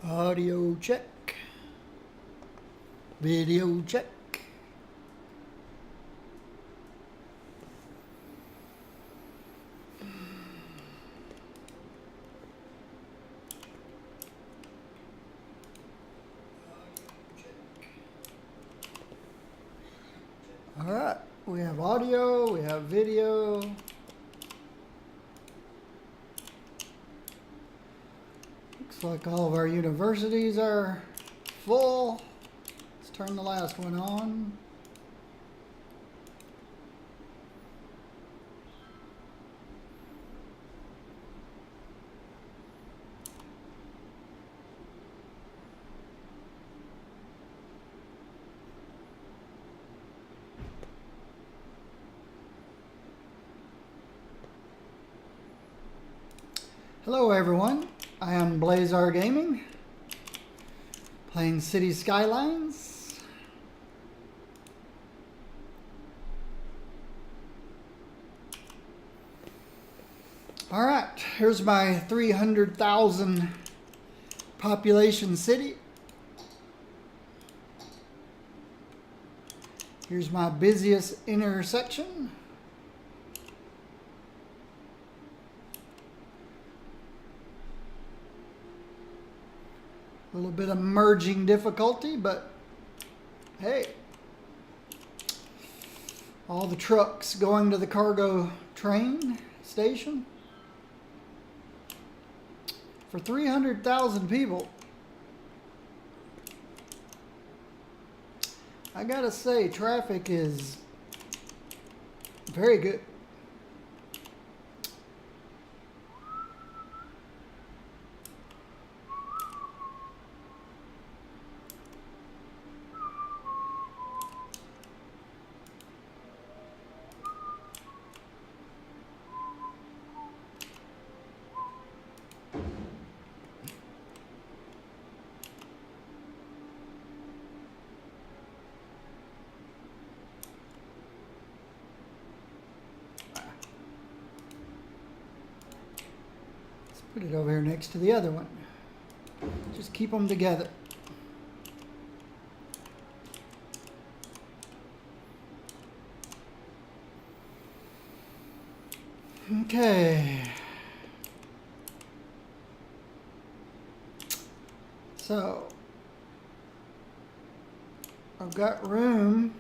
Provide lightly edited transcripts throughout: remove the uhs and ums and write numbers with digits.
Audio check. Video check. All right, we have audio, we have video. Looks like all of our universities are full. Let's turn the last one on. Hello everyone, I am Blazar Gaming, playing City Skylines. Alright, here's my 300,000 population city. Here's my busiest intersection. A little bit of merging difficulty, but hey, all the trucks going to the cargo train station for 300,000 people. I gotta say, traffic is very good. Put it over here next to the other one. Just keep them together. Okay. So, I've got room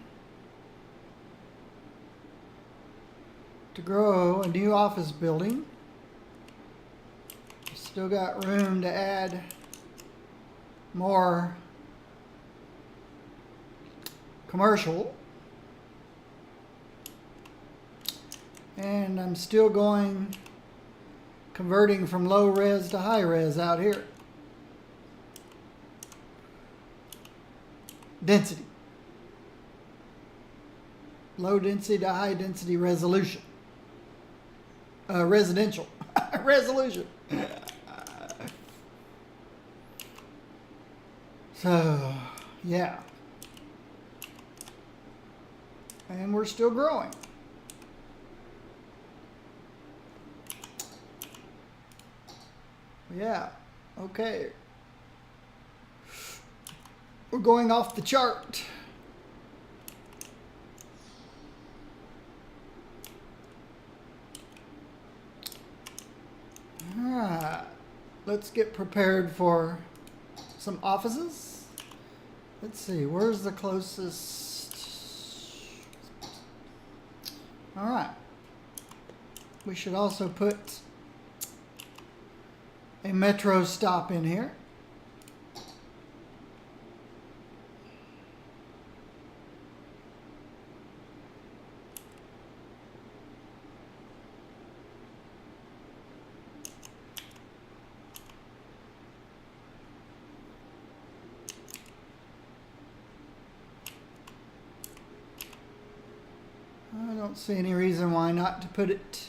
to grow a new office building. Still got room to add more commercial. And I'm still converting from low res to high res out here. Density. Low density to high density resolution. Residential. Resolution. So, yeah. And we're still growing. Yeah, okay. We're going off the chart. All right. Let's get prepared for some offices. Let's see, where's the closest? All right. We should also put a metro stop in here. I don't see any reason why not to put it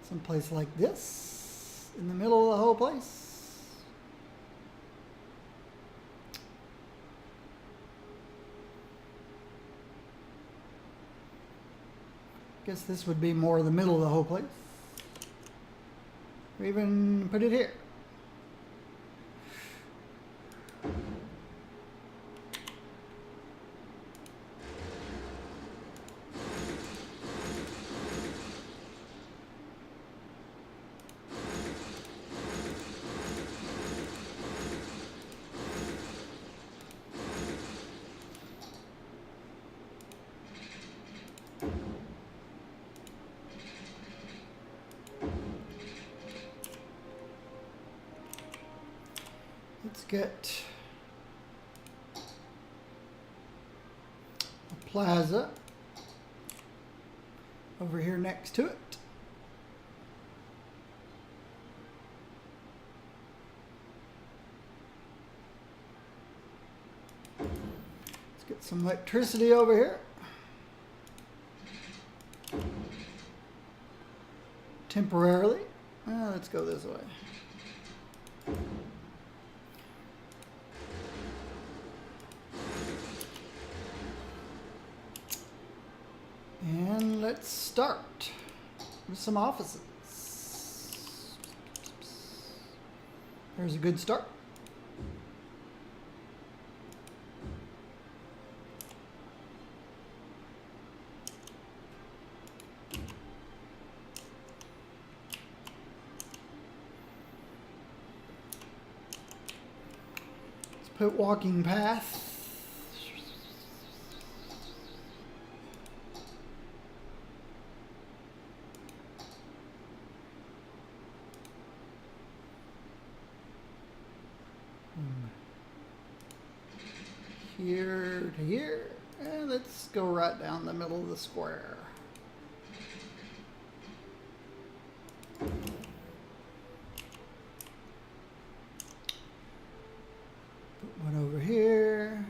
someplace like this in the middle of the whole place. Guess this would be more the middle of the whole place. Or even put it here. Let's get a plaza over here next to it. Let's get some electricity over here. Temporarily. Let's go this way. And let's start with some offices. There's a good start. Let's put walking path. Here to here, and let's go right down the middle of the square. Put one over here.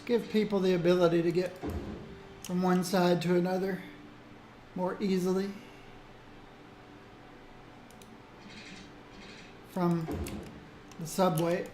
Give people the ability to get from one side to another more easily from the subway.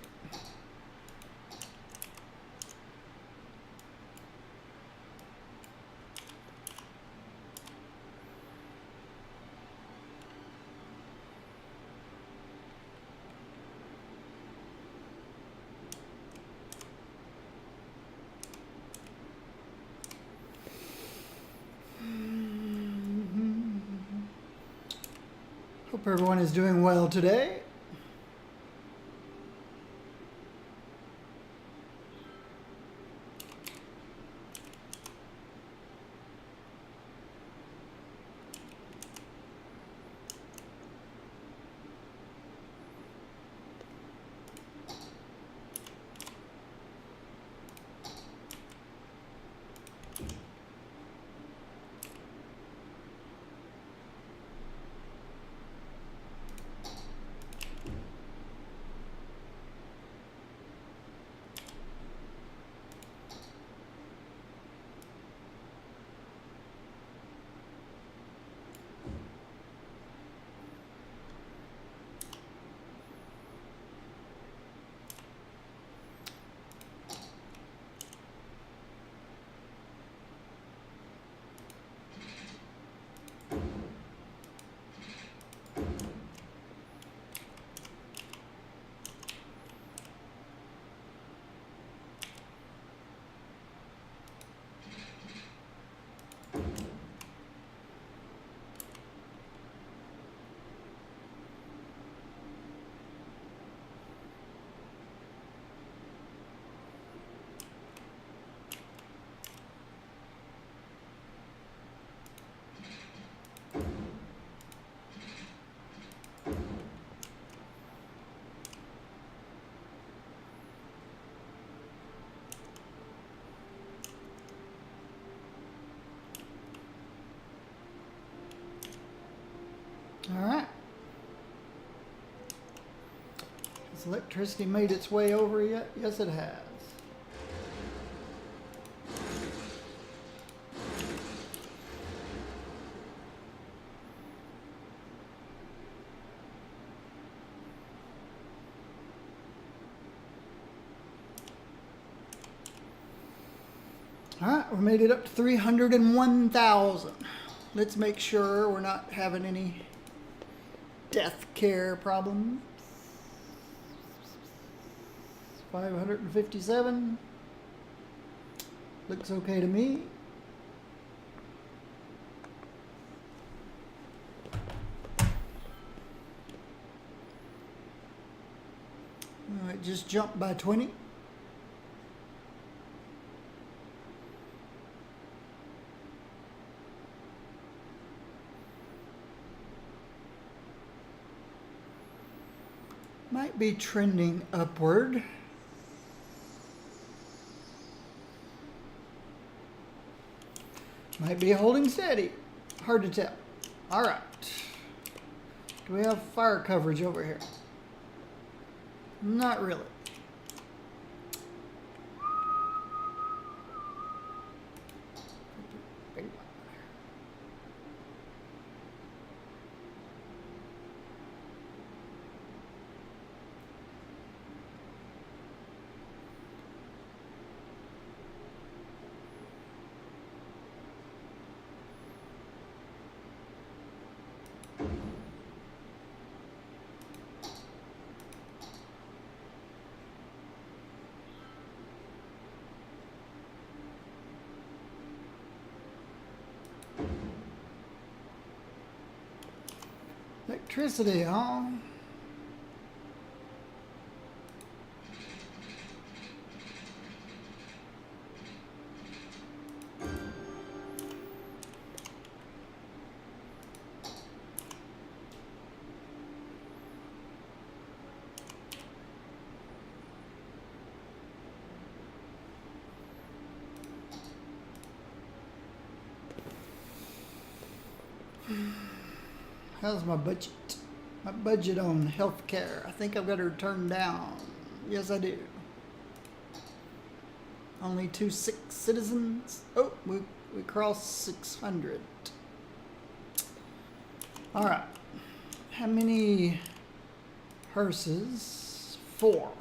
Hope everyone is doing well today. Has electricity made its way over yet? Yes, it has. All right, we made it up to 301,000. Let's make sure we're not having any death care problems. 557. Looks okay to me. All right, just jumped by 20. Might be trending upward. Might be holding steady. Hard to tell. All right. Do we have fire coverage over here? Not really. Electricity, huh? How's my budget? My budget on healthcare. I think I've got her turned down. Yes, I do. Only 2 sick citizens. Oh, we crossed 600. All right. How many hearses? 4.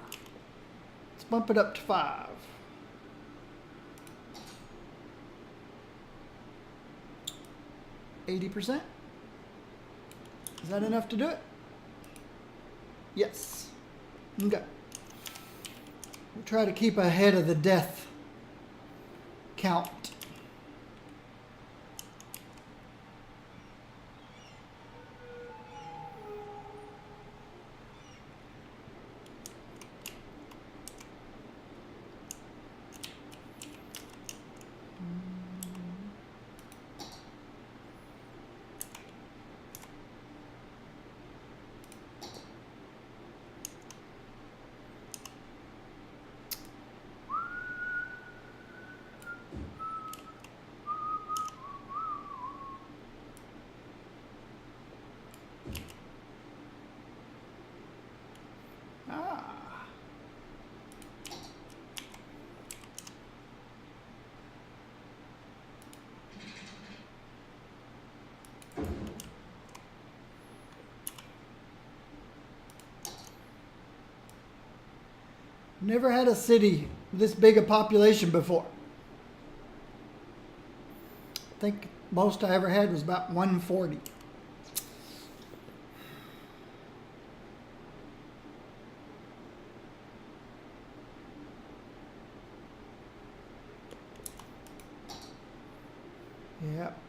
Let's bump it up to 5. %. Is that enough to do it? Yes. Okay. We'll try to keep ahead of the death count. Never had a city this big a population before. I think most I ever had was about 140. Yep.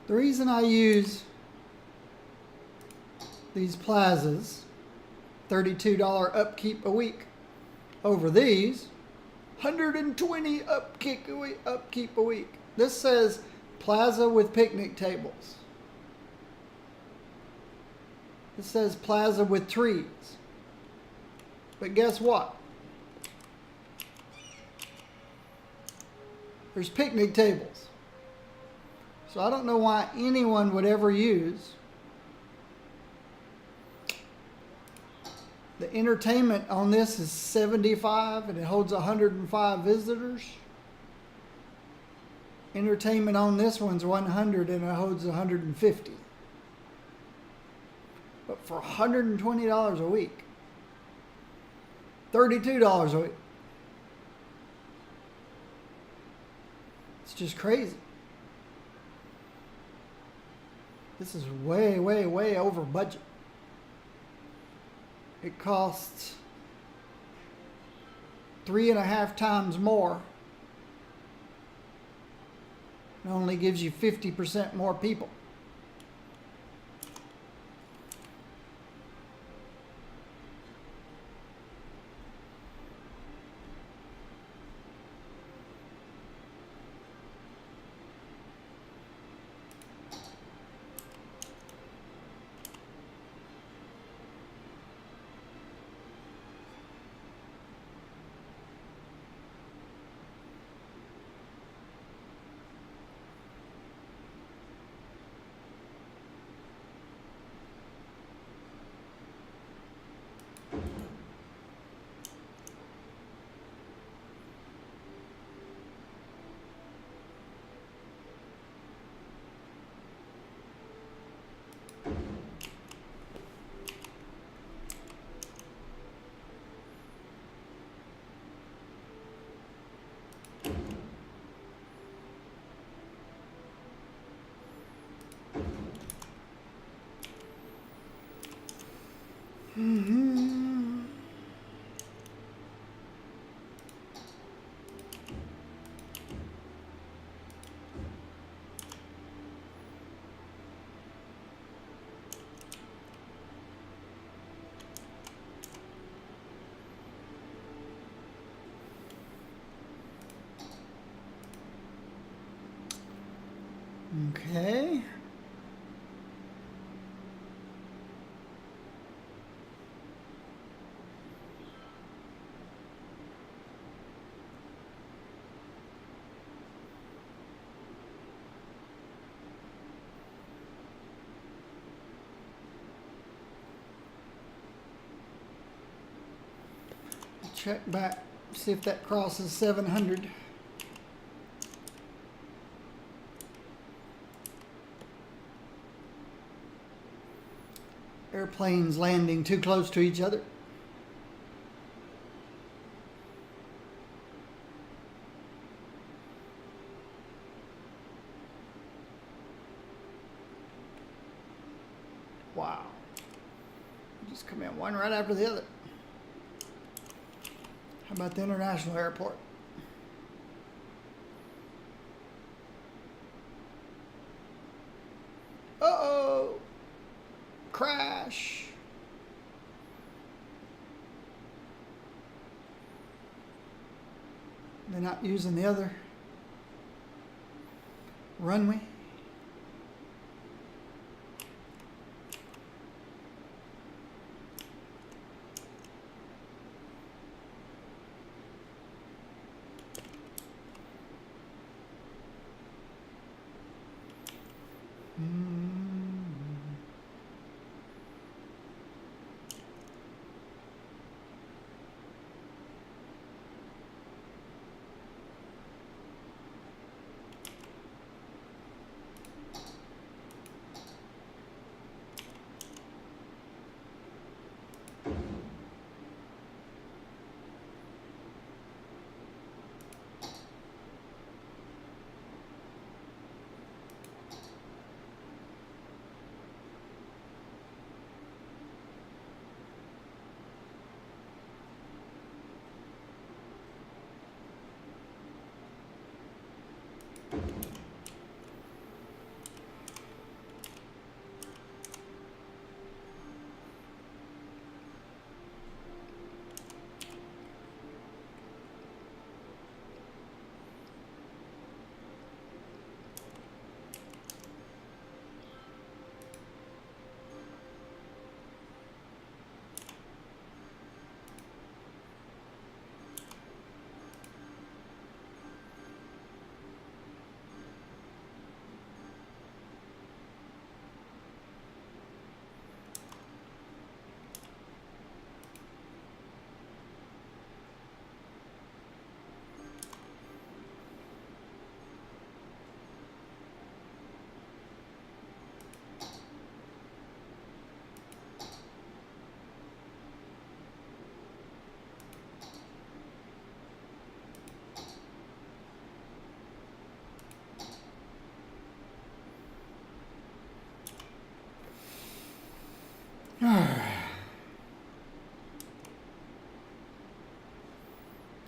The reason I use these plazas, $32 upkeep a week. Over these, 120 upkeep a week. This says plaza with picnic tables. It says plaza with trees. But guess what? There's picnic tables. So I don't know why anyone would ever use the entertainment on this is 75 and it holds 105 visitors. Entertainment on this one's 100 and it holds 150. But for $120 a week, $32 a week. It's just crazy. This is way, way, way over budget. It costs 3.5 times more. It only gives you 50% more people. Okay. Check back, see if that crosses 700. Airplanes landing too close to each other. Wow. Just come in one right after the other. How about the international airport? Uh-oh. Crash. They're not using the other runway.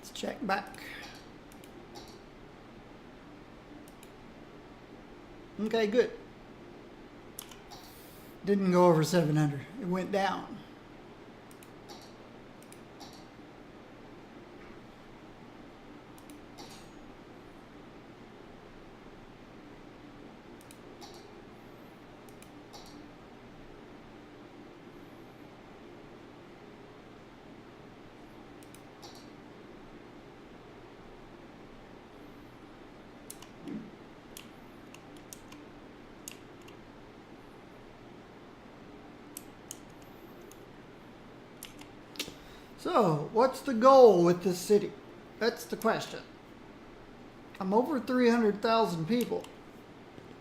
Let's check back. Okay, good. Didn't go over 700. It went down. So, what's the goal with this city? That's the question. I'm over 300,000 people.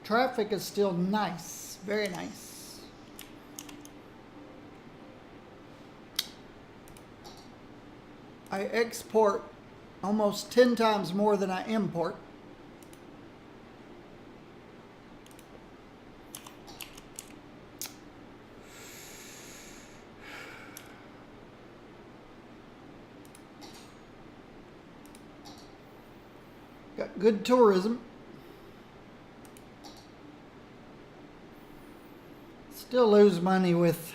Traffic is still nice, very nice. I export almost 10 times more than I import. Got good tourism. Still lose money with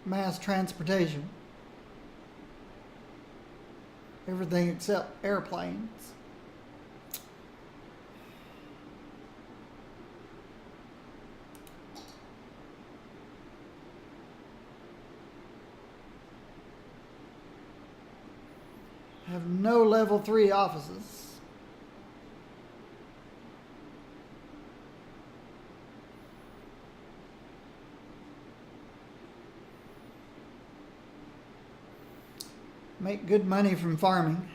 mass transportation. Everything except airplanes. Have no level 3 offices. Make good money from farming.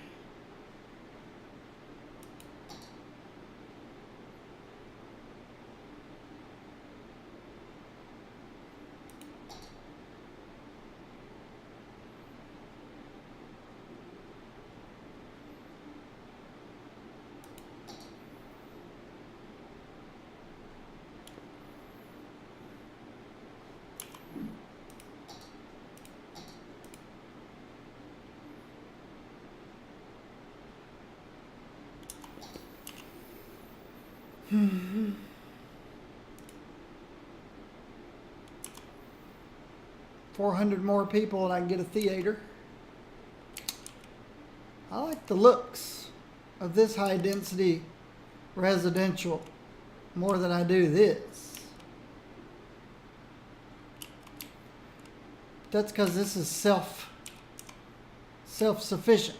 Mm-hmm. 400 more people and I can get a theater. I like the looks of this high density residential more than I do this. That's because this is self-sufficient.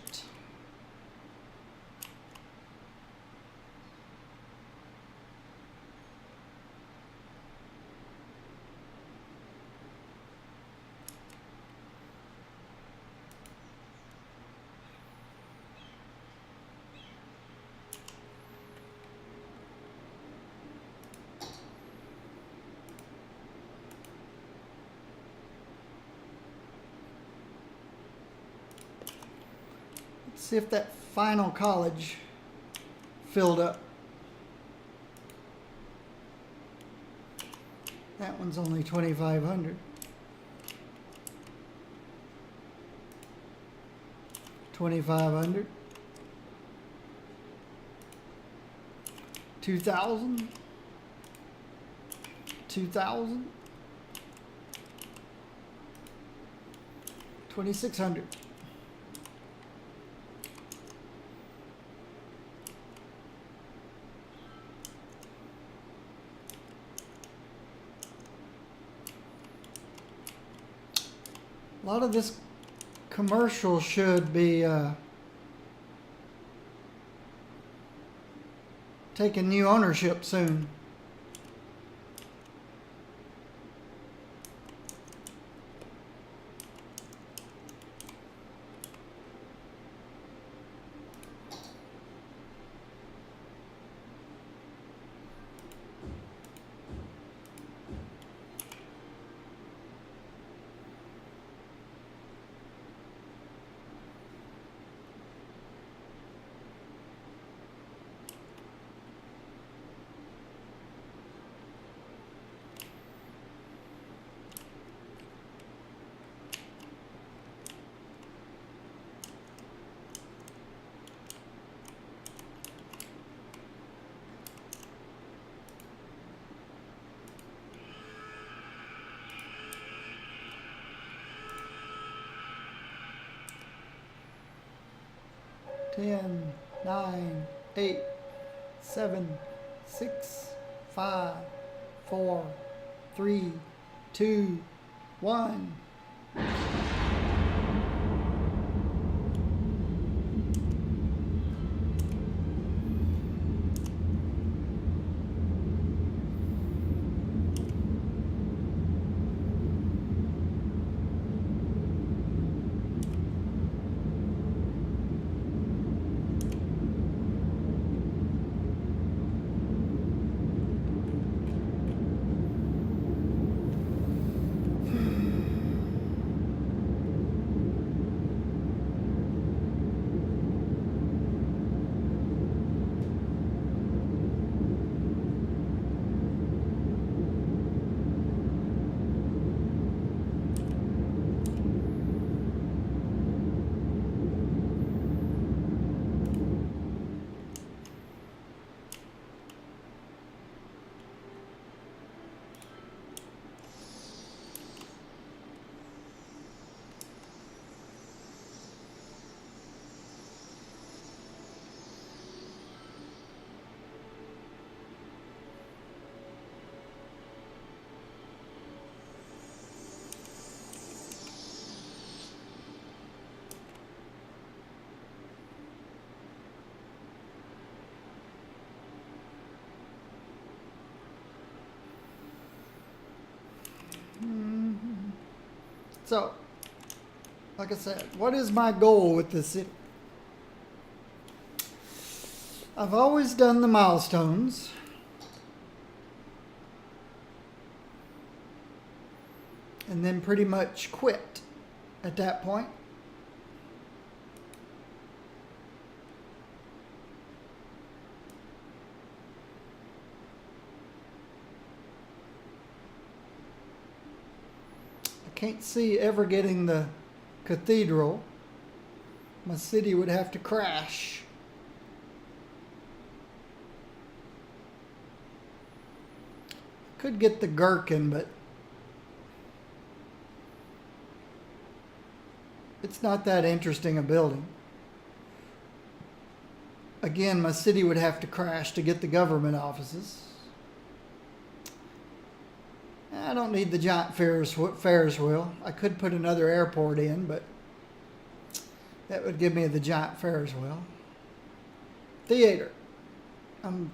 See if that final college filled up. That one's only 2,500. 2,500. 2,000. 2,000. 2,600. A lot of this commercial should be taking new ownership soon. 10, 9, 8, 7, 6, 5, 4, 3, 2, 1. So, like I said, what is my goal with this city? I've always done the milestones. And then pretty much quit at that point. Can't see ever getting the cathedral. My city would have to crash. Could get the gherkin, but it's not that interesting a building. Again, my city would have to crash to get the government offices. I don't need the giant Ferris wheel. I could put another airport in, but that would give me the giant Ferris wheel. Theater. I'm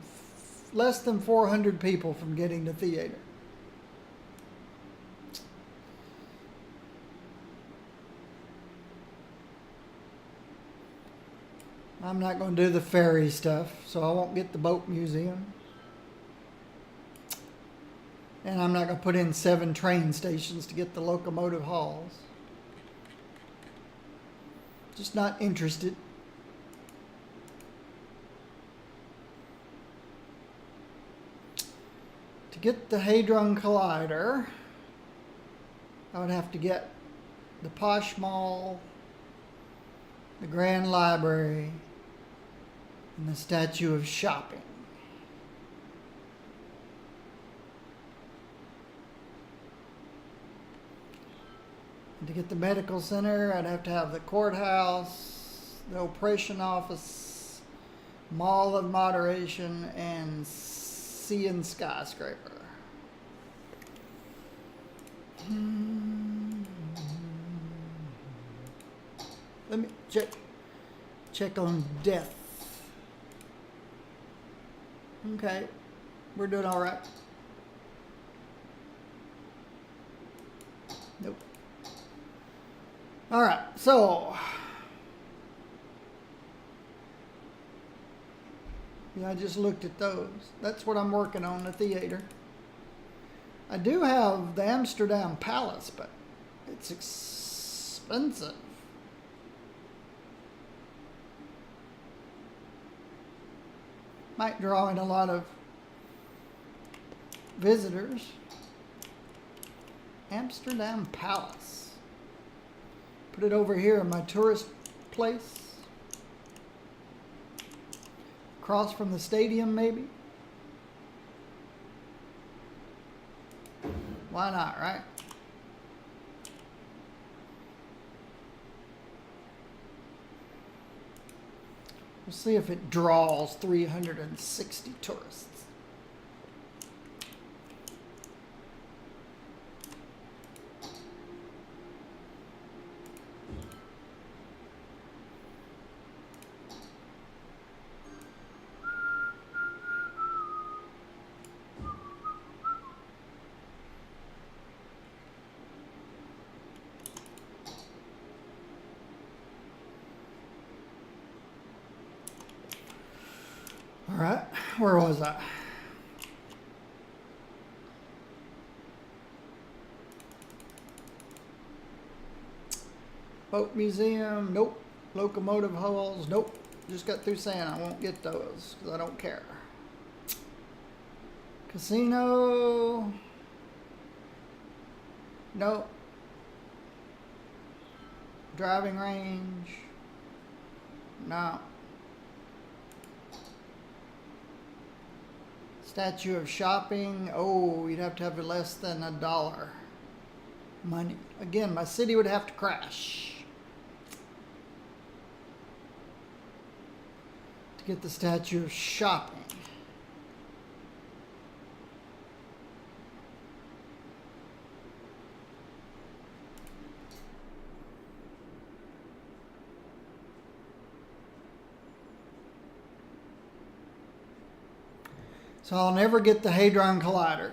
less than 400 people from getting to theater. I'm not going to do the ferry stuff, so I won't get the boat museum. And I'm not going to put in 7 train stations to get the locomotive halls. Just not interested. To get the Hadron Collider, I would have to get the Posh Mall, the Grand Library, and the Statue of Shopping. And to get the medical center, I'd have to have the courthouse, the oppression office, Mall of Moderation, and Sea and Skyscraper. Let me check on death. Okay, we're doing all right. Nope. All right, so yeah, I just looked at those. That's what I'm working on, the theater. I do have the Amsterdam Palace, but it's expensive. Might draw in a lot of visitors. Amsterdam Palace. Put it over here in my tourist place. Across from the stadium, maybe. Why not, right? We'll see if it draws 360 tourists. All right, where was I? Boat museum, nope. Locomotive hulls, nope. Just got through saying I won't get those because I don't care. Casino, nope. Driving range, no. Statue of shopping, oh, you'd have to have less than $1 money. Again, my city would have to crash to get the statue of shopping. So I'll never get the Hadron Collider.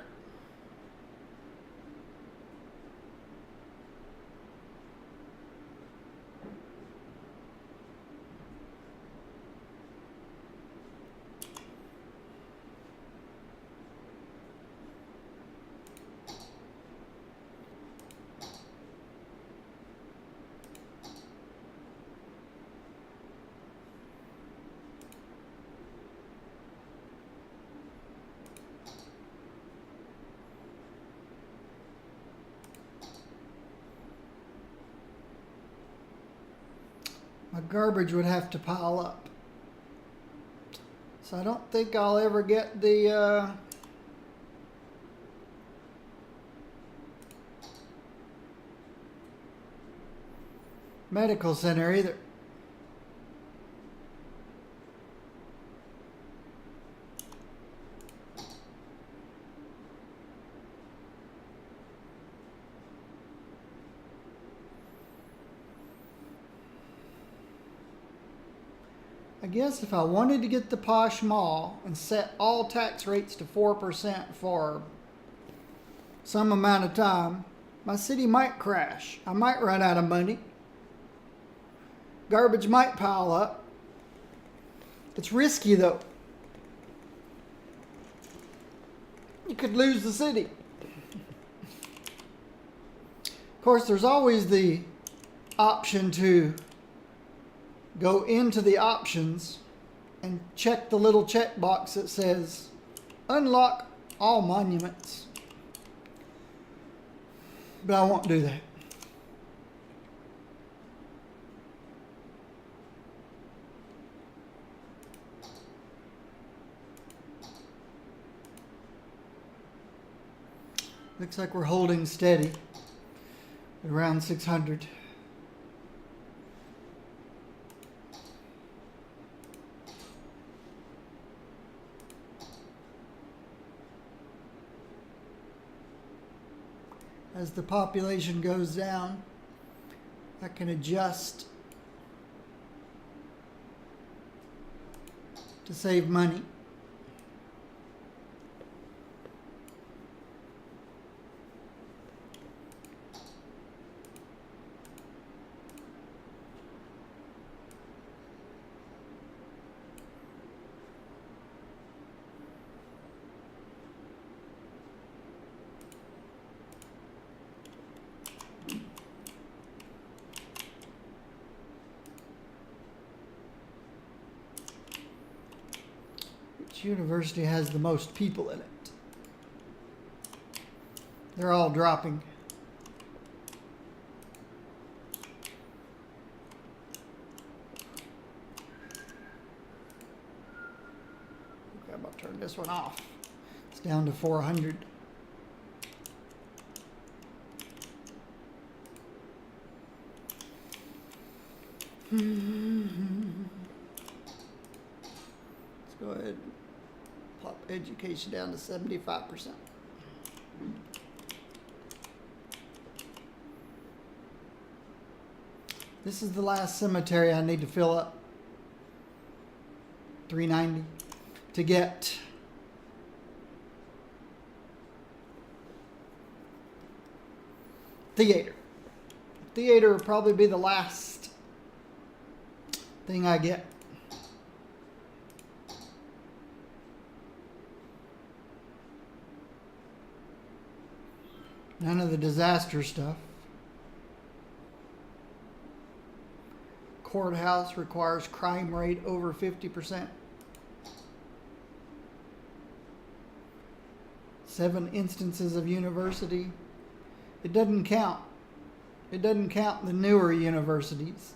My garbage would have to pile up. So I don't think I'll ever get the medical center either. I guess if I wanted to get the posh mall and set all tax rates to 4% for some amount of time, my city might crash. I might run out of money. Garbage might pile up. It's risky though. You could lose the city. Of course, there's always the option to go into the options and check the little checkbox that says unlock all monuments. But I won't do that. Looks like we're holding steady at around 600. As the population goes down, I can adjust to save money. Which university has the most people in it? They're all dropping. Okay, I'm about to turn this one off. It's down to 400. go ahead and pop education down to 75%. This is the last cemetery I need to fill up. 390 to get theater. Theater will probably be the last thing I get. None of the disaster stuff. Courthouse requires crime rate over 50%. 7 instances of university. It doesn't count. It doesn't count the newer universities,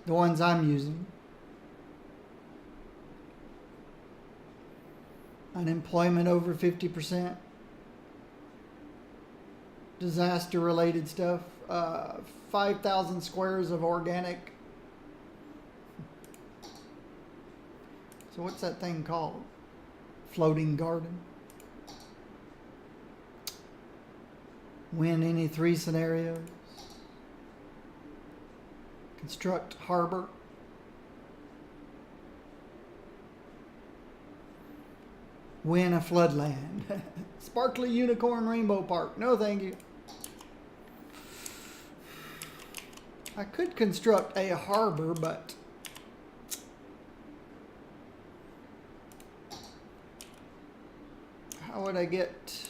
the ones I'm using. Unemployment over 50%. Disaster related stuff. 5,000 squares of organic. So what's that thing called? Floating garden. Win any 3 scenarios. Construct harbor. Win a floodland. Sparkly Unicorn Rainbow Park. No, thank you. I could construct a harbor, but how would I get...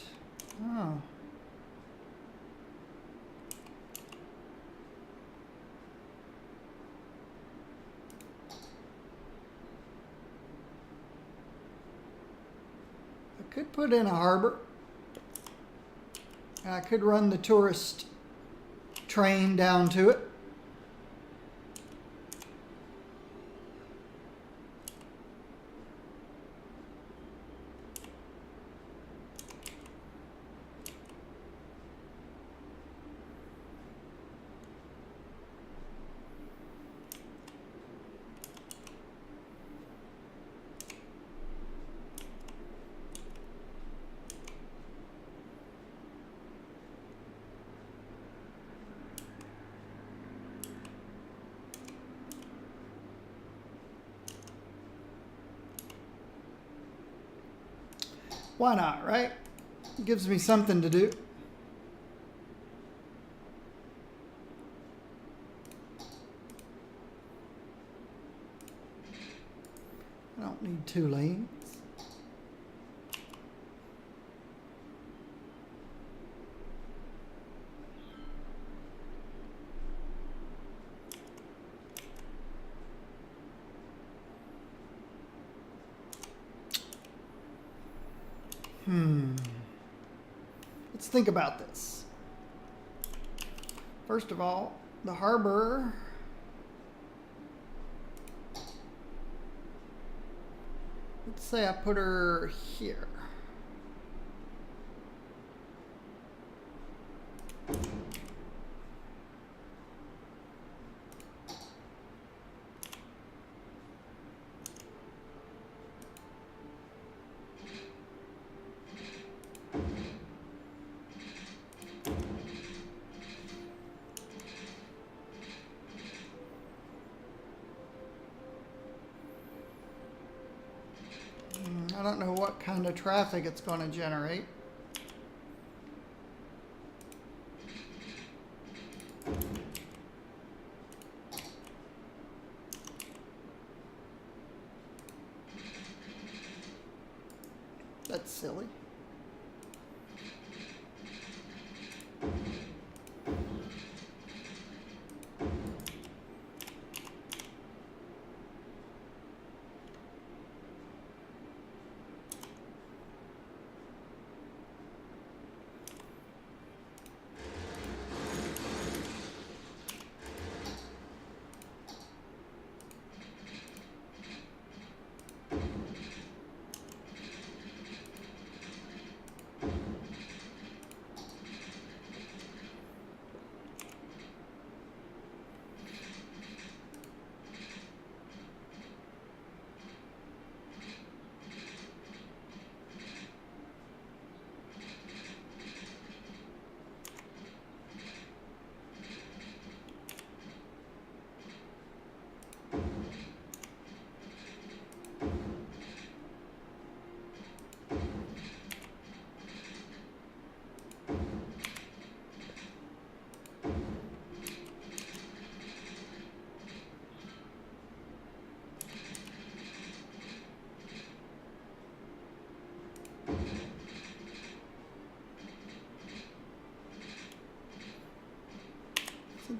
Oh. I could put in a harbor. I could run the tourist train down to it. Why not, right? It gives me something to do. I don't need 2 lanes. Let's think about this. First of all, the harbor. Let's say I put her here. I don't know what kind of traffic it's going to generate. That's silly.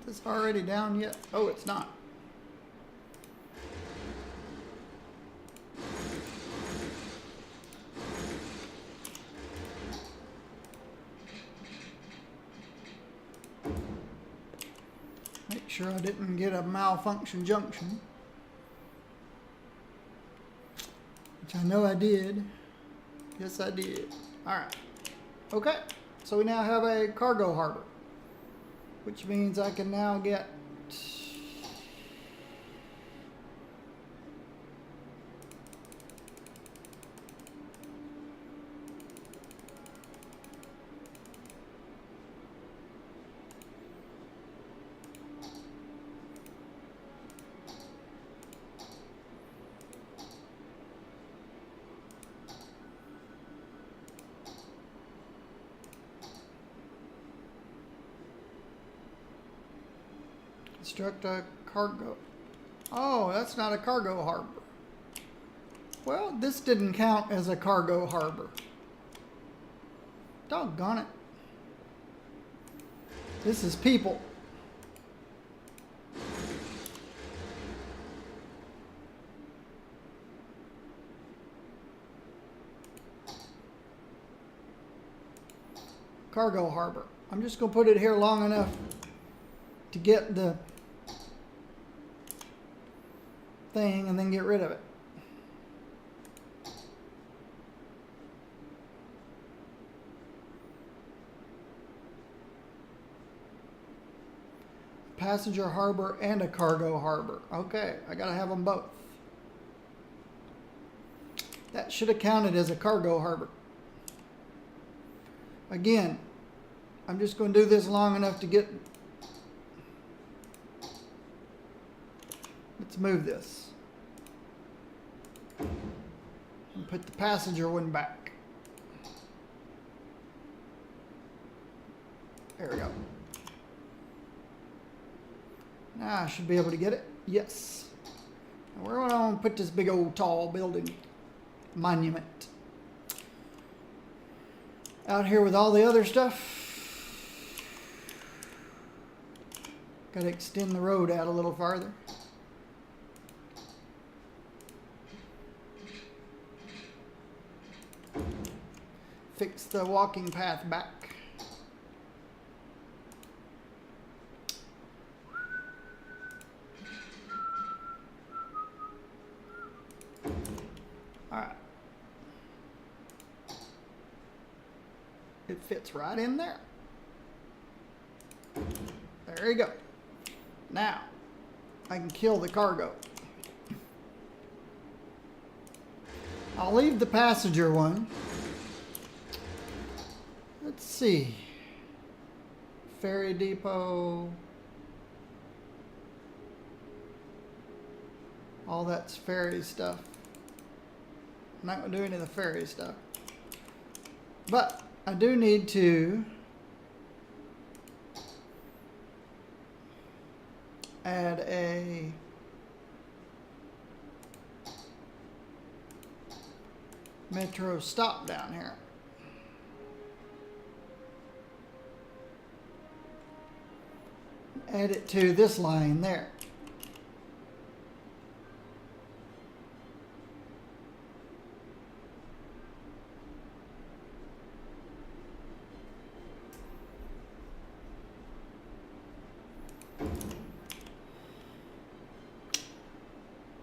Isn't this already down yet? Oh, it's not. Make sure I didn't get a malfunction junction. Which I know I did. Yes, I did. Alright. Okay. So we now have a cargo harbor. Which means I can now get... construct a cargo. Oh, that's not a cargo harbor. Well, this didn't count as a cargo harbor. Doggone it. This is people. Cargo harbor. I'm just going to put it here long enough to get the thing and then get rid of it. Passenger harbor and a cargo harbor. Okay, I gotta have them both. That should have counted as a cargo harbor. Again, I'm just going to do this long enough to get... Let's move this. And put the passenger one back. There we go. Now I should be able to get it. Yes. Now where would I want to put this big old tall building monument? Out here with all the other stuff. Got to extend the road out a little farther. Fix the walking path back. All right. It fits right in there. There you go. Now, I can kill the cargo. I'll leave the passenger one. Let's see. Ferry depot. All that's ferry stuff. I'm not going to do any of the ferry stuff. But I do need to add a metro stop down here. Add it to this line there.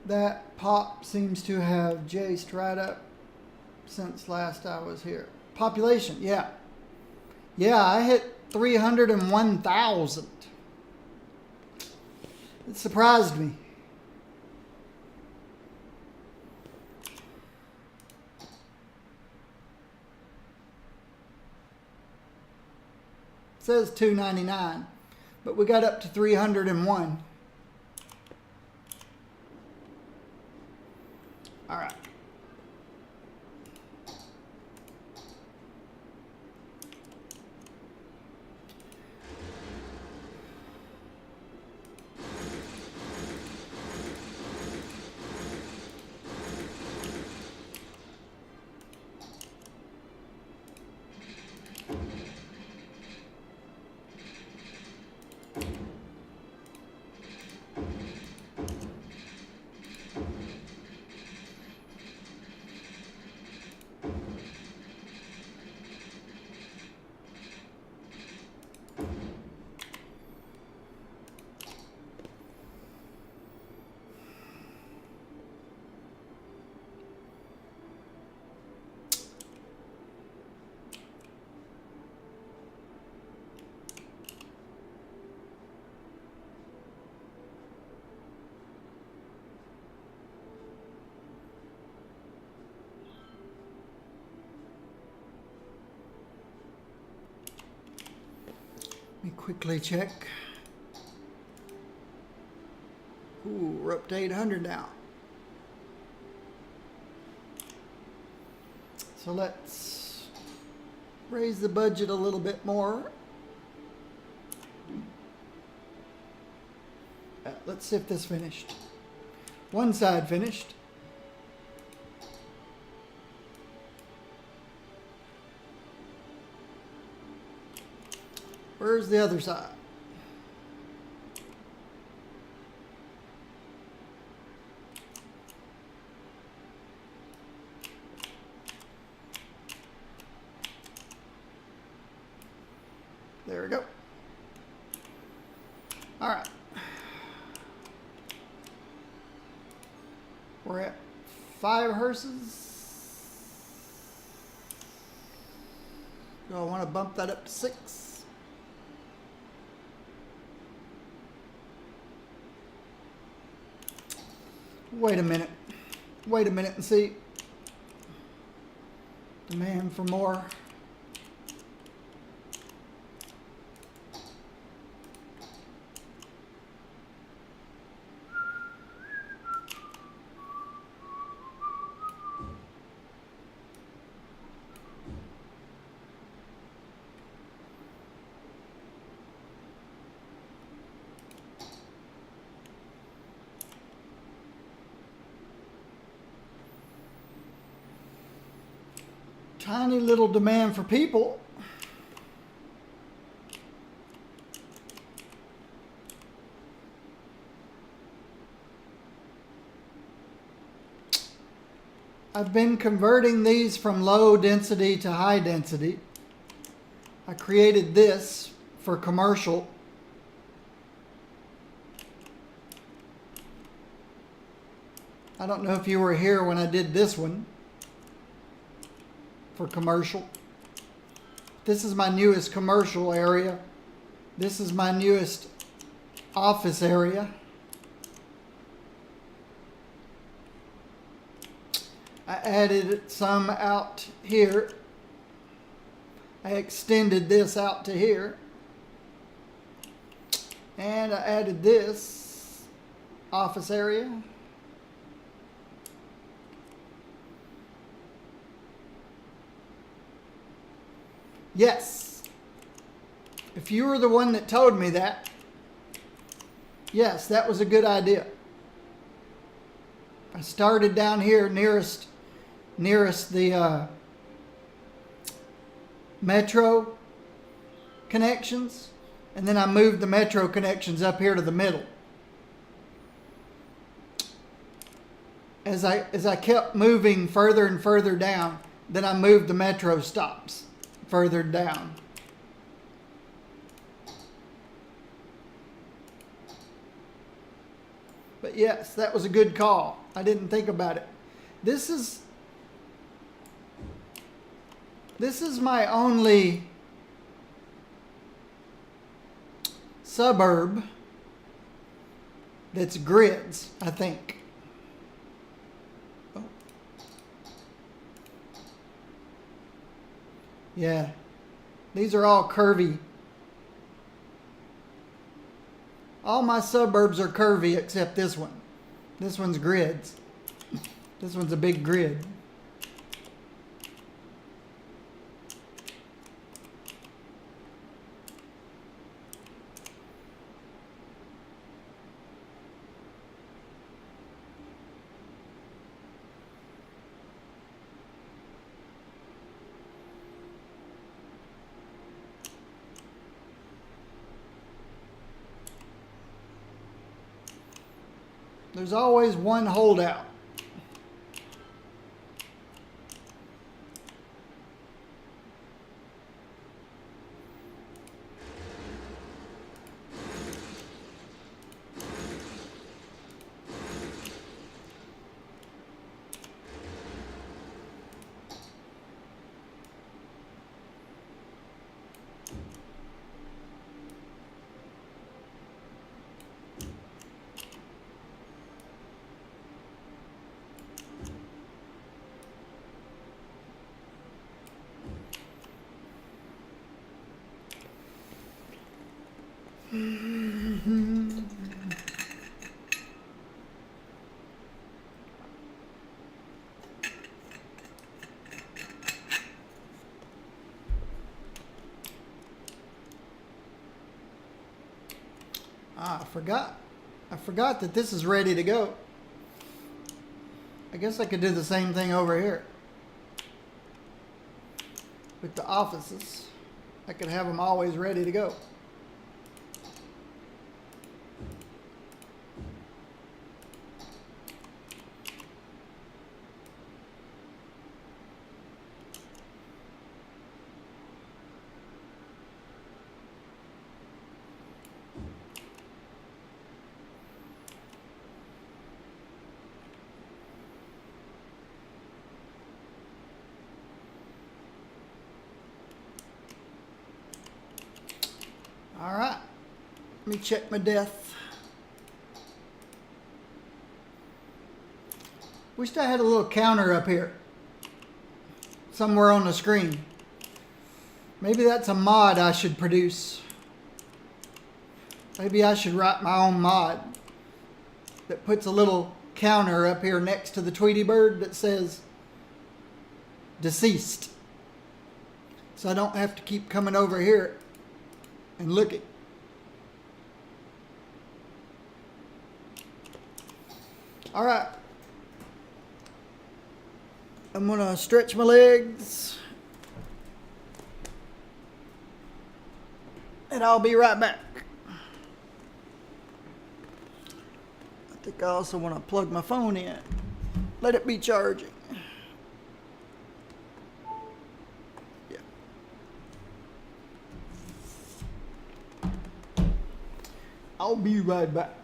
That pop seems to have jaced right up since last I was here. Population, yeah. Yeah, I hit 301,000. It surprised me. It says 299, but we got up to 301. All right. quickly check. Ooh, we're up to 800 now. So let's raise the budget a little bit more. Let's see if this finished. One side finished. Where's the other side? There we go. All right. We're at 5 hearses. Do I want to bump that up to 6? Wait a minute. Wait a minute and see. Demand for more. Tiny little demand for people. I've been converting these from low density to high density. I created this for commercial. I don't know if you were here when I did this one for commercial. This is my newest commercial area. This is my newest office area. I added some out here. I extended this out to here. And I added this office area. Yes. If you were the one that told me that, yes, that was a good idea. I started down here nearest the metro connections, and then I moved the metro connections up here to the middle. As I kept moving further and further down, then I moved the metro stops further down. But yes, that was a good call. I didn't think about it. This is my only suburb that's grids, I think. Oh. Yeah, these are all curvy. All my suburbs are curvy except this one. This one's grids. This one's a big grid. There's always one holdout. forgot. I forgot that this is ready to go. I guess I could do the same thing over here with the offices. I could have them always ready to go. All right, let me check my depth. Wished I had a little counter up here somewhere on the screen. Maybe that's a mod I should produce. Maybe I should write my own mod that puts a little counter up here next to the Tweety bird that says deceased. So I don't have to keep coming over here and looking. All right. I'm gonna stretch my legs and I'll be right back. I think I also want to plug my phone in. Let it be charging. Yeah. I'll be right back.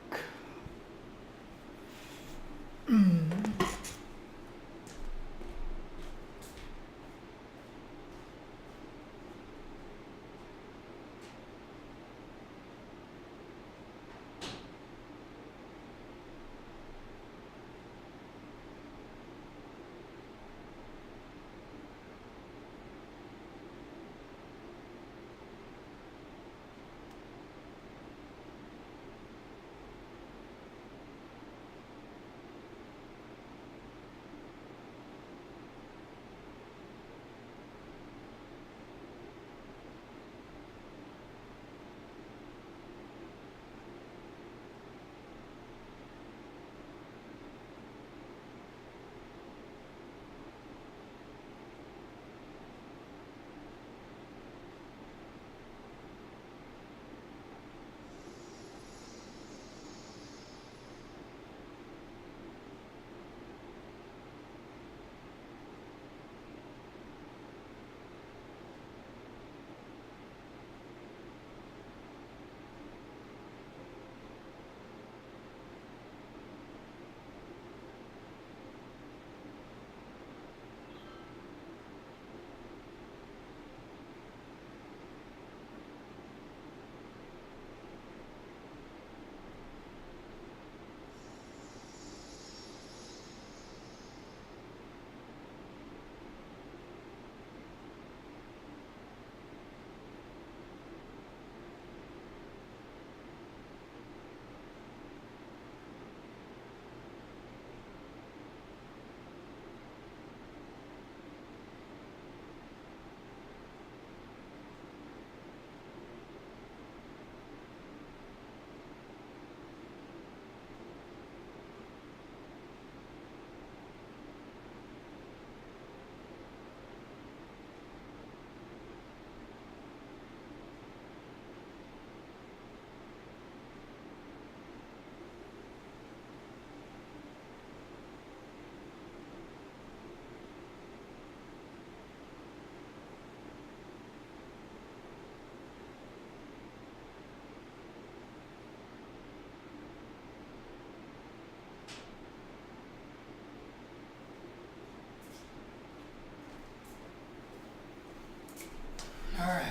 All right.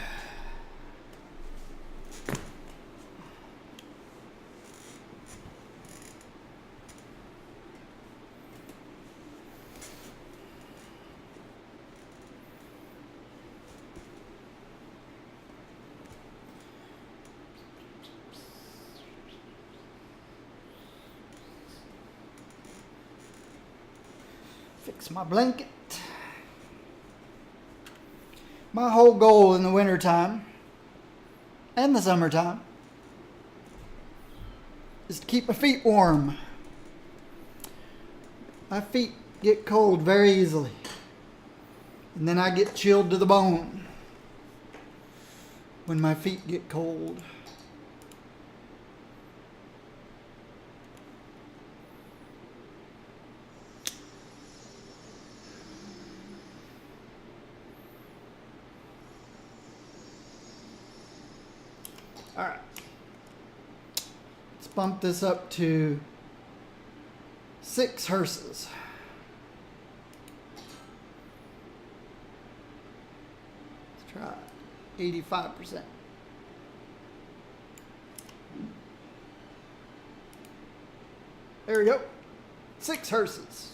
Fix my blanket. My whole goal in the wintertime and the summertime is to keep my feet warm. My feet get cold very easily. And then I get chilled to the bone when my feet get cold. All right. Let's bump this up to 6 hearses. Let's try 85%. There we go. 6 hearses.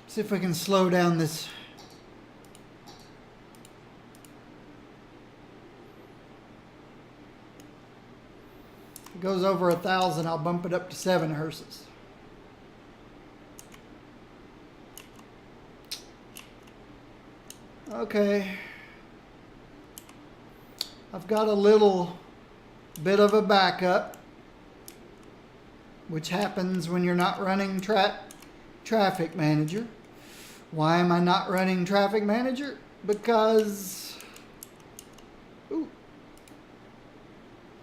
See if we can slow down this. If it goes over 1,000, I'll bump it up to 7 hearses. Okay. I've got a little bit of a backup, which happens when you're not running Traffic Manager. Why am I not running Traffic Manager? Because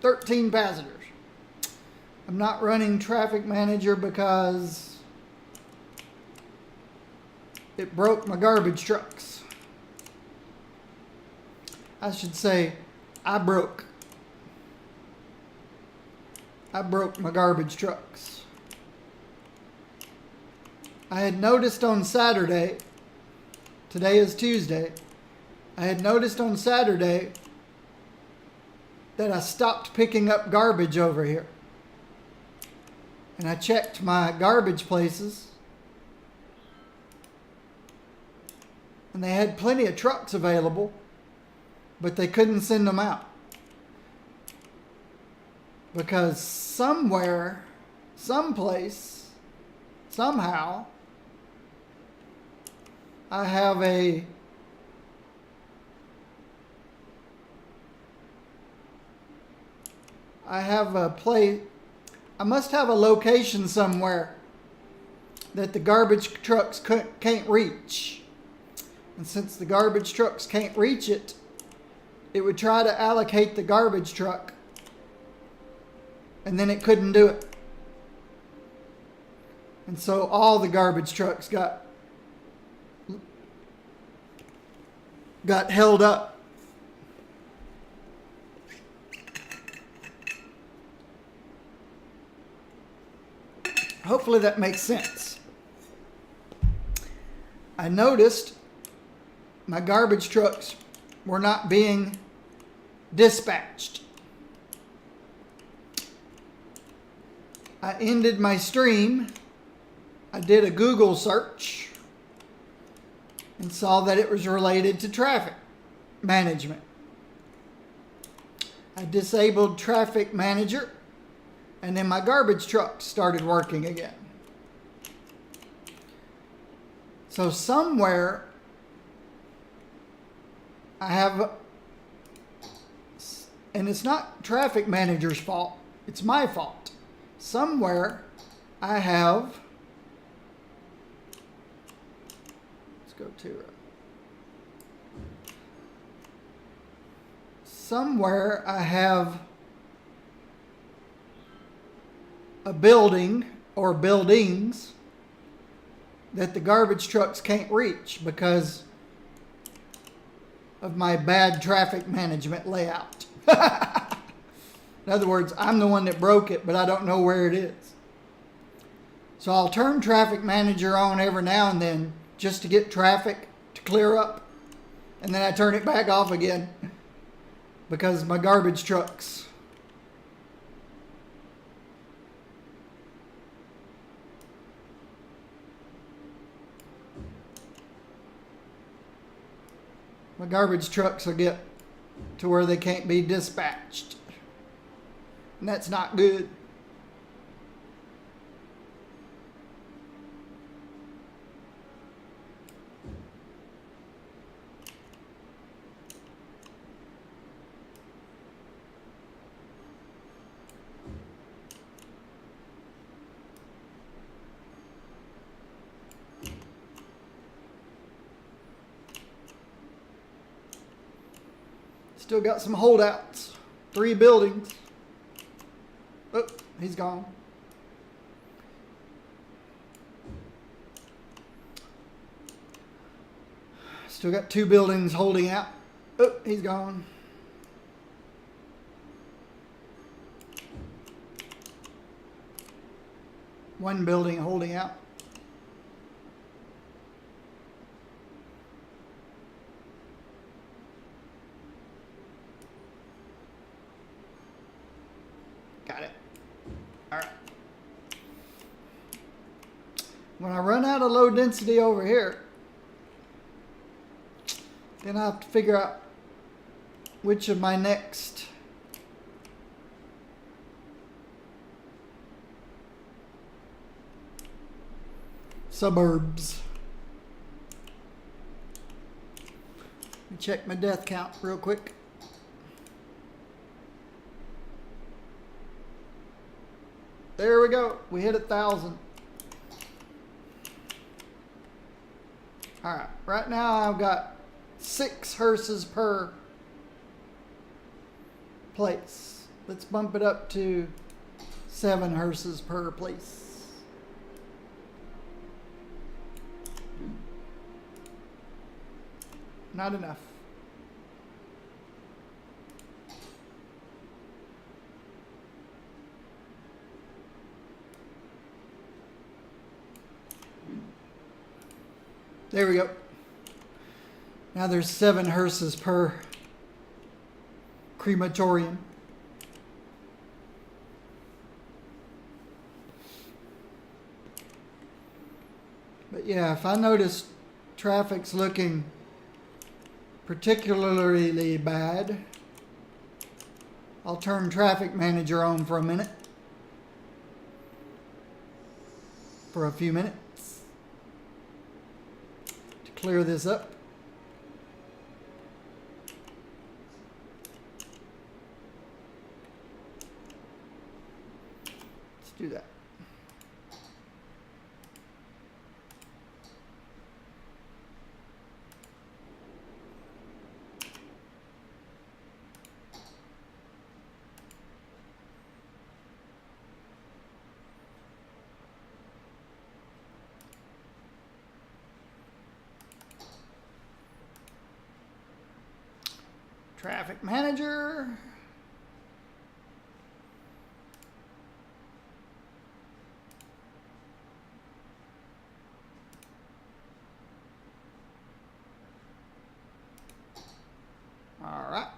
13 passengers. I'm not running Traffic Manager because it broke my garbage trucks. I should say I broke my garbage trucks. I had noticed on Saturday, today is Tuesday, I had noticed on Saturday that I stopped picking up garbage over here. And I checked my garbage places, and they had plenty of trucks available, but they couldn't send them out. Because somewhere, someplace, somehow, I have a place. I must have a location somewhere that the garbage trucks can't reach. And since the garbage trucks can't reach it, it would try to allocate the garbage truck, and then it couldn't do it. And so all the garbage trucks got held up. Hopefully that makes sense. I noticed my garbage trucks were not being dispatched. I ended my stream. I did a Google search and saw that it was related to traffic management. I disabled Traffic Manager, and then my garbage trucks started working again. So somewhere I have, and it's not Traffic Manager's fault, it's my fault. Somewhere I have, let's go to, somewhere I have a building or buildings that the garbage trucks can't reach because of my bad traffic management layout. In other words, I'm the one that broke it, but I don't know where it is. So I'll turn Traffic Manager on every now and then just to get traffic to clear up, and then I turn it back off again because my garbage trucks will get to where they can't be dispatched. And that's not good. Still got some holdouts. 3 buildings. Oh, he's gone. Still got 2 buildings holding out. Oh, he's gone. One building holding out. Got it. All right. When I run out of low density over here, then I have to figure out which of my next suburbs. Let me check my death count real quick. There we go. We hit 1,000. All right. Right now I've got 6 hearses per place. Let's bump it up to 7 hearses per place. Not enough. There we go. Now there's 7 hearses per crematorium. But yeah, if I notice traffic's looking particularly bad, I'll turn traffic manager on for a minute. For a few minutes. To clear this up. Let's do that. Traffic manager. All right.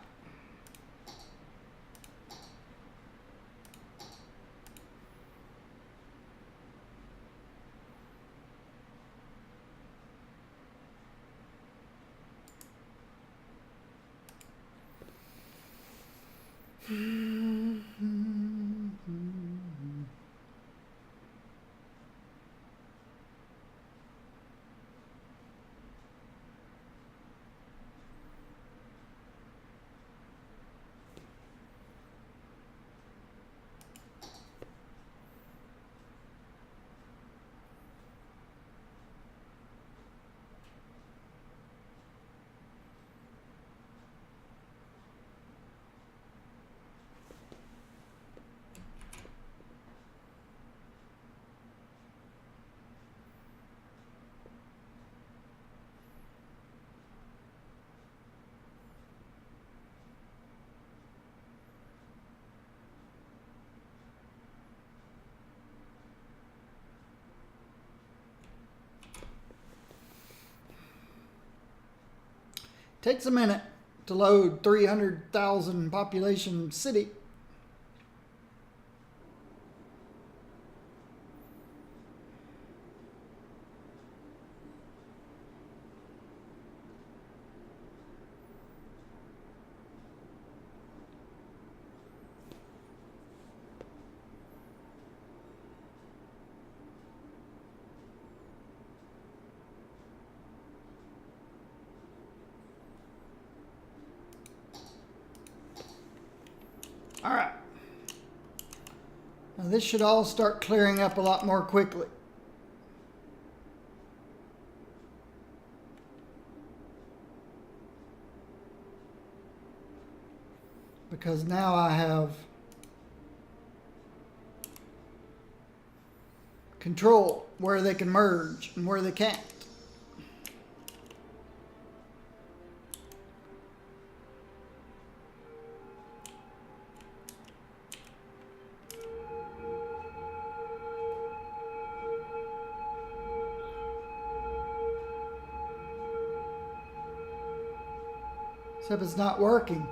Takes a minute to load 300,000 population city. All right. Now this should all start clearing up a lot more quickly. because now I have control where they can merge and where they can't. Except it's not working.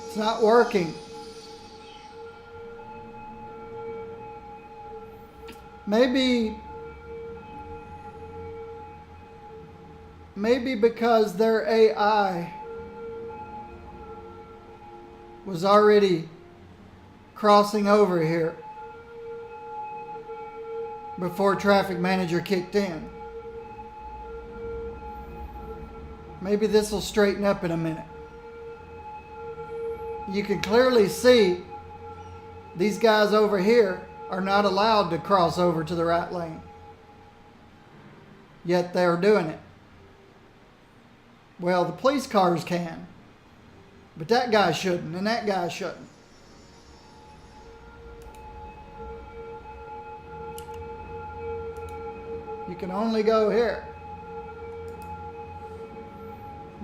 It's not working. Maybe because their AI was already crossing over here before Traffic Manager kicked in. Maybe this will straighten up in a minute. You can clearly see these guys over here are not allowed to cross over to the right lane. Yet they're doing it. Well, the police cars can, but that guy shouldn't, and that guy shouldn't. You can only go here.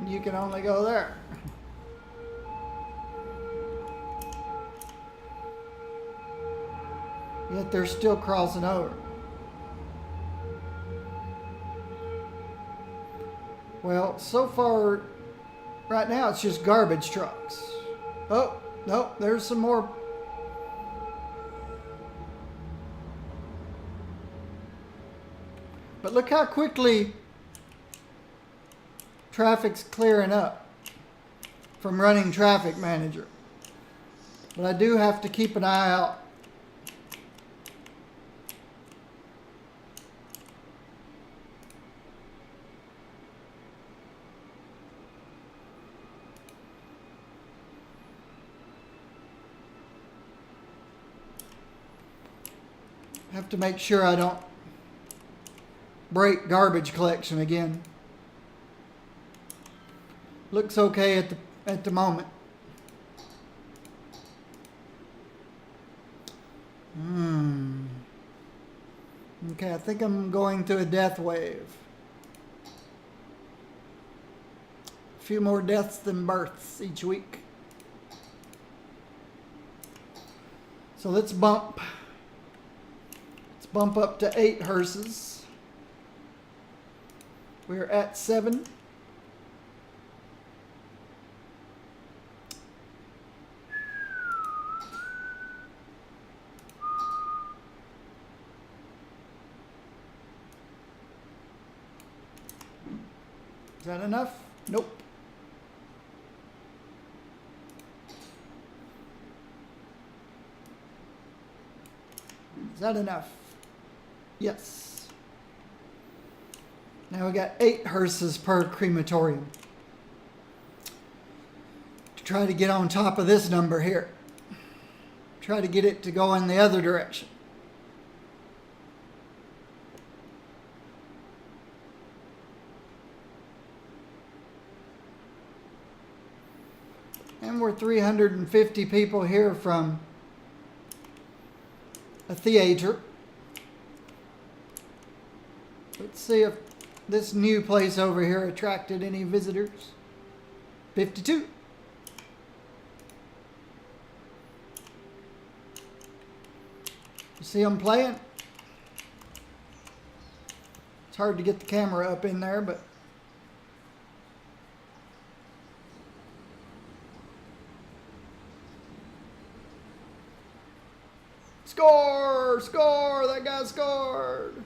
You can only go there. Yet they're still crossing over. Well, so far, right now it's just garbage trucks. Oh, no, there's some more. But look how quickly traffic's clearing up from running Traffic Manager. But I do have to keep an eye out. Have to make sure I don't break garbage collection again. Looks okay at the moment. Okay, I think I'm going through a death wave. A few more deaths than births each week. So let's bump up to 8 hearses. We're at 7. Is that enough? Nope. Is that enough? Yes. Now we got 8 hearses per crematorium. To try to get on top of this number here. Try to get it to go in the other direction. And we're 350 people here from a theater. Let's see if this new place over here attracted any visitors. 52. You see them playing? It's hard to get the camera up in there, but score! Score! That guy scored!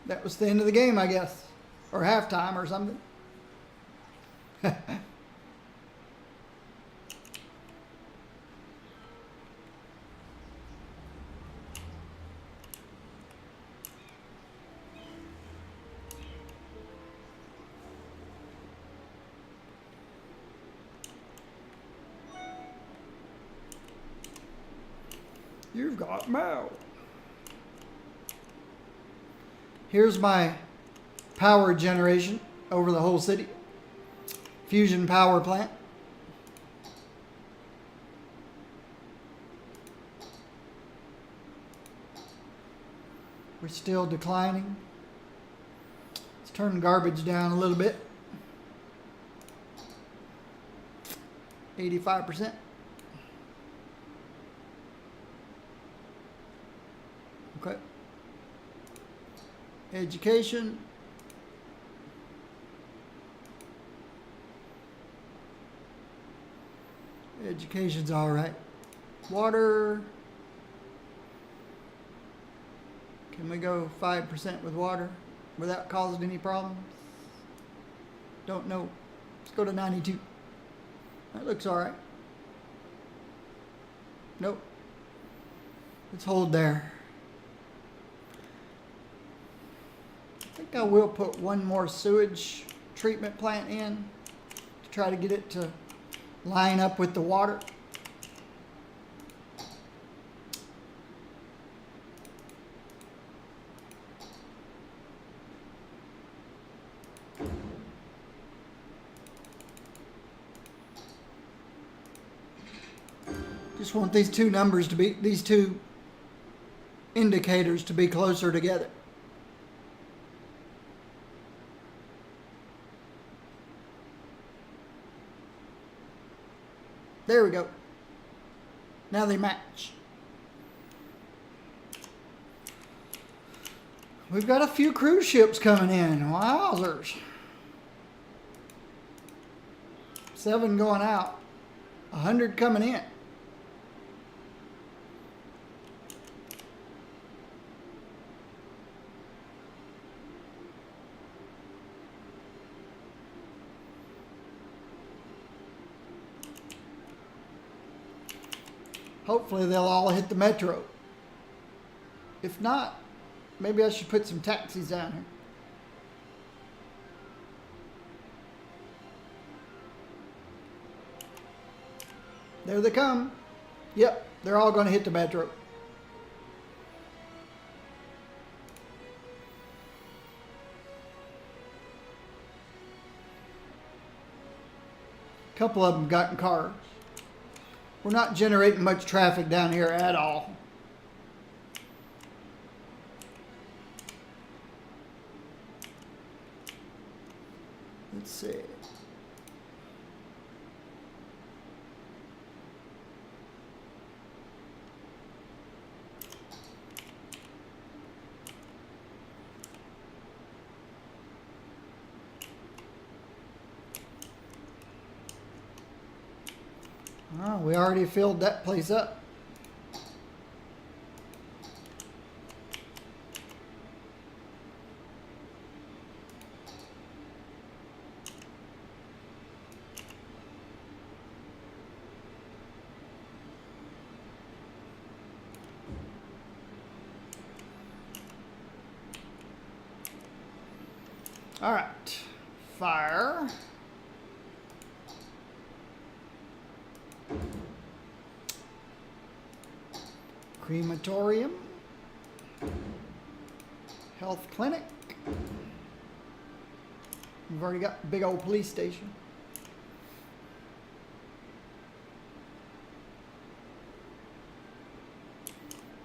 That was the end of the game, I guess. Or halftime or something. You've got mail. Here's my power generation over the whole city. Fusion power plant. We're still declining. Let's turn garbage down a little bit. 85%. Okay. Education. Education's all right. Water. Can we go 5% with water without causing any problems? Don't know. Let's go to 92. That looks all right. Nope. Let's hold there. I think I will put one more sewage treatment plant in to try to get it to line up with the water. Just want these two numbers to be, these two indicators to be closer together. There we go. Now they match. We've got a few cruise ships coming in. Wowzers. 7 going out. 100 coming in. Hopefully they'll all hit the metro. If not, maybe I should put some taxis down here. There they come. Yep, they're all going to hit the metro. A couple of them got in cars. We're not generating much traffic down here at all. Let's see. Oh, we already filled that place up. All right, fire. Crematorium, health clinic. We've already got a big old police station.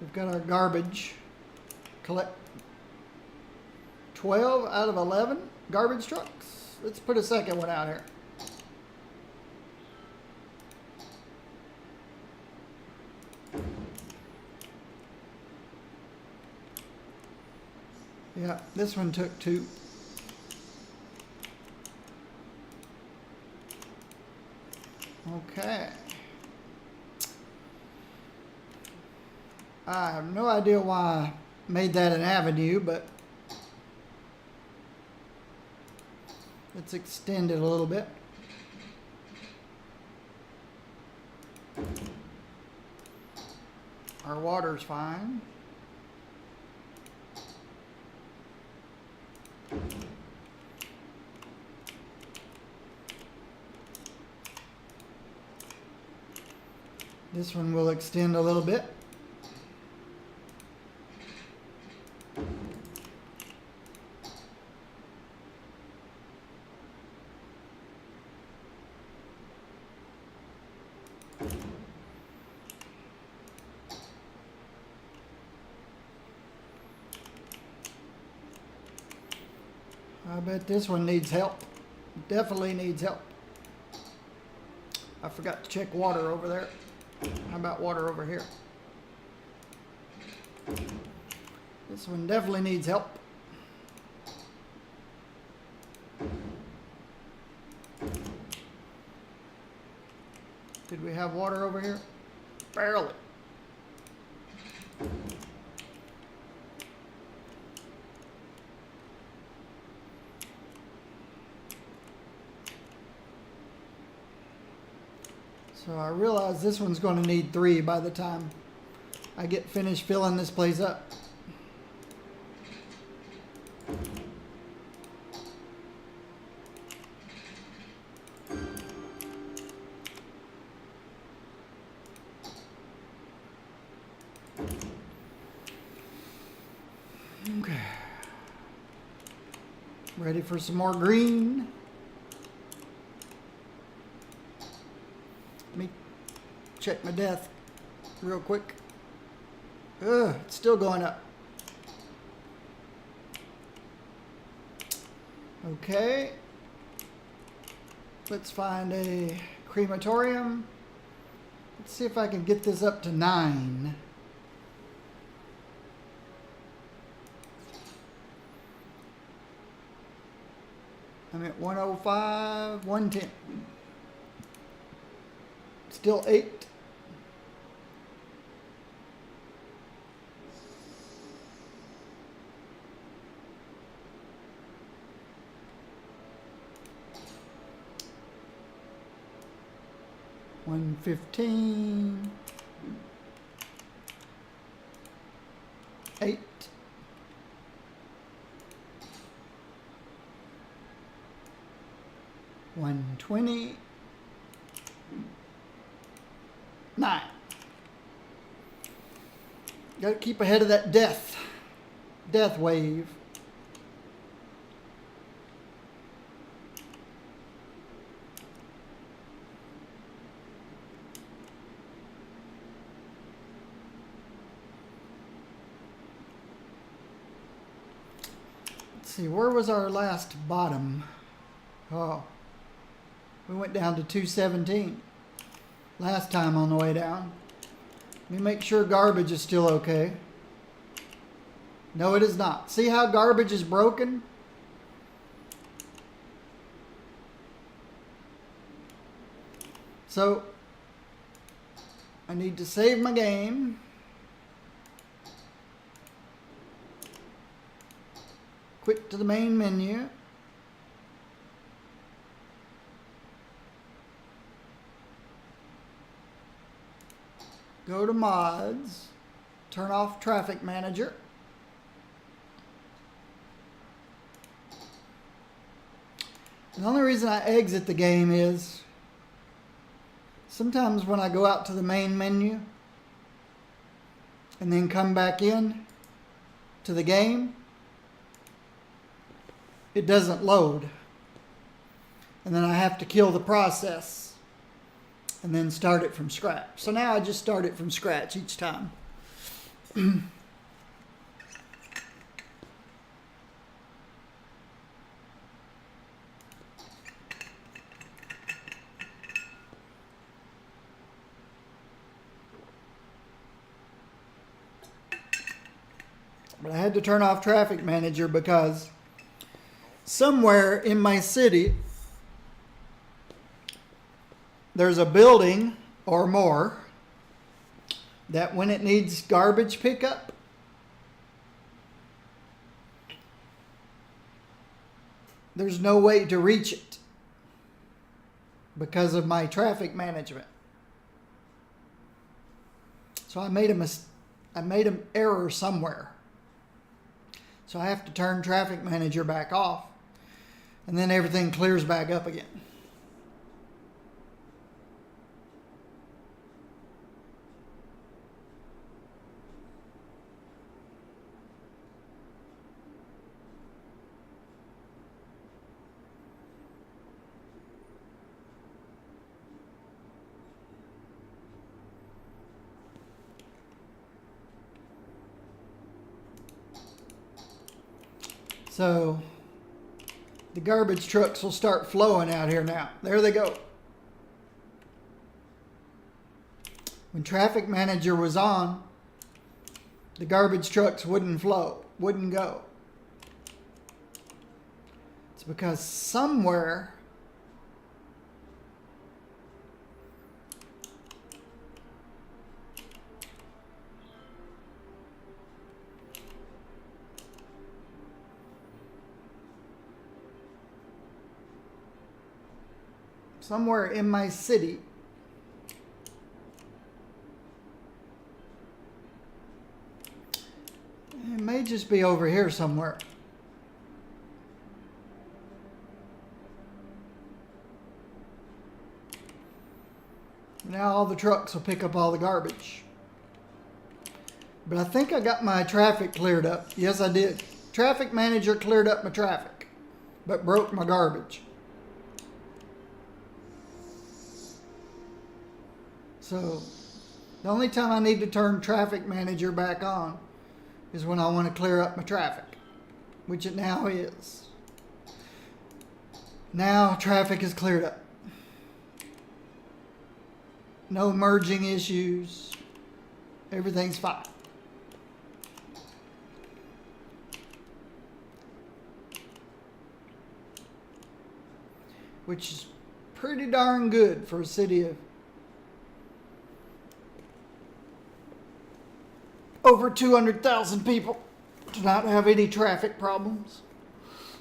We've got our garbage collect. 12 out of 11 garbage trucks. Let's put a second one out here. Yeah, this one took 2. Okay. I have no idea why I made that an avenue, but let's extend it a little bit. Our water's fine. This one will extend a little bit. I bet this one needs help. Definitely needs help. I forgot to check water over there. How about water over here? This one definitely needs help. Did we have water over here? Barely. So I realize this one's going to need 3 by the time I get finished filling this place up. Okay. Ready for some more green? Let me check my desk real quick. Ugh, it's still going up. Okay. Let's find a crematorium. Let's see if I can get this up to 9. I'm at 105, 110. Still 8. $115. 8. $120. 9. Got to keep ahead of that death wave. Let's see, where was our last bottom? Oh, we went down to 217 last time on the way down. Let me make sure garbage is still okay. No, it is not. See how garbage is broken? So, I need to save my game. Quick to the main menu. Go to mods, turn off traffic manager. The only reason I exit the game is sometimes when I go out to the main menu and then come back in to the game, it doesn't load. And then I have to kill the process and then start it from scratch. So now I just start it from scratch each time. But I had to turn off traffic manager because somewhere in my city there's a building or more that when it needs garbage pickup, there's no way to reach it because of my traffic management. So I made an error somewhere. So I have to turn traffic manager back off, and then everything clears back up again. So The garbage trucks will start flowing out here now. There they go. When traffic manager was on, the garbage trucks wouldn't flow, wouldn't go. It's because somewhere in my city, it may just be over here somewhere. Now all the trucks will pick up all the garbage. But I think I got my traffic cleared up. Yes, I did. Traffic manager cleared up my traffic, but broke my garbage. So the only time I need to turn traffic manager back on is when I want to clear up my traffic, which it now is. Now traffic is cleared up. No merging issues. Everything's fine. Which is pretty darn good for a city of over 200,000 people to not have any traffic problems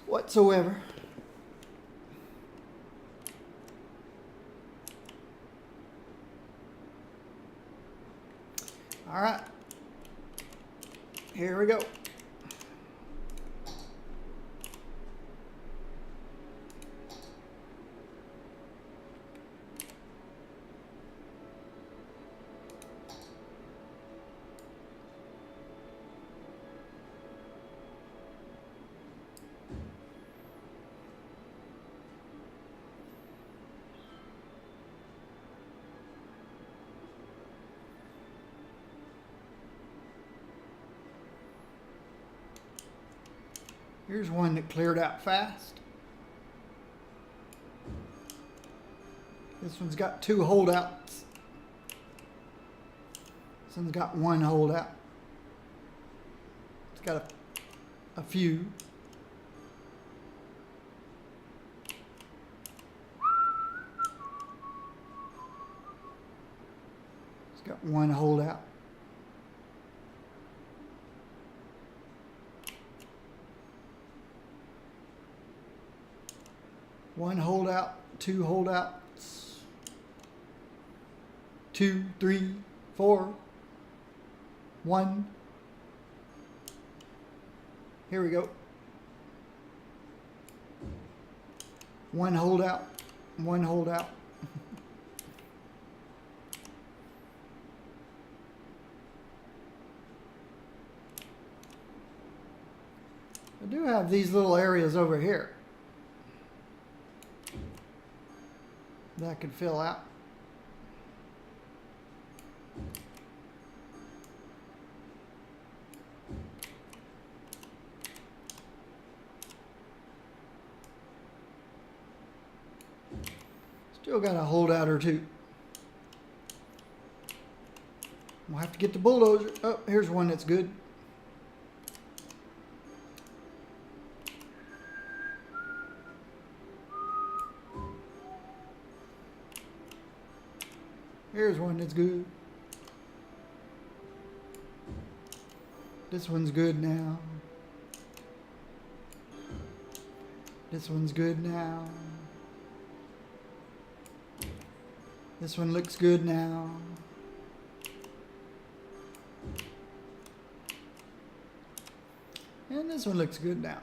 whatsoever. All right, here we go. Here's one that cleared out fast. This one's got 2 holdouts. This one's got 1 holdout. It's got a few. It's got 1 holdout. One holdout, 2 holdouts, 2, 3, 4, 1. Here we go. 1 holdout, 1 holdout. I do have these little areas over here that I could fill out. Still got a holdout or 2. We'll have to get the bulldozer. Oh, here's one that's good. Here's one that's good. This one's good now. This one's good now. This one looks good now. And this one looks good now.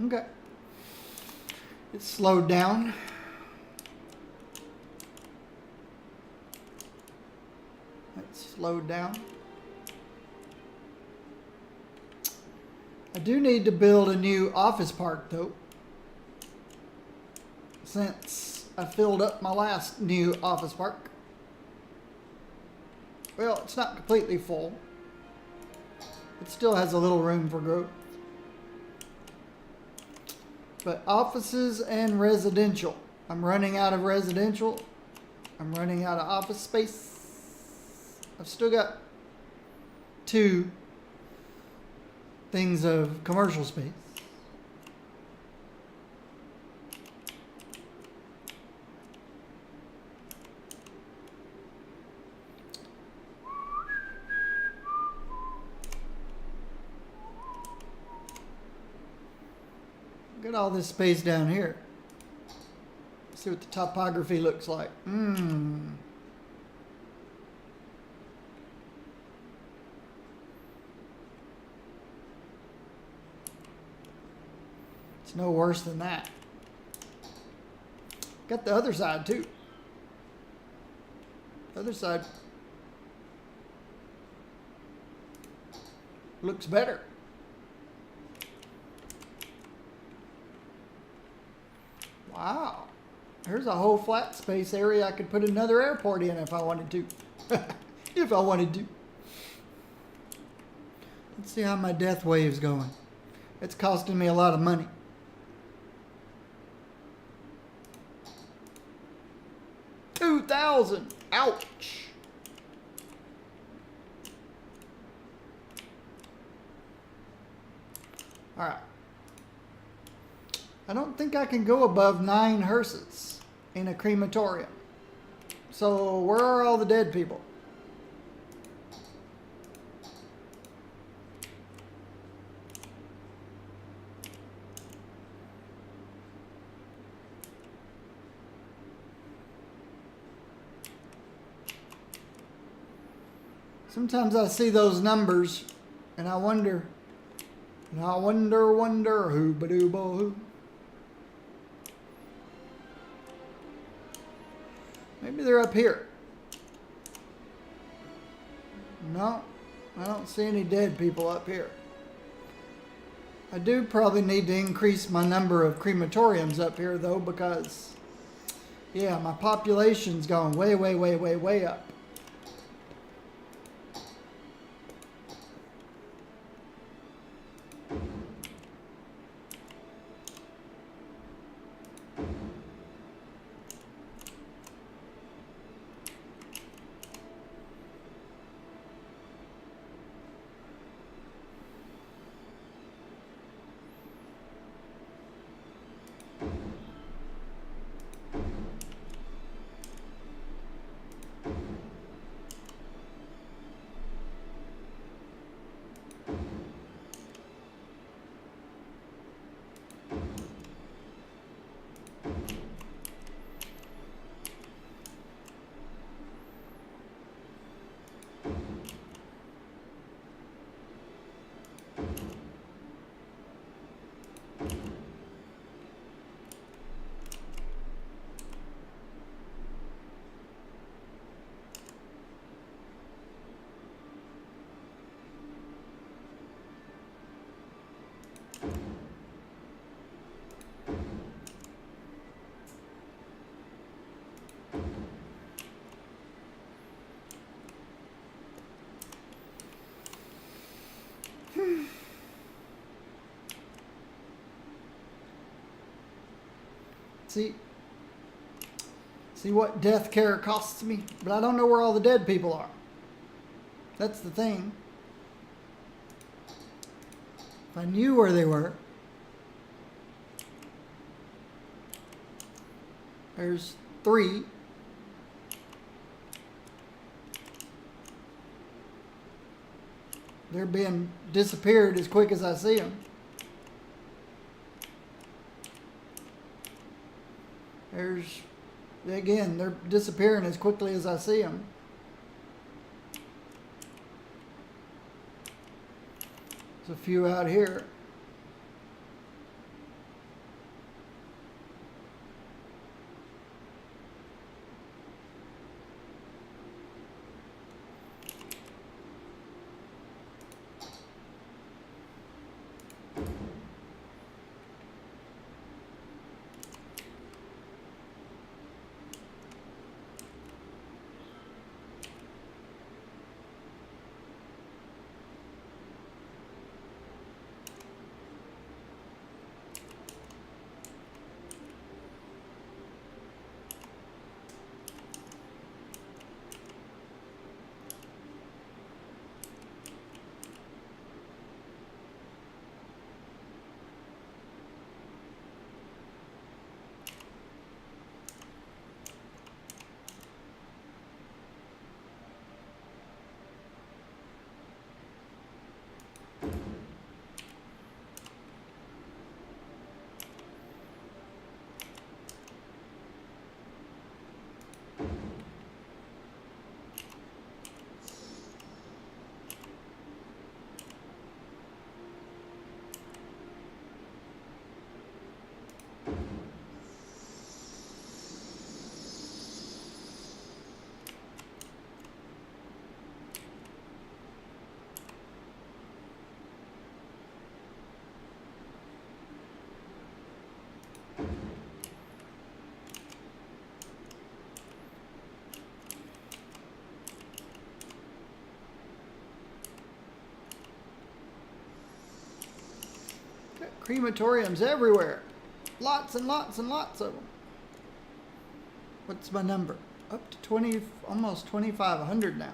Okay. It's slowed down. It's slowed down. I do need to build a new office park though, since I filled up my last new office park. Well, it's not completely full. It still has a little room for growth. But offices and residential. I'm running out of residential. I'm running out of office space. I've still got 2 things of commercial space. Look at all this space down here. Let's see what the topography looks like. It's no worse than that. Got the other side too. The other side looks better. Wow. There's a whole flat space area I could put another airport in if I wanted to. If I wanted to. Let's see how my death wave's going. It's costing me a lot of money. $2,000. Ouch. All right. I don't think I can go above 9 hearses in a crematorium. So where are all the dead people? Sometimes I see those numbers and I wonder who ba-doo-bo who. Maybe they're up here. No, I don't see any dead people up here. I do probably need to increase my number of crematoriums up here though, because yeah, my population's gone way up. See what death care costs me? But I don't know where all the dead people are. That's the thing. If I knew where they were. There's 3. They're being disappeared as quick as I see them. There's, again, they're disappearing as quickly as I see them. There's a few out here. Crematoriums everywhere. Lots and lots and lots of them. What's my number? Up to 20, almost 2,500 now.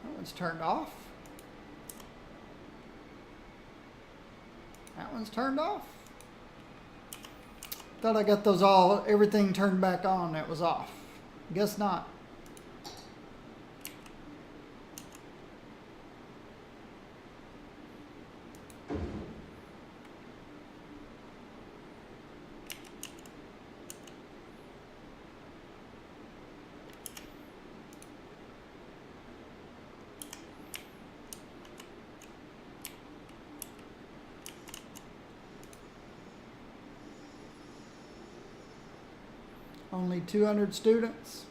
That one's turned off. That one's turned off. Thought I got those all, everything turned back on. That was off. Guess not. Only 200 students.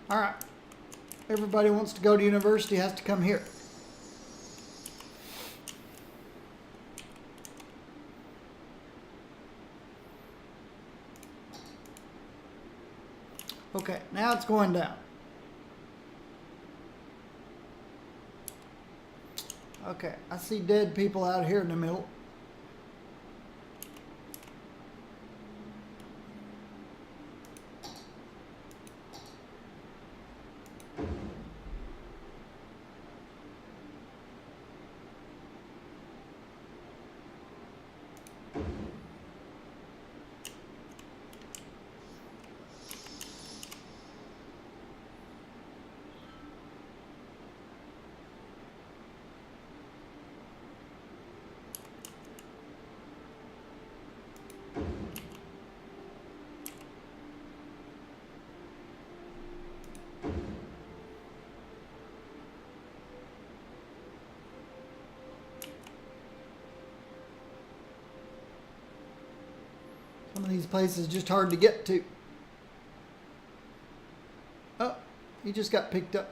All right. Everybody wants to go to university has to come here. Okay, now it's going down. Okay, I see dead people out here in the middle. Some of these places just hard to get to. Oh, he just got picked up.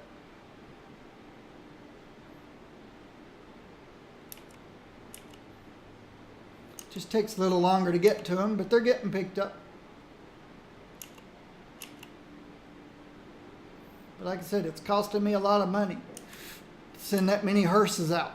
Just takes a little longer to get to them, but they're getting picked up. But like I said, it's costing me a lot of money to send that many hearses out.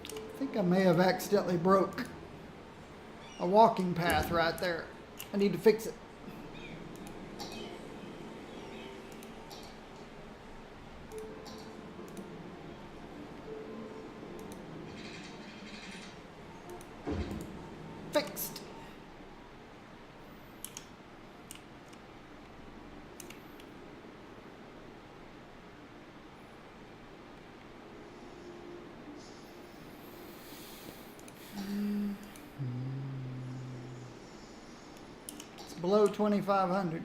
I think I may have accidentally broke a walking path right there. I need to fix it. Fixed. It's below 2,500.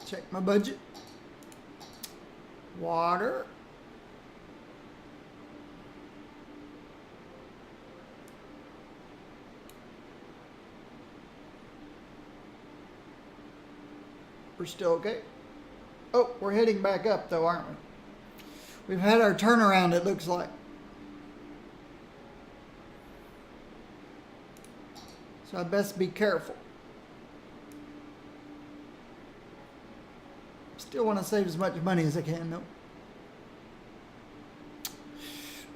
Check my budget. Water. We're still okay. Oh, we're heading back up though, aren't we? We've had our turnaround, it looks like. So I best be careful. Still want to save as much money as I can, though.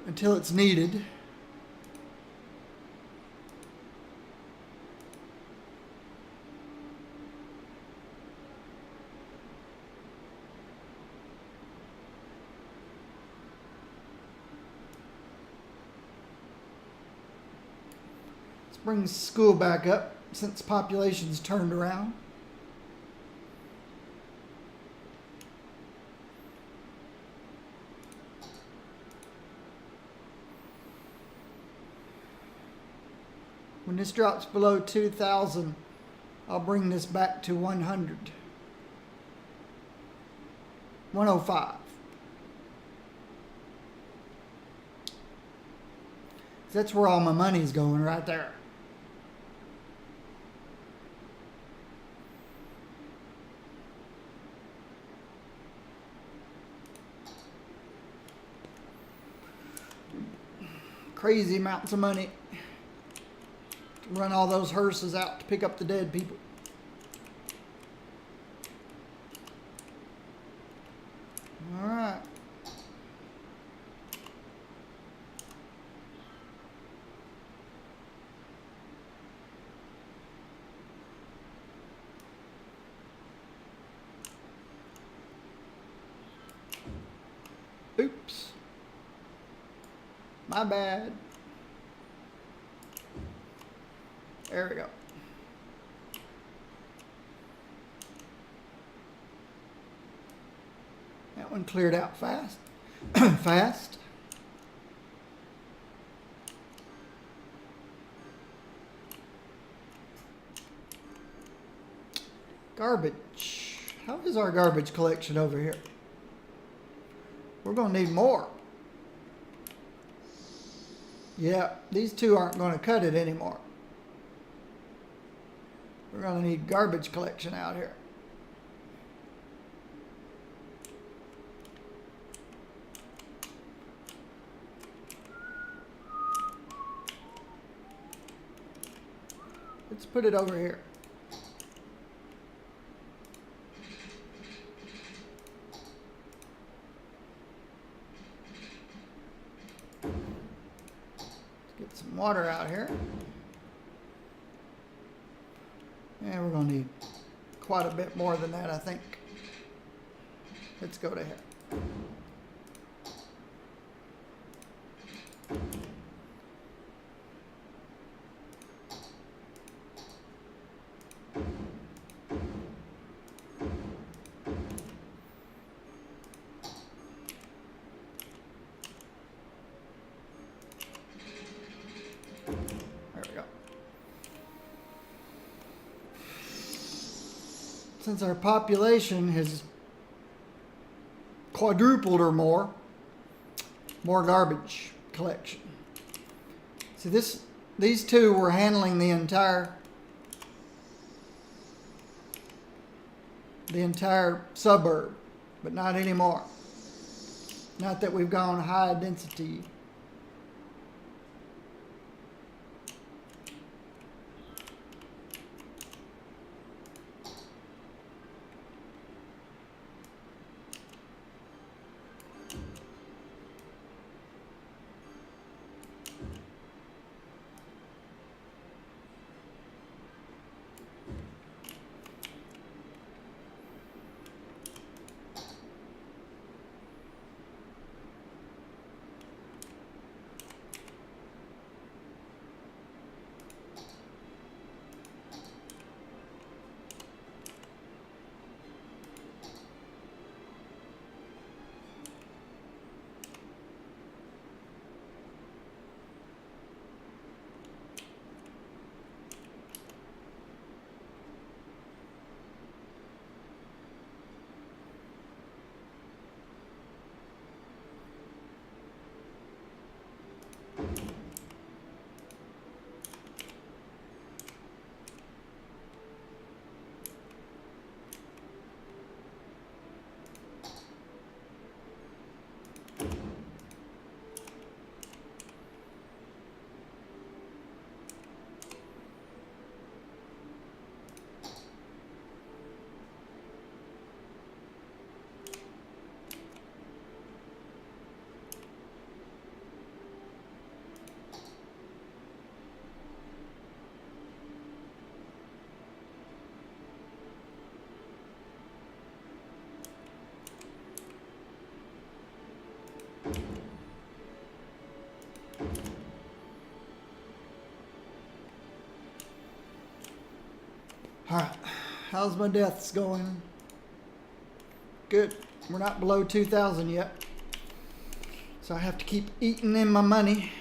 Until it's needed. Let's bring school back up since population's turned around. When this drops below 2,000, I'll bring this back to 100. 105. That's where all my money's going, right there. Crazy amounts of money to run all those hearses out to pick up the dead people. All right. Oops. My bad. There we go. That one cleared out fast. Fast. Garbage. How is our garbage collection over here? We're going to need more. Yeah, these two aren't going to cut it anymore. We're going to need garbage collection out here. Let's put it over here. Let's get some water out here. And we're going to need quite a bit more than that, I think. Let's go to here. There we go. Since our population has quadrupled or more garbage collection. See, these two were handling the entire suburb, but not anymore. Not that we've gone high density. All right. How's my deaths going? Good. We're not below 2,000 yet. So I have to keep eating in my money.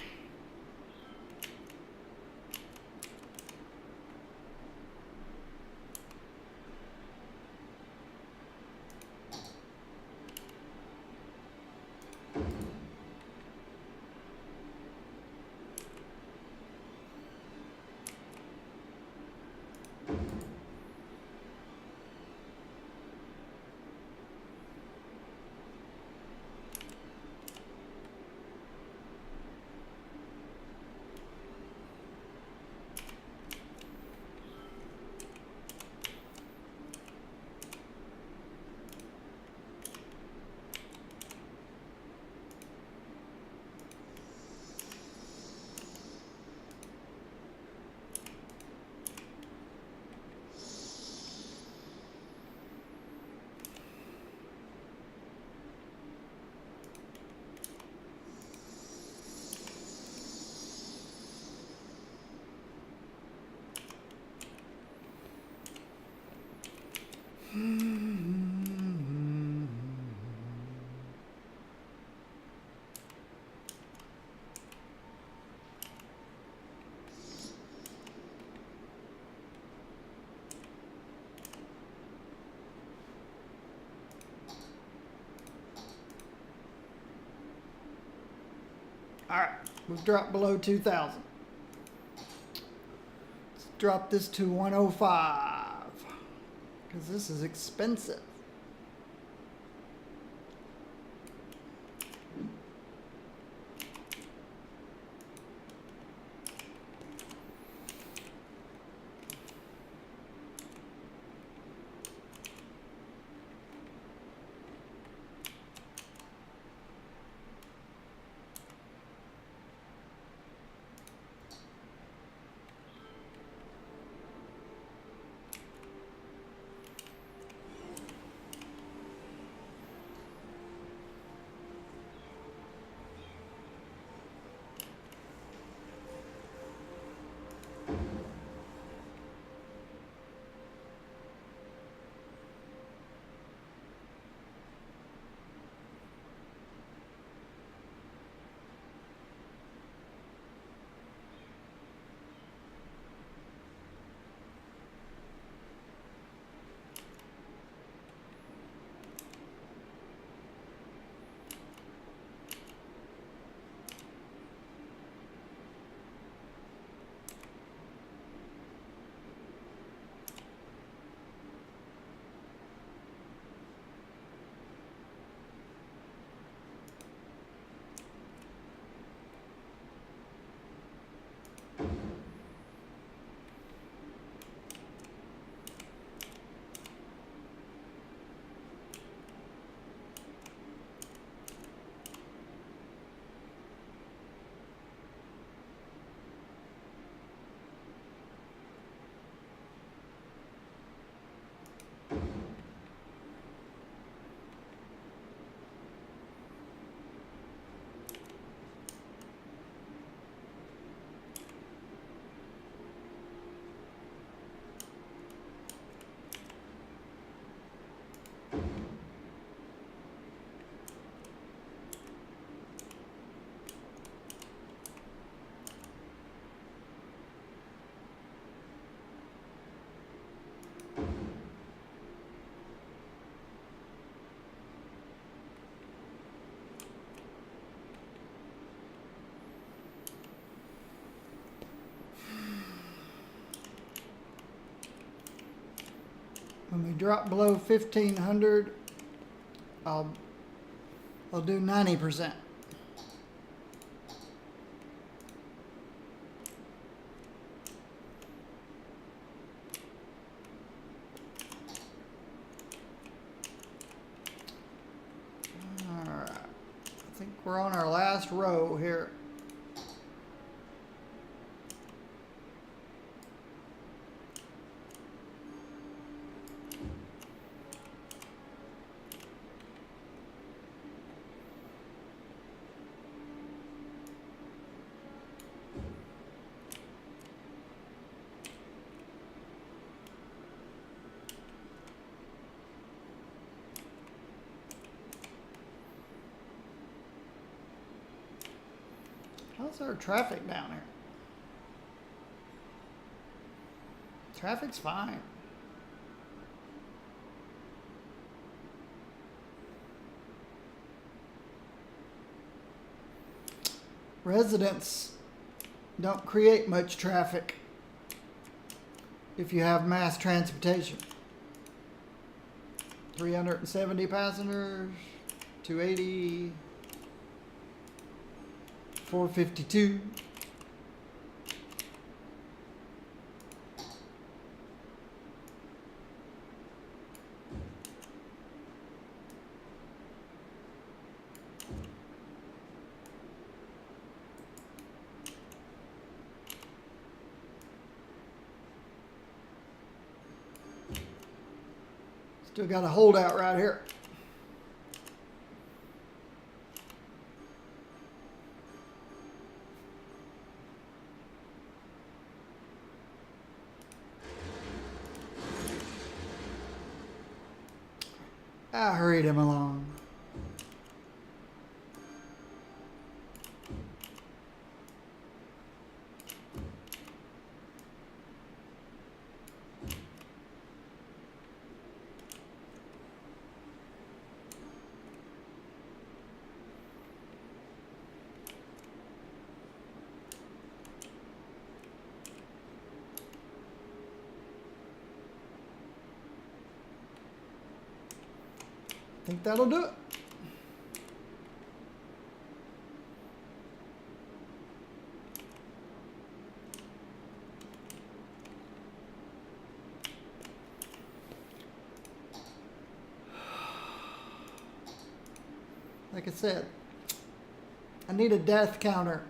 All right, we've dropped below 2,000. Let's drop this to 105 because this is expensive. When we drop below 1,500, I'll do 90%. All right, I think we're on our last row here. How's our traffic down here? Traffic's fine. Residents don't create much traffic if you have mass transportation. 370 passengers, 280, 452. Still got a holdout right here. I hurried him along. I think that'll do it. Like I said, I need a death counter,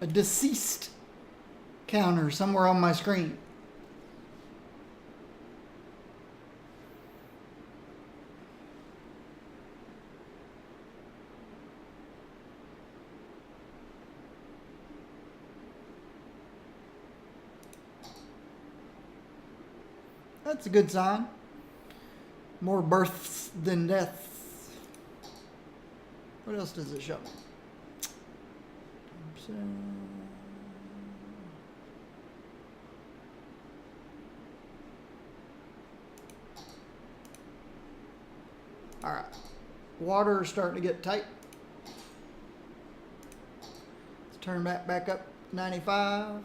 a deceased counter somewhere on my screen. That's a good sign. More births than deaths. What else does it show? All right. Water is starting to get tight. Let's turn that back up 95.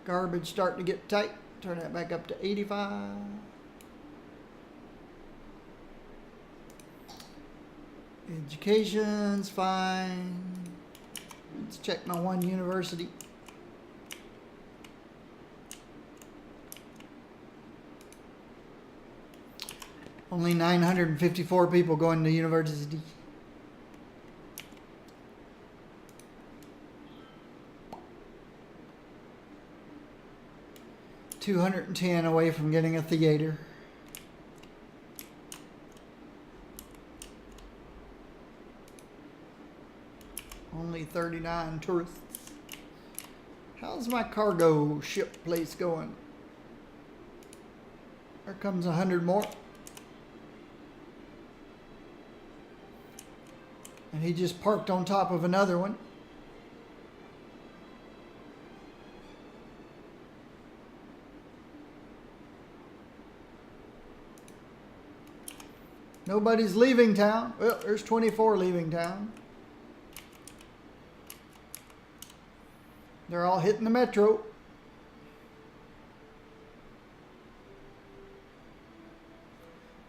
Garbage starting to get tight. Turn that back up to 85. Education's fine. Let's check my one university. Only 954 people going to university. $210 away from getting a theater. Only 39 tourists. How's my cargo ship place going? There comes 100 more. And he just parked on top of another one. Nobody's leaving town. Well, there's 24 leaving town. They're all hitting the metro.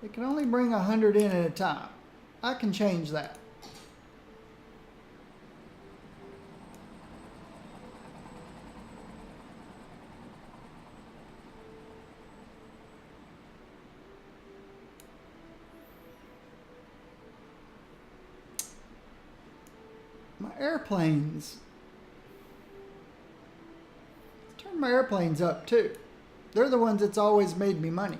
They can only bring 100 in at a time. I can change that. My airplanes. Turn my airplanes up too. They're the ones that's always made me money.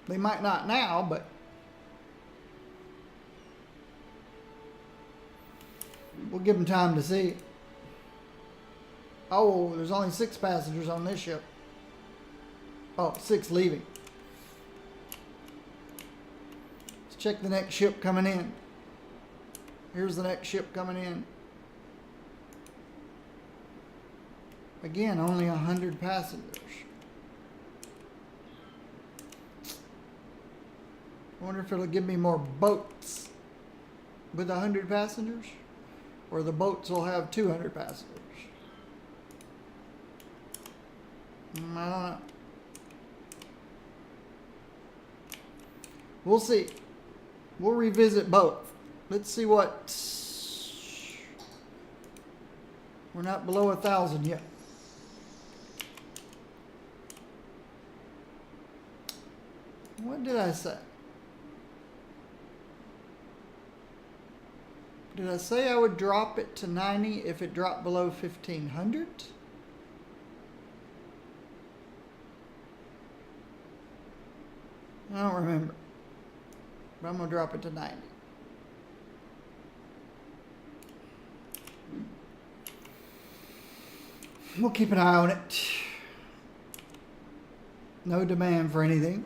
They might not now, but we'll give them time to see. Oh, there's only 6 passengers on this ship. Oh, 6 leaving. check the next ship coming in. Here's the next ship coming in. Again, only 100 passengers. I wonder if it'll give me more boats with 100 passengers, or the boats will have 200 passengers. I don't know. We'll see. We'll revisit both. Let's see what. We're not below 1,000 yet. What did I say? Did I say I would drop it to 90 if it dropped below 1,500? I don't remember. But I'm going to drop it to 90. We'll keep an eye on it. No demand for anything.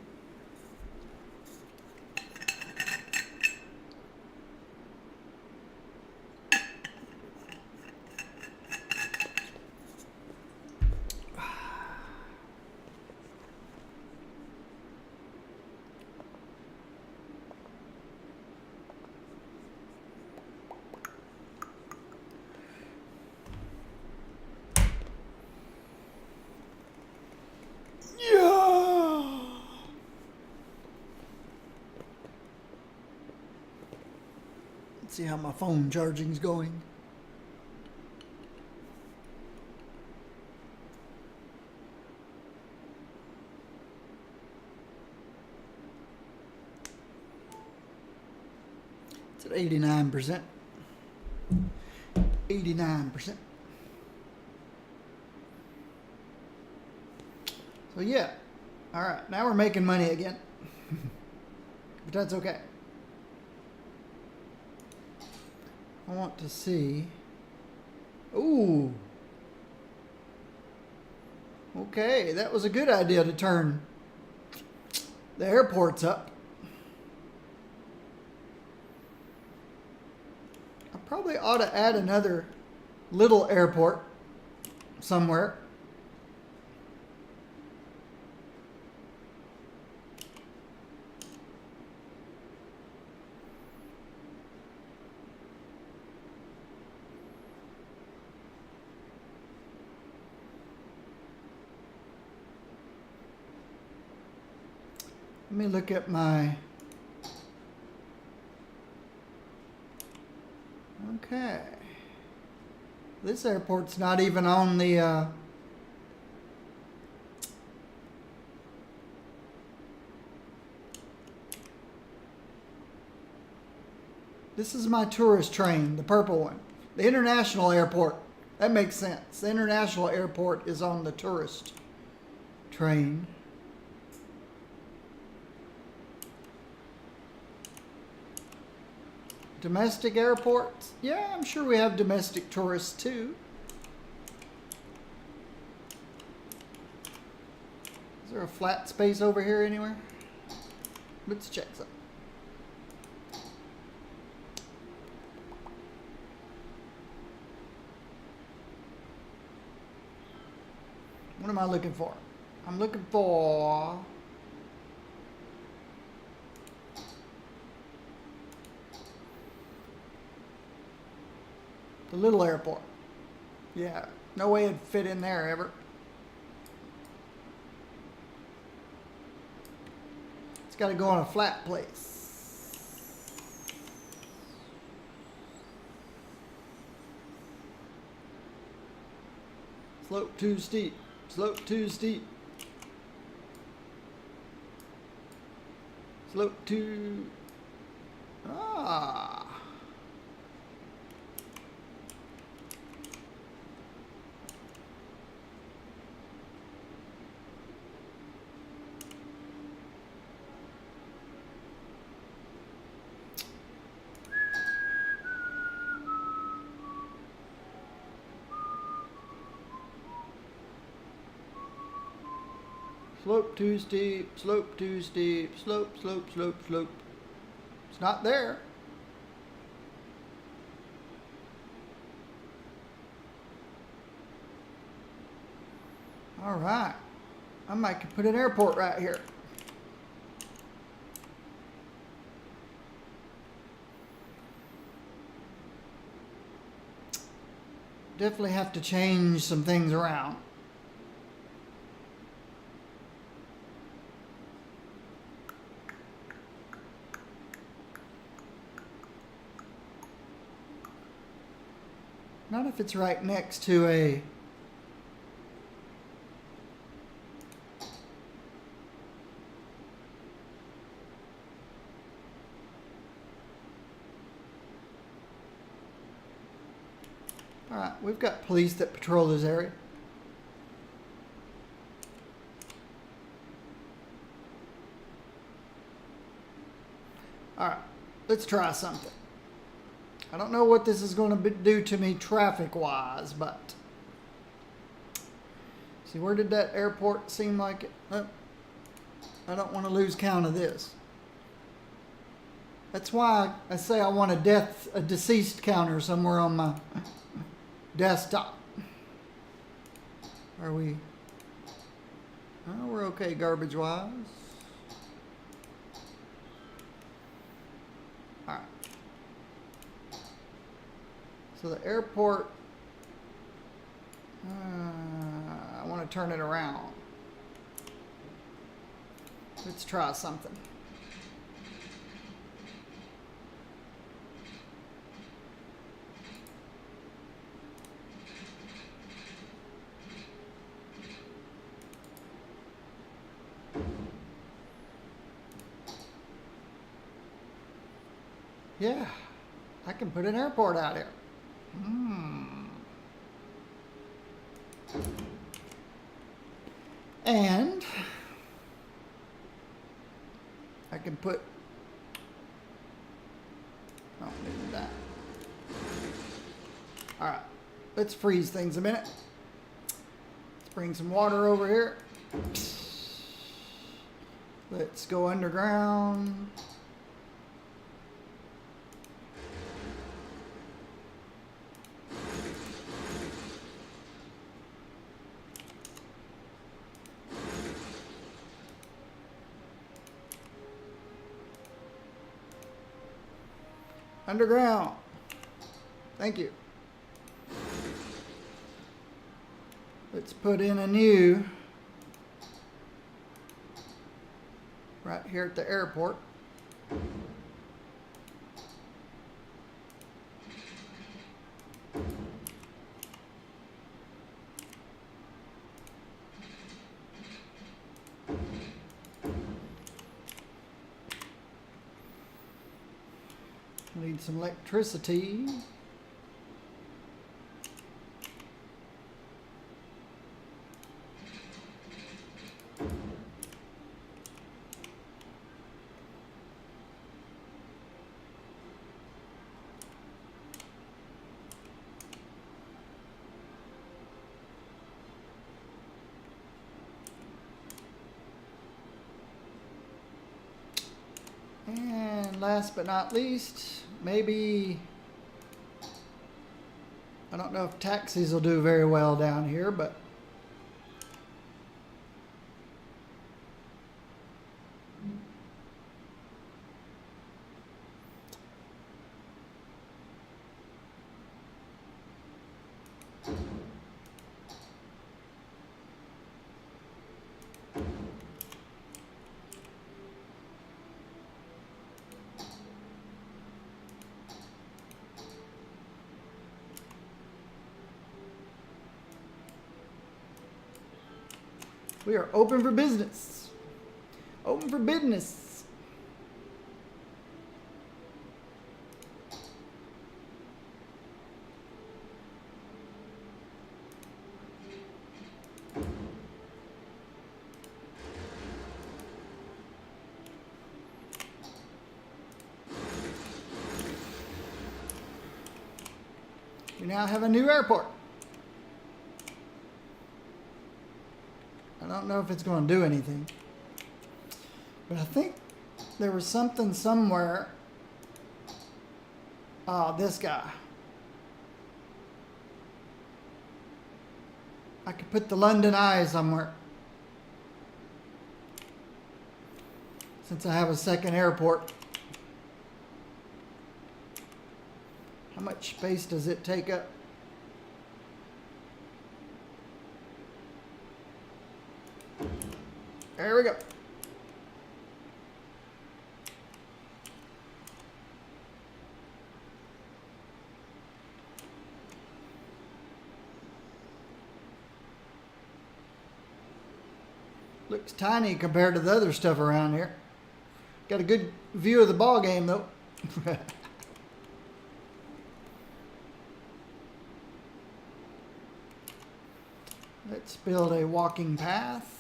See how my phone charging's going. It's at 89%. 89%. So yeah. All right, now we're making money again. But that's okay. I want to see. Ooh. Okay, that was a good idea to turn the airports up. I probably ought to add another little airport somewhere. Let me look at my. Okay. This airport's not even on the. This is my tourist train, the purple one. The international airport. That makes sense. The international airport is on the tourist train. Domestic airports? Yeah, I'm sure we have domestic tourists too. Is there a flat space over here anywhere? Let's check something. What am I looking for? I'm looking for the little airport. Yeah, no way it'd fit in there ever. It's got to go on a flat place. Slope too steep. Slope too steep. Slope too. Ah. Slope too steep, slope too steep, slope, slope, slope, slope. It's not there. All right. I might put an airport right here. Definitely have to change some things around. Not if it's right next to a all right, we've got police that patrol this area. All right, let's try something. I don't know what this is going to do to me traffic-wise, but see, where did that airport seem like it? Oh, I don't want to lose count of this. That's why I say I want a deceased counter somewhere on my desktop. Are we? Oh, we're okay garbage-wise. All right. So the airport, I want to turn it around. Let's try something. Yeah, I can put an airport out here. And I can put, oh, maybe that. All right, let's freeze things a minute. Let's bring some water over here. Let's go underground. Underground. Thank you. Let's put in a new right here at the airport. Need some electricity. And last but not least, maybe, I don't know if taxis will do very well down here, but we are open for business. Open for business. We now have a new airport. I don't know if it's going to do anything, but I think there was something somewhere This guy. I could put the London Eye somewhere. Since I have a second airport. How much space does it take up? There we go. Looks tiny compared to the other stuff around here. Got a good view of the ball game though. Let's build a walking path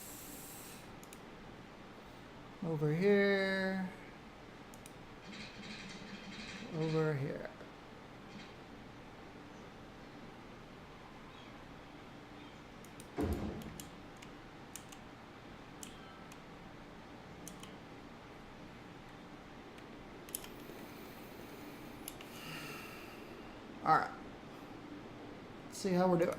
over here, over here. All right. Let's see how we're doing.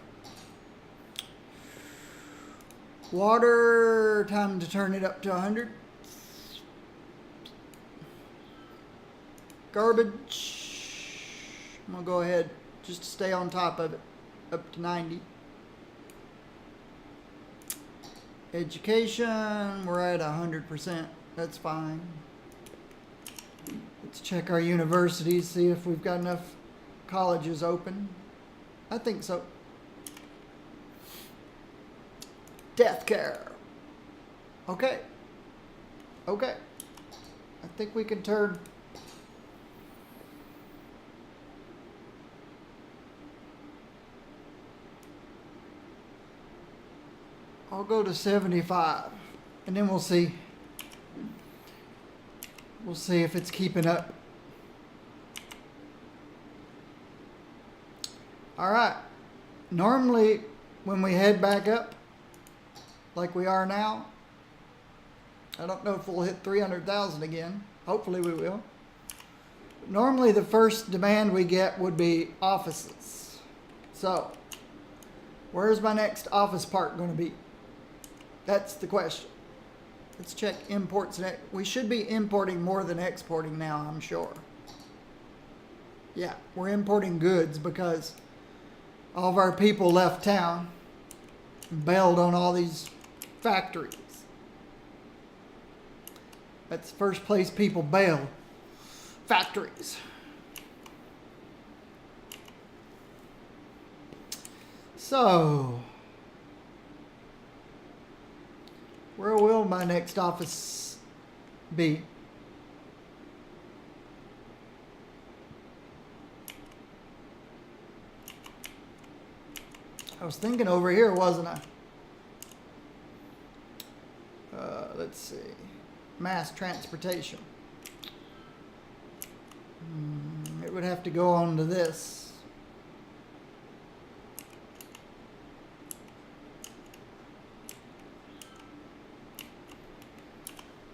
Water, time to turn it up to 100. Garbage, I'm gonna go ahead just to stay on top of it, up to 90. Education, we're at 100%, that's fine. Let's check our universities, see if we've got enough colleges open. I think so. Death care. Okay. Okay. I think we can turn. I'll go to 75 and then we'll see. We'll see if it's keeping up. All right. Normally when we head back up, like we are now, I don't know if we'll hit 300,000 again. Hopefully we will. Normally the first demand we get would be offices. So, where's my next office park going to be? That's the question. Let's check imports. We should be importing more than exporting now, I'm sure. Yeah, we're importing goods because all of our people left town and bailed on all these factories. That's the first place people bail. Factories. So, where will my next office be? I was thinking over here, wasn't I? Let's see. Mass transportation. It would have to go on to this.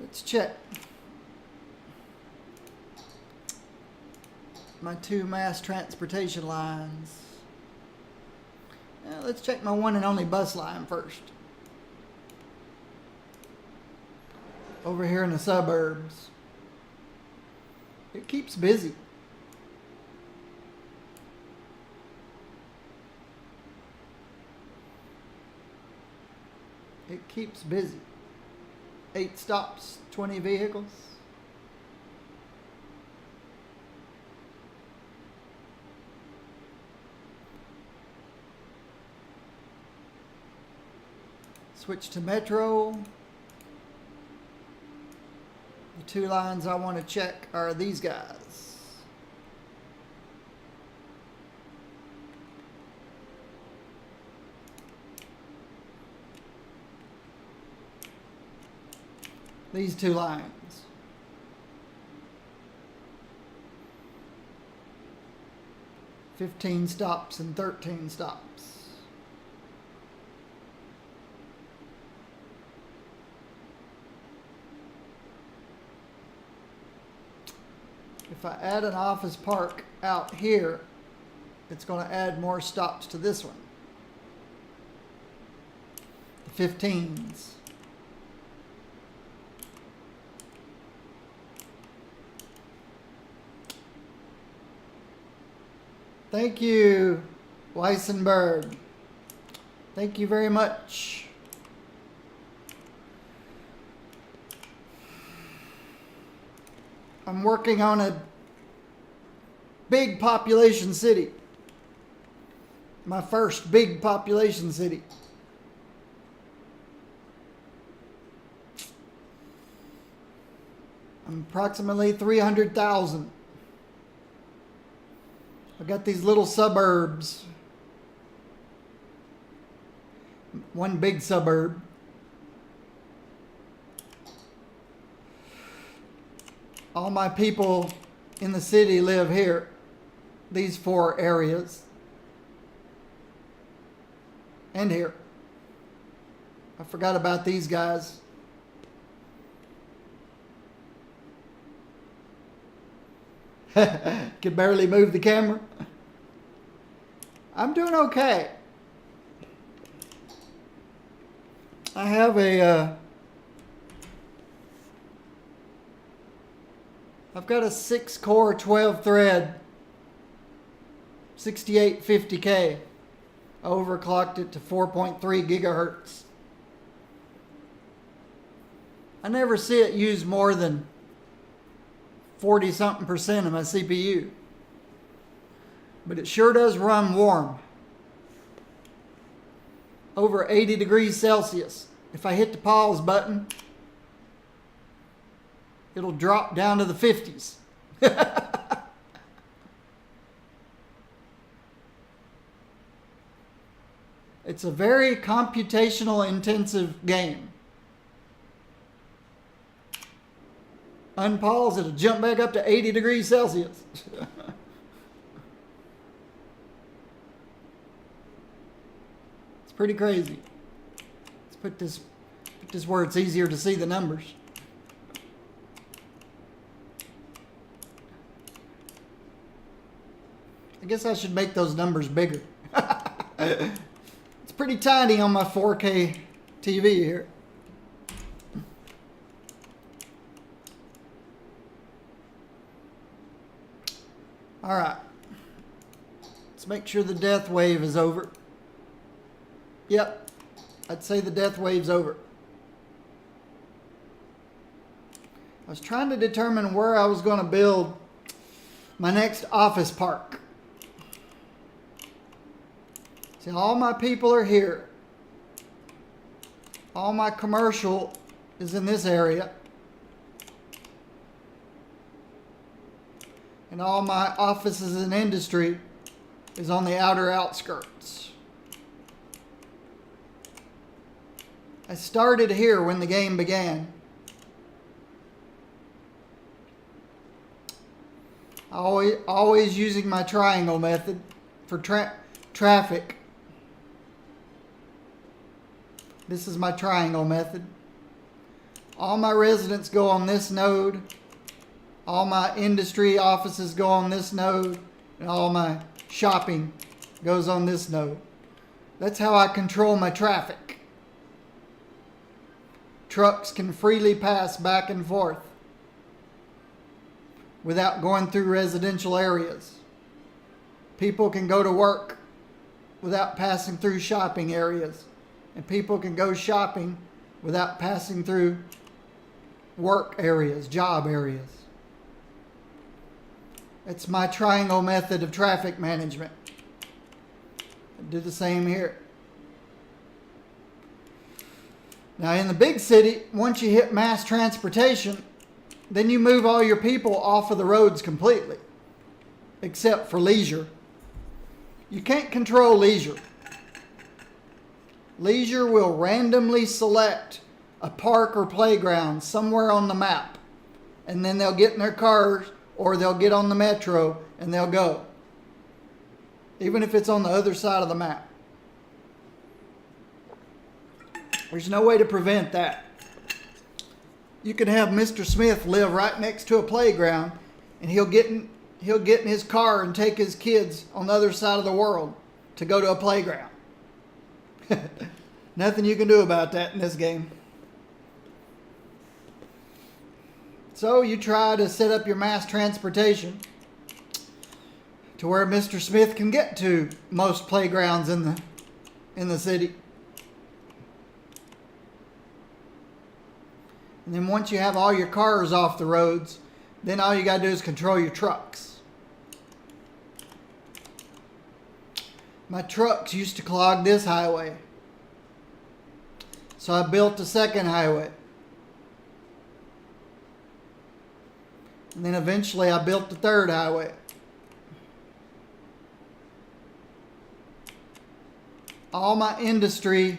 Let's check my two mass transportation lines. Let's check my one and only bus line first. Over here in the suburbs. It keeps busy. It keeps busy. 8 stops, 20 vehicles. Switch to Metro. The 2 lines I want to check are these guys. These 2 lines. $15 stops and 13 stops. If I add an office park out here, it's going to add more stops to this one. The 15s. Thank you, Weissenberg. Thank you very much. I'm working on a big population city. My first big population city. I'm approximately 300,000. I've got these little suburbs. One big suburb. All my people in the city live here. These 4 areas. And here. I forgot about these guys. Could barely move the camera. I'm doing okay. I have I've got a 6-core 12-thread 6850K. I overclocked it to 4.3 gigahertz. I never see it use more than 40-something% of my CPU. But it sure does run warm. Over 80 degrees Celsius. If I hit the pause button, it'll drop down to the 50s. It's a very computational intensive game. Unpause, it'll jump back up to 80 degrees Celsius. It's pretty crazy. Let's put this where it's easier to see the numbers. I guess I should make those numbers bigger. It's pretty tiny on my 4K TV here. All right. Let's make sure the death wave is over. Yep. I'd say the death wave's over. I was trying to determine where I was going to build my next office park. See, all my people are here. All my commercial is in this area. And all my offices and industry is on the outer outskirts. I started here when the game began. Always using my triangle method for traffic. This is my triangle method. All my residents go on this node. All my industry offices go on this node. And all my shopping goes on this node. That's how I control my traffic. Trucks can freely pass back and forth without going through residential areas. People can go to work without passing through shopping areas. And people can go shopping without passing through work areas, job areas. It's my triangle method of traffic management. I do the same here. Now in the big city, once you hit mass transportation, then you move all your people off of the roads completely, except for leisure. You can't control leisure. Leisure will randomly select a park or playground somewhere on the map, and then they'll get in their cars or they'll get on the metro and they'll go, even if it's on the other side of the map. There's no way to prevent that. You can have Mr. Smith live right next to a playground, and he'll get in his car and take his kids on the other side of the world to go to a playground. Nothing you can do about that in this game. So you try to set up your mass transportation to where Mr. Smith can get to most playgrounds in the city. And then once you have all your cars off the roads, then all you got to do is control your trucks. My trucks used to clog this highway. So I built a second highway. And then eventually I built the third highway. All my industry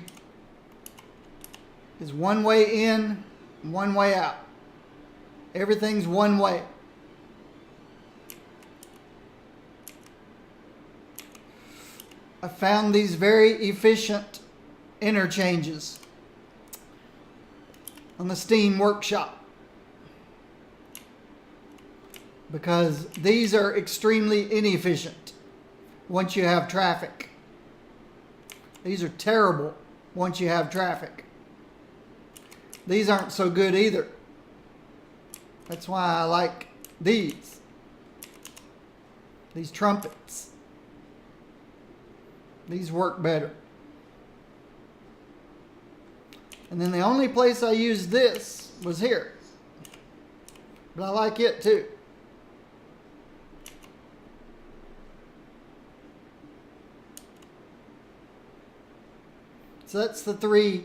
is one way in, one way out. Everything's one way. I found these very efficient interchanges on the Steam Workshop, because these are extremely inefficient once you have traffic. These are terrible once you have traffic. These aren't so good either. That's why I like these trumpets. These work better. And then the only place I used this was here. But I like it too. So that's the three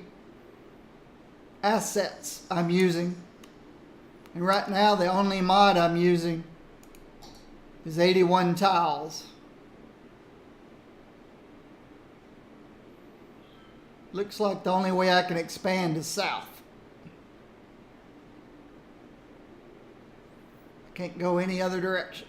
assets I'm using. And right now the only mod I'm using is 81 tiles. Looks like the only way I can expand is south. I can't go any other direction.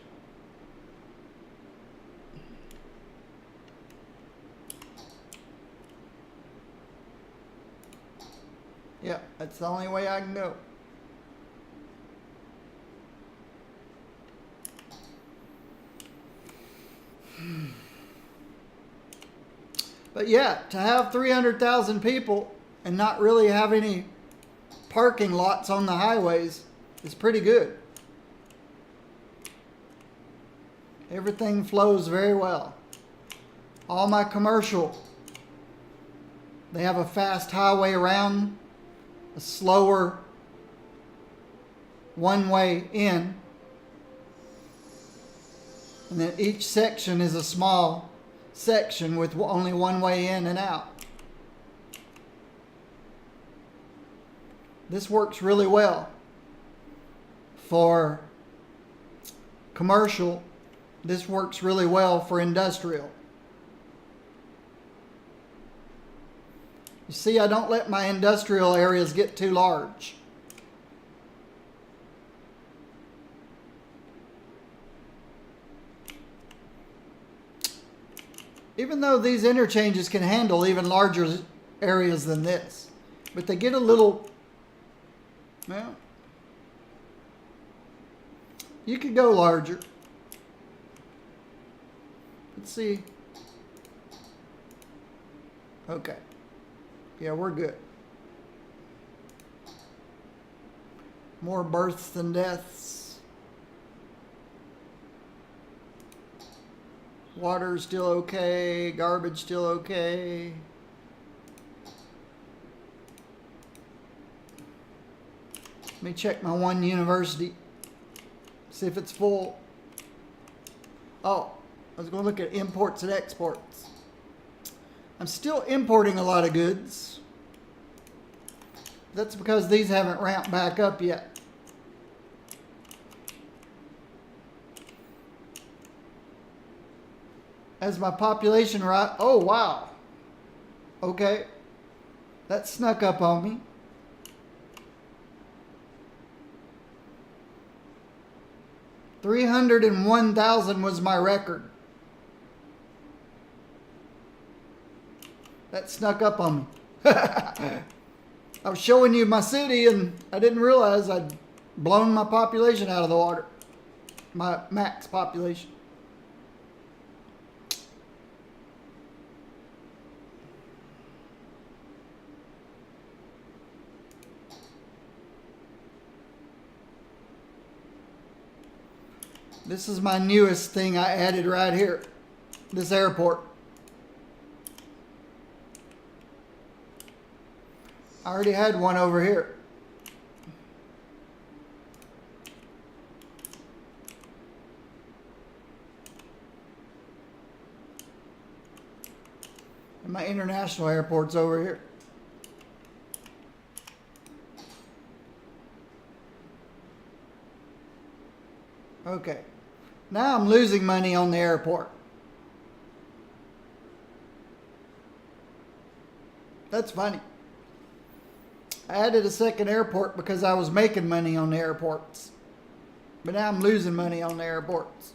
Yep, that's the only way I can go. But yeah, to have 300,000 people and not really have any parking lots on the highways is pretty good. Everything flows very well. All my commercial, they have a fast highway around, a slower one-way in, and then each section is a small section with only one way in and out. This works really well for commercial. This works really well for industrial. You see, I don't let my industrial areas get too large. Even though these interchanges can handle even larger areas than this. But they get a little, well, you could go larger. Let's see. Okay. Yeah, we're good. More births than deaths. Water's still okay. Garbage still okay. Let me check my one university. See if it's full. Oh, I was going to look at imports and exports. I'm still importing a lot of goods. That's because these haven't ramped back up yet. As my population rise, oh wow. Okay. That snuck up on me. $301,000 was my record. That snuck up on me. I was showing you my city and I didn't realize I'd blown my population out of the water. my max population. This is my newest thing I added right here. This airport. I already had one over here. And my international airport's over here. Okay. Now I'm losing money on the airport. That's funny. I added a second airport because I was making money on the airports. But now I'm losing money on the airports.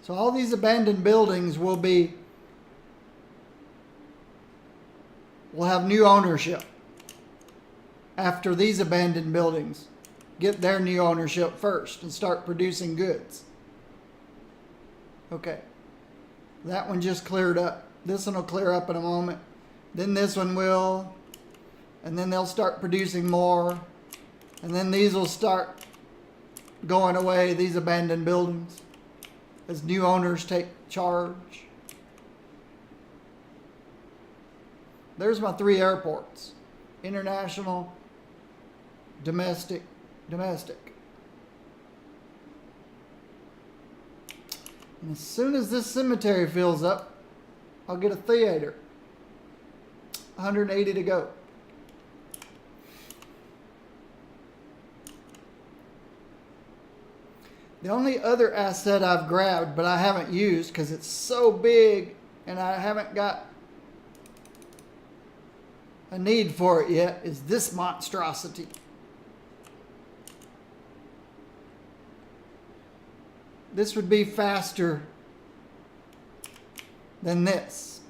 So all these abandoned buildings will have new ownership after these abandoned buildings get their new ownership first and start producing goods. Okay. That one just cleared up. This one will clear up in a moment. Then this one will. And then they'll start producing more. And then these will start going away, these abandoned buildings, as new owners take charge. There's my 3 airports. International, domestic, domestic. And as soon as this cemetery fills up, I'll get a theater. 180 to go. The only other asset I've grabbed, but I haven't used because it's so big and I haven't got a need for it yet, is this monstrosity. This would be faster than this.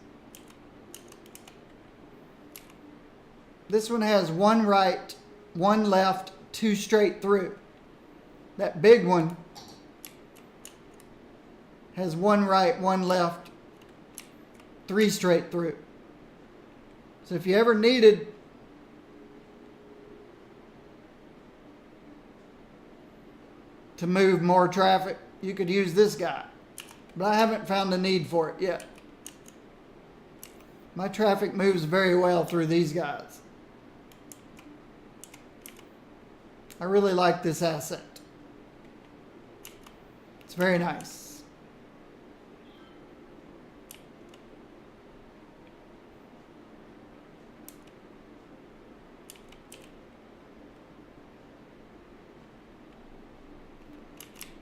This one has 1 right, 1 left, 2 straight through. That big one has 1 right, 1 left, 3 straight through. So if you ever needed to move more traffic, you could use this guy. But I haven't found the need for it yet. My traffic moves very well through these guys. I really like this asset. It's very nice.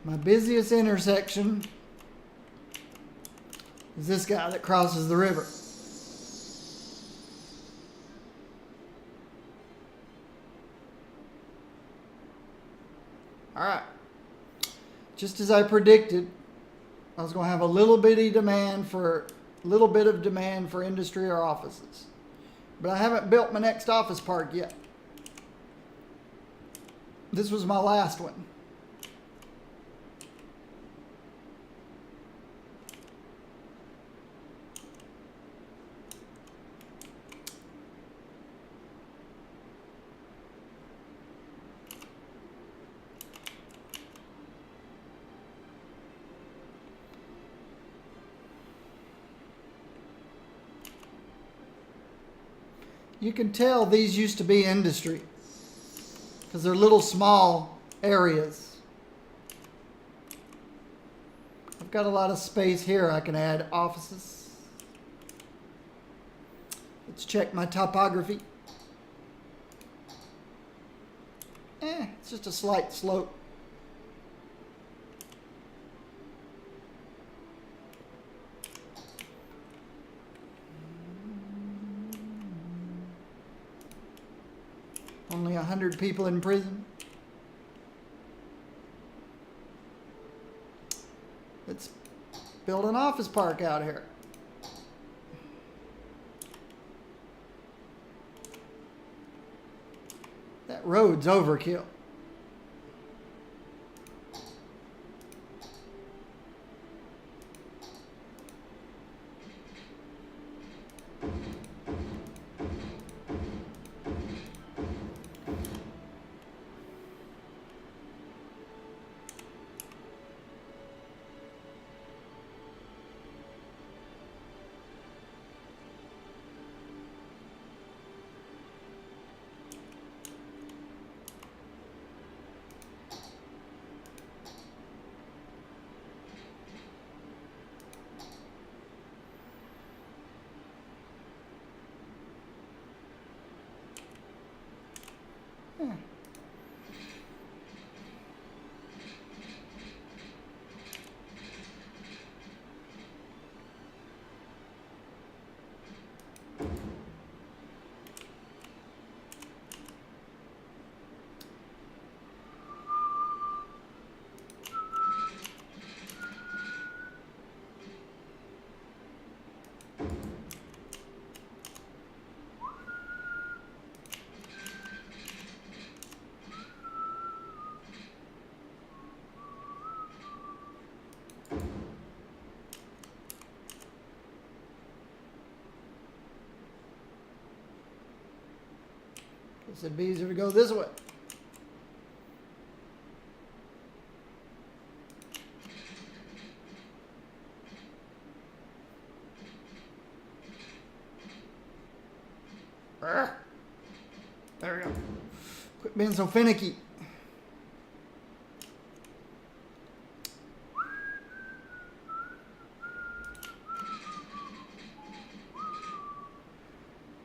My busiest intersection is this guy that crosses the river. All right. Just as I predicted, I was going to have a little bit of demand for industry or offices. But I haven't built my next office park yet. This was my last one. You can tell these used to be industry because they're little small areas. I've got a lot of space here. I can add offices. Let's check my topography. It's just a slight slope. Only 100 people in prison. Let's build an office park out here. That road's overkill. Guess it'd be easier to go this way. There we go. Quit being so finicky.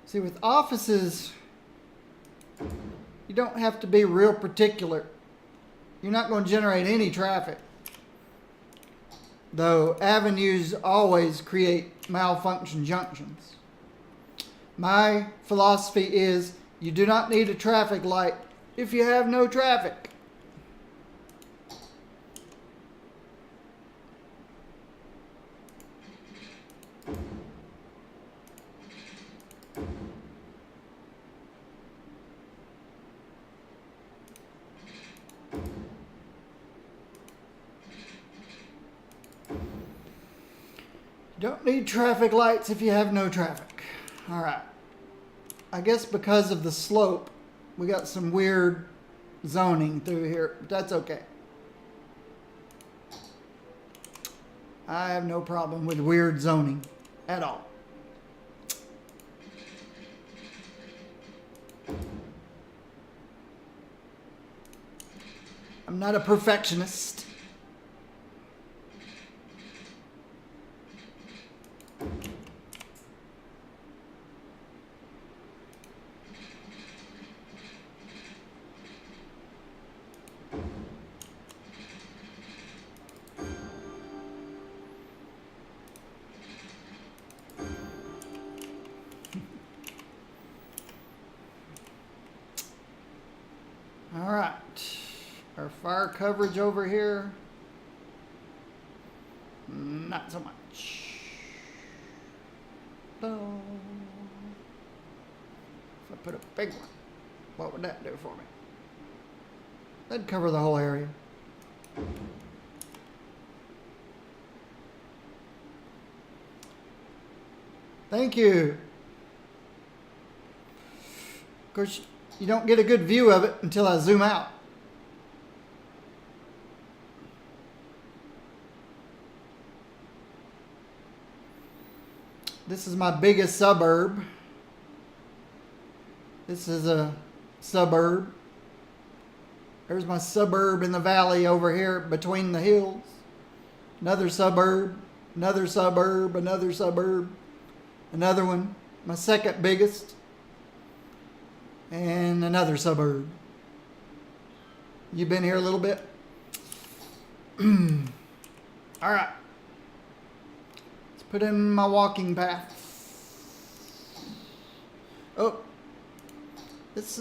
See, with offices, you don't have to be real particular. You're not going to generate any traffic. Though avenues always create malfunction junctions. My philosophy is you do not need a traffic light if you have no traffic. Don't need traffic lights if you have no traffic. All right. I guess because of the slope, we got some weird zoning through here, but that's okay. I have no problem with weird zoning at all. I'm not a perfectionist. All right, our fire coverage over here, not so much. No. If I put a big one, what would that do for me? That'd cover the whole area. Thank you. Of course, you don't get a good view of it until I zoom out. This is my biggest suburb. This is a suburb. There's my suburb in the valley over here between the hills. Another suburb, another suburb, another suburb, another one, my second biggest. And another suburb. You been here a little bit? All right. Let's put in my walking path. Oh, This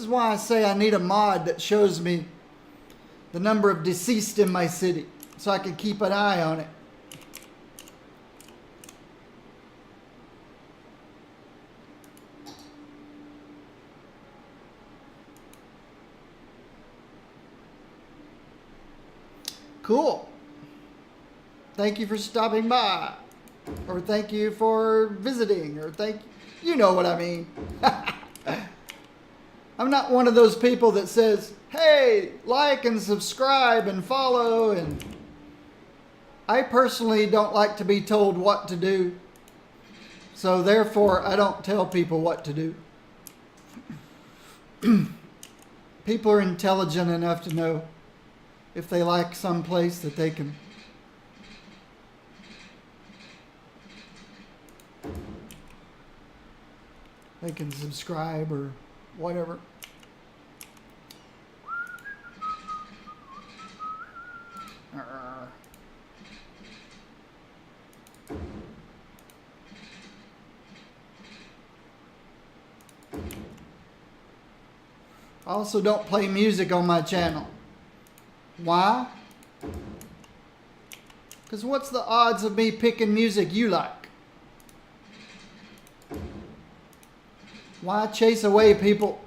is why I say I need a mod that shows me the number of deceased in my city, so I can keep an eye on it. Cool. Thank you for stopping by. Or thank you for visiting. Or you know what I mean. I'm not one of those people that says, hey, like and subscribe and follow. And I personally don't like to be told what to do. So therefore, I don't tell people what to do. People are intelligent enough to know if they like some place that they can subscribe or whatever. I also don't play music on my channel. Why? Because what's the odds of me picking music you like? Why chase away people?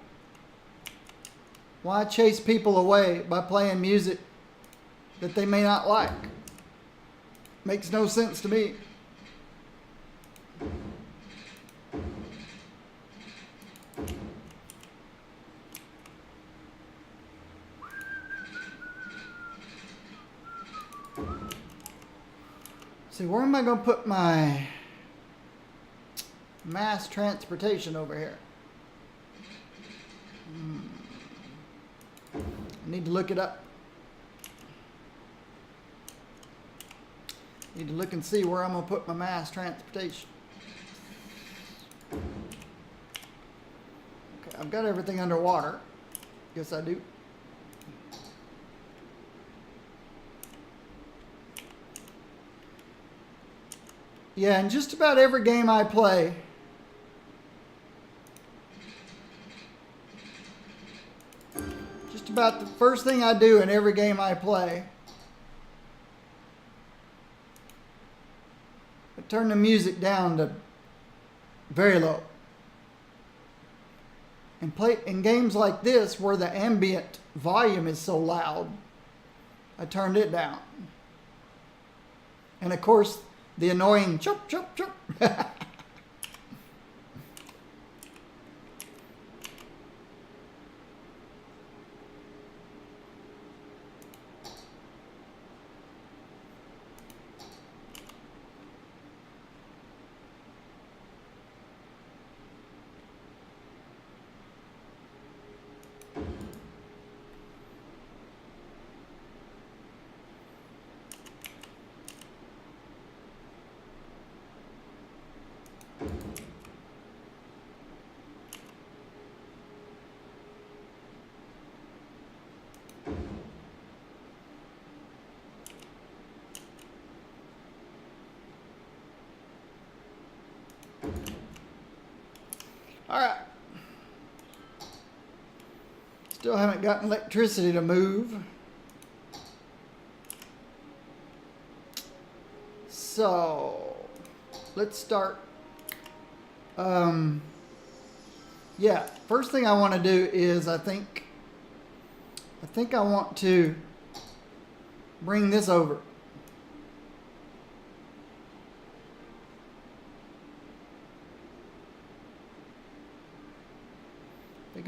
Why chase people away by playing music that they may not like? Makes no sense to me. See, where am I going to put my mass transportation over here? I need to look it up. Need to look and see where I'm going to put my mass transportation. Okay, I've got everything underwater. Yes, I do. Yeah, in just about every game I play, just about the first thing I do in every game I play, I turn the music down to very low. And play in games like this where the ambient volume is so loud, I turned it down. And of course, the annoying chirp, chirp, chirp. All right. Still haven't gotten electricity to move. So, let's start. Yeah, first thing I want to do is I think I want to bring this over.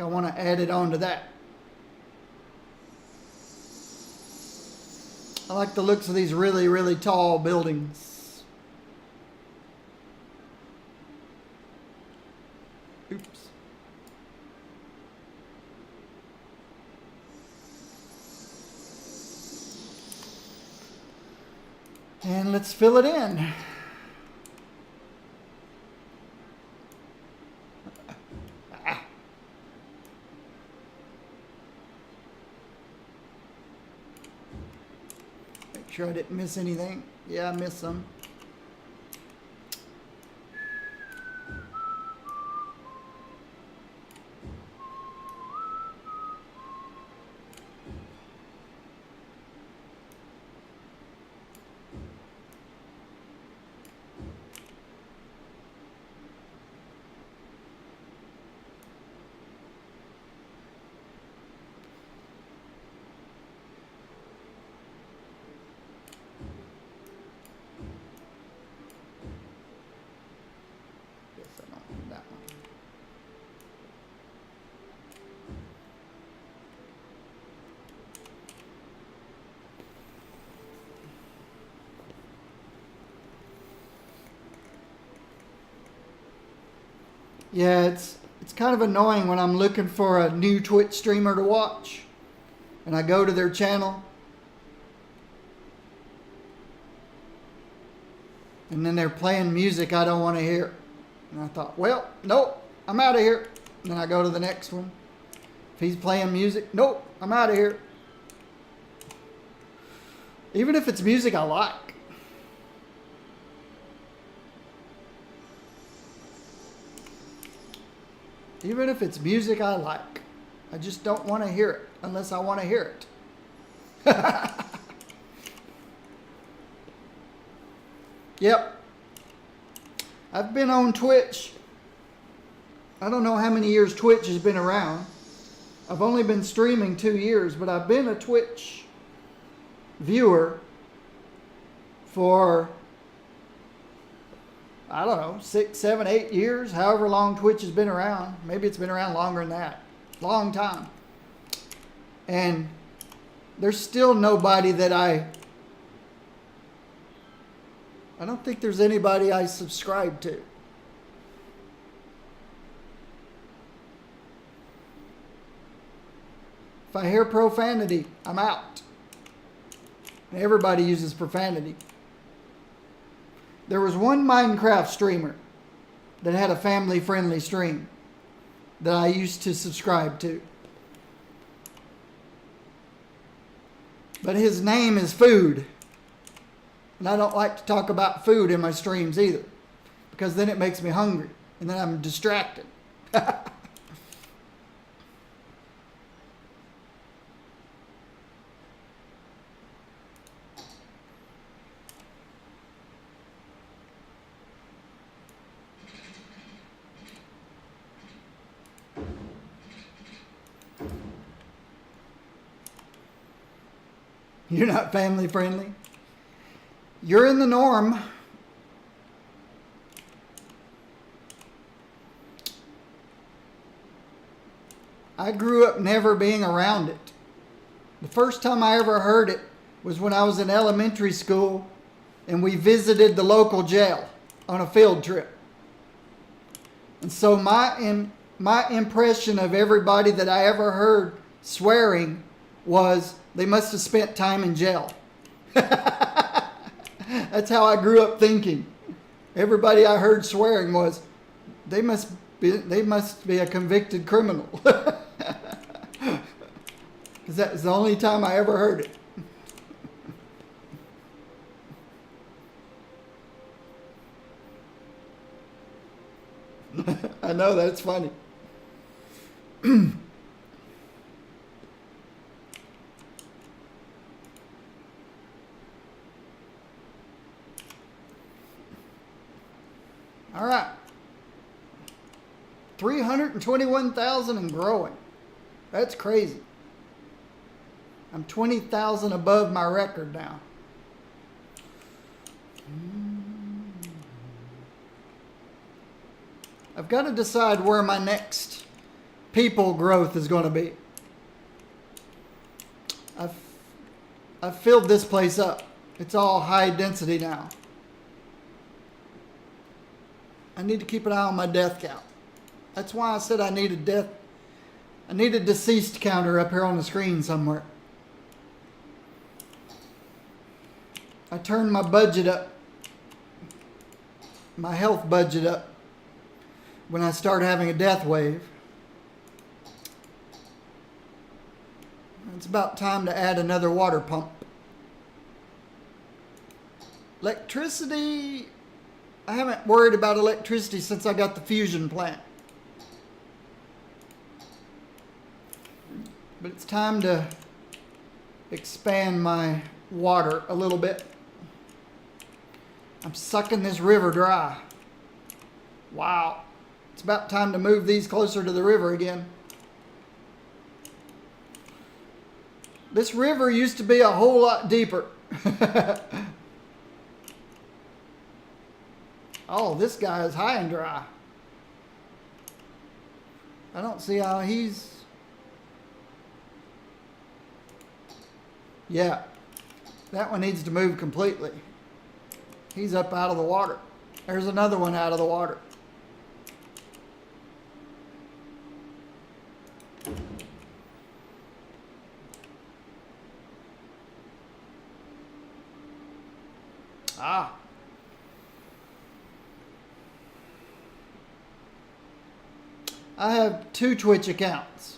I want to add it onto that. I like the looks of these really, really tall buildings. Oops. And let's fill it in. Sure I didn't miss anything. Yeah, I missed some. Yeah, it's kind of annoying when I'm looking for a new Twitch streamer to watch, and I go to their channel, and then they're playing music I don't want to hear. And I thought, well, nope, I'm out of here. And then I go to the next one. If he's playing music, nope, I'm out of here. Even if it's music I like. Even if it's music I like. I just don't want to hear it unless I want to hear it. Yep. I've been on Twitch. I don't know how many years Twitch has been around. I've only been streaming 2 years, but I've been a Twitch viewer for, I don't know, 6, 7, 8 years, however long Twitch has been around. Maybe it's been around longer than that. Long time. And there's still nobody that I don't think there's anybody I subscribe to. If I hear profanity, I'm out. And everybody uses profanity. There was one Minecraft streamer that had a family-friendly stream that I used to subscribe to. But his name is Food. And I don't like to talk about food in my streams either, because then it makes me hungry and then I'm distracted. You're not family friendly? You're in the norm. I grew up never being around it. The first time I ever heard it was when I was in elementary school and we visited the local jail on a field trip. And so my impression of everybody that I ever heard swearing was they must have spent time in jail. That's how I grew up thinking. Everybody I heard swearing was, they must be a convicted criminal. Because that was the only time I ever heard it. I know, that's funny. All right. 321,000 and growing. That's crazy. I'm 20,000 above my record now. I've got to decide where my next people growth is going to be. I've filled this place up. It's all high density now. I need to keep an eye on my death count. That's why I said I need a deceased counter up here on the screen somewhere. I turned my budget up, my health budget up, when I started having a death wave. It's about time to add another water pump. Electricity, I haven't worried about electricity since I got the fusion plant. But it's time to expand my water a little bit. I'm sucking this river dry. Wow. It's about time to move these closer to the river again. This river used to be a whole lot deeper. Oh, this guy is high and dry. I don't see how he's... Yeah, that one needs to move completely. He's up out of the water. There's another one out of the water. I have two Twitch accounts.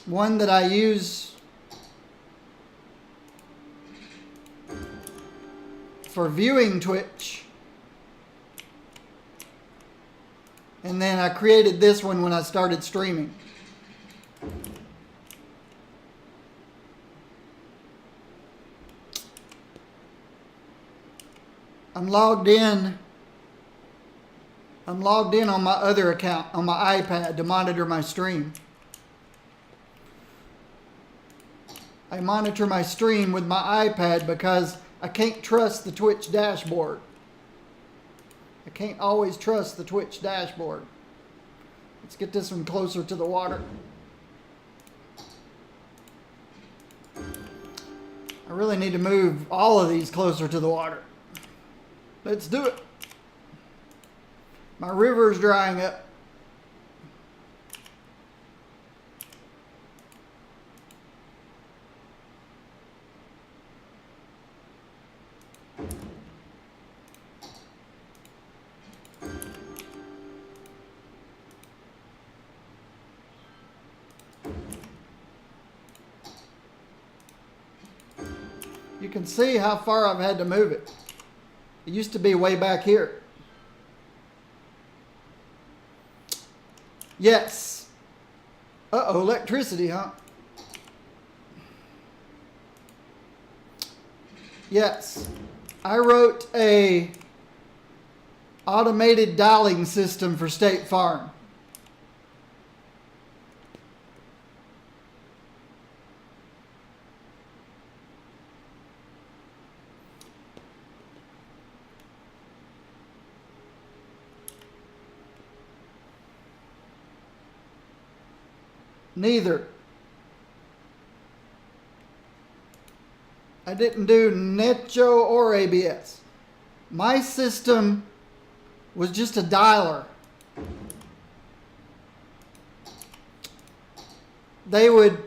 One that I use for viewing Twitch. And then I created this one when I started streaming. I'm logged in on my other account on my iPad to monitor my stream. I monitor my stream with my iPad because I can't trust the Twitch dashboard. I can't always trust the Twitch dashboard. Let's get this one closer to the water. I really need to move all of these closer to the water. Let's do it. My river is drying up. You can see how far I've had to move it. It used to be way back here. Yes. Uh-oh, electricity, huh? Yes. I wrote a automated dialing system for State Farm. Neither. I didn't do Necho or ABS. My system was just a dialer. They would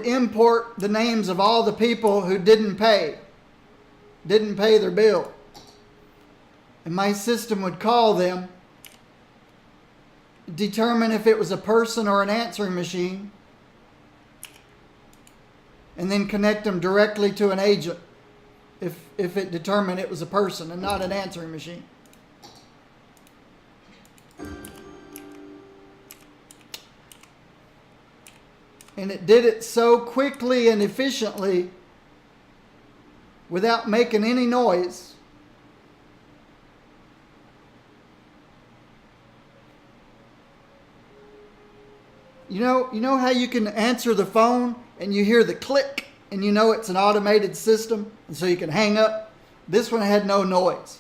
import the names of all the people who didn't pay their bill. And my system would call them, determine if it was a person or an answering machine, and then connect them directly to an agent if it determined it was a person and not an answering machine. And it did it so quickly and efficiently without making any noise. You know how you can answer the phone and you hear the click and you know it's an automated system and so you can hang up? This one had no noise.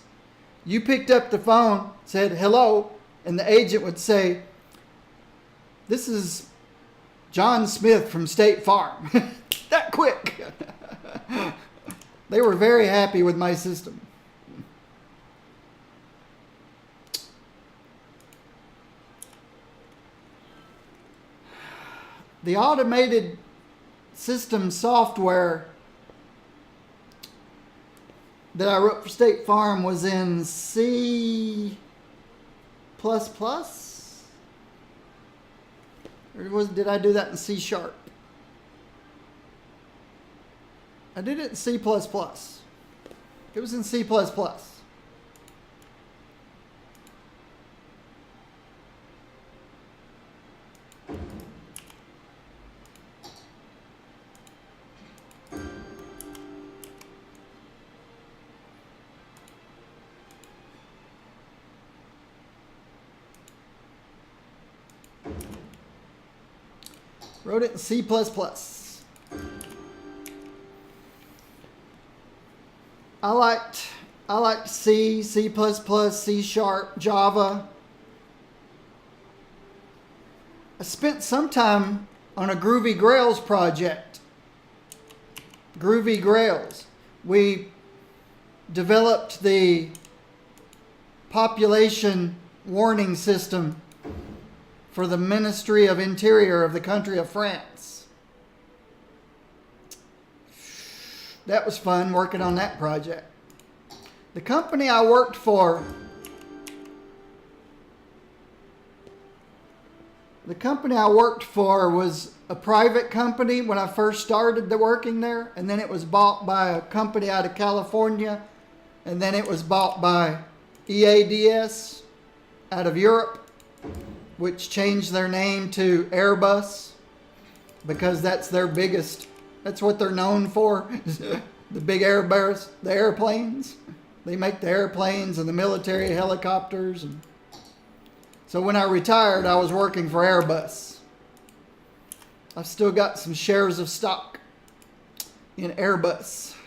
You picked up the phone, said hello, and the agent would say, "This is John Smith from State Farm." That quick. They were very happy with my system. The automated system software that I wrote for State Farm was in C++. Or did I do that in C#? I did it in C++. It was in C++. Wrote it in C++. I liked C, C++, C#, Java. I spent some time on a Groovy Grails project. Groovy Grails. We developed the population warning system for the Ministry of Interior of the country of France. That was fun working on that project. The company I worked for The company I worked for was a private company when I first started working there, and then it was bought by a company out of California, and then it was bought by EADS out of Europe, which changed their name to Airbus because that's their biggest, that's what they're known for, the big Airbus, the airplanes. They make the airplanes and the military helicopters. And so when I retired, I was working for Airbus. I've still got some shares of stock in Airbus.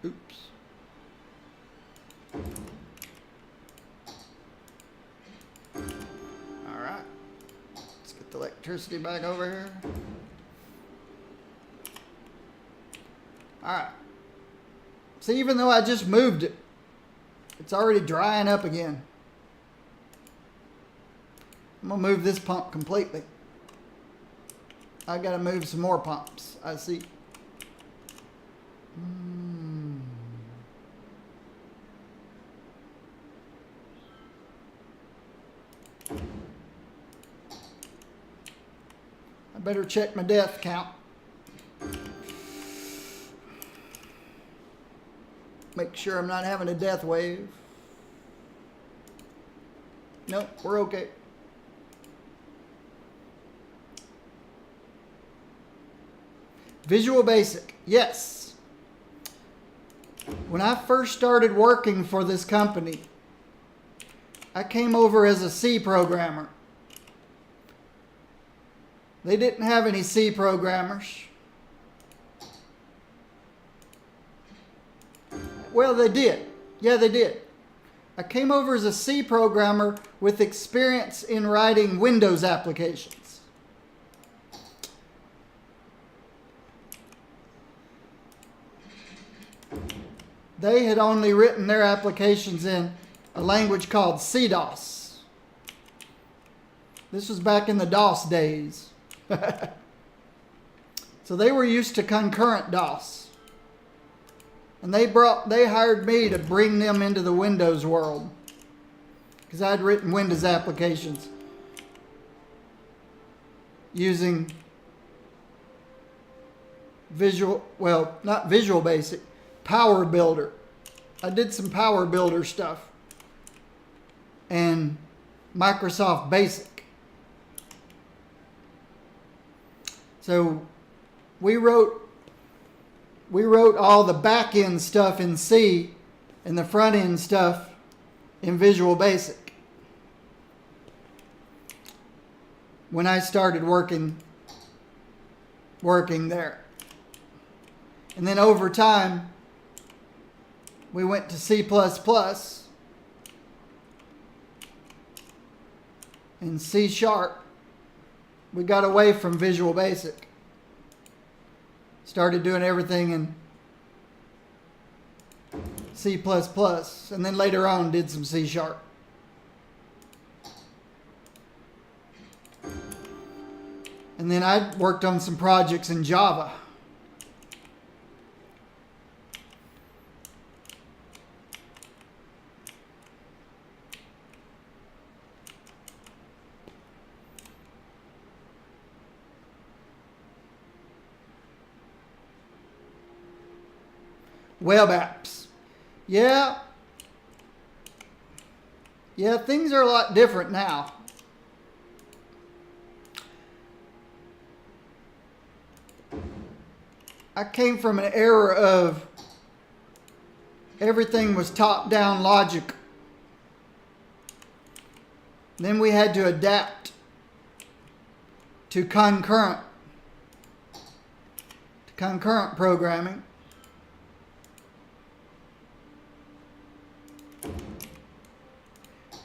Oops. All right. Let's get the electricity back over here. All right. See, even though I just moved it, it's already drying up again. I'm going to move this pump completely. I got to move some more pumps. I see. I better check my death count. Make sure I'm not having a death wave. Nope, we're okay. Visual Basic, yes. When I first started working for this company, I came over as a C programmer. They didn't have any C programmers. Well, they did. Yeah, they did. I came over as a C programmer with experience in writing Windows applications. They had only written their applications in a language called CDOS. This was back in the DOS days. So they were used to concurrent DOS. And they hired me to bring them into the Windows world. Because I'd written Windows applications using not Visual Basic, Power Builder. I did some Power Builder stuff. And Microsoft Basic. So we wrote all the back end stuff in C and the front end stuff in Visual Basic when I started working there. And then over time we went to C++ and C#. We got away from Visual Basic. Started doing everything in C++, and then later on did some C#. And then I worked on some projects in Java. Web apps. Yeah, things are a lot different now. I came from an era of everything was top-down logic. Then we had to adapt to concurrent programming.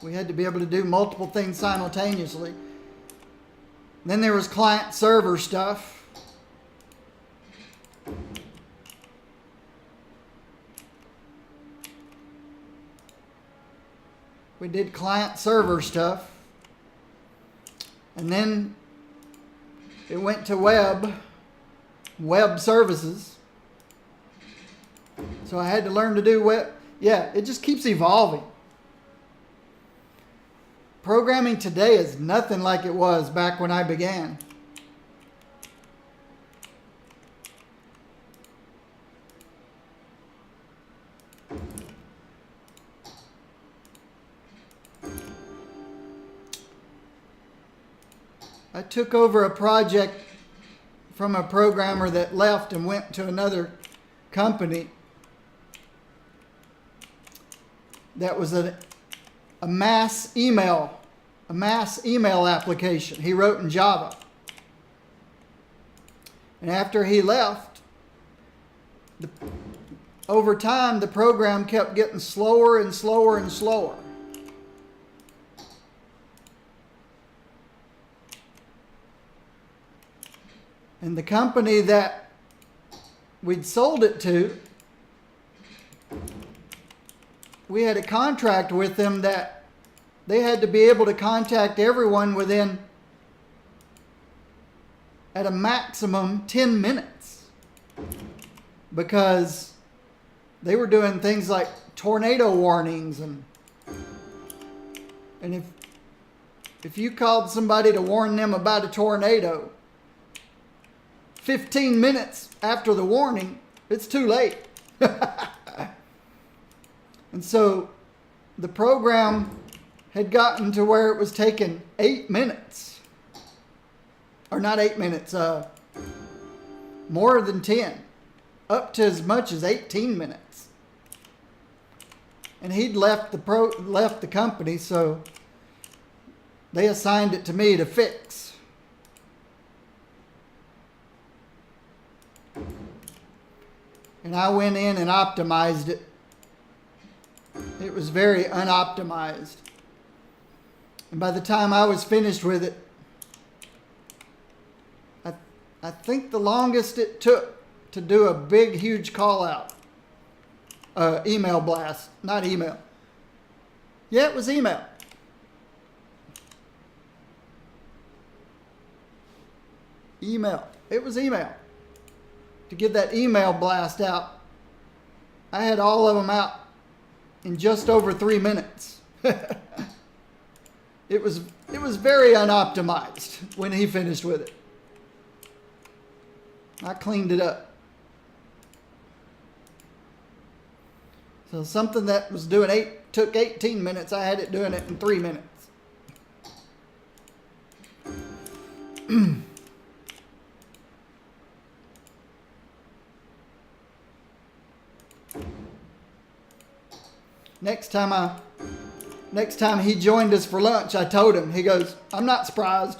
We had to be able to do multiple things simultaneously. Then there was client-server stuff. We did client-server stuff. And then it went to web. web services. So I had to learn to do web. Yeah, it just keeps evolving. Programming today is nothing like it was back when I began. I took over a project from a programmer that left and went to another company that was a mass email application he wrote in Java. And after he left, over time the program kept getting slower and slower and slower. And the company that we'd sold it to, we had a contract with them that they had to be able to contact everyone within, at a maximum, 10 minutes. Because they were doing things like tornado warnings, and if you called somebody to warn them about a tornado, 15 minutes after the warning, it's too late. And so the program had gotten to where it was taking 8 minutes. Or not 8 minutes, more than 10. Up to as much as 18 minutes. And he'd left the company, so they assigned it to me to fix. And I went in and optimized it. It was very unoptimized. And by the time I was finished with it, I think the longest it took to do a big, huge call out, email blast, not email. Yeah, it was email. It was email. To get that email blast out, I had all of them out in just over 3 minutes. It was very unoptimized when he finished with it. I cleaned it up. So something that was took 18 minutes, I had it doing it in 3 minutes. Next time he joined us for lunch, I told him, he goes, "I'm not surprised."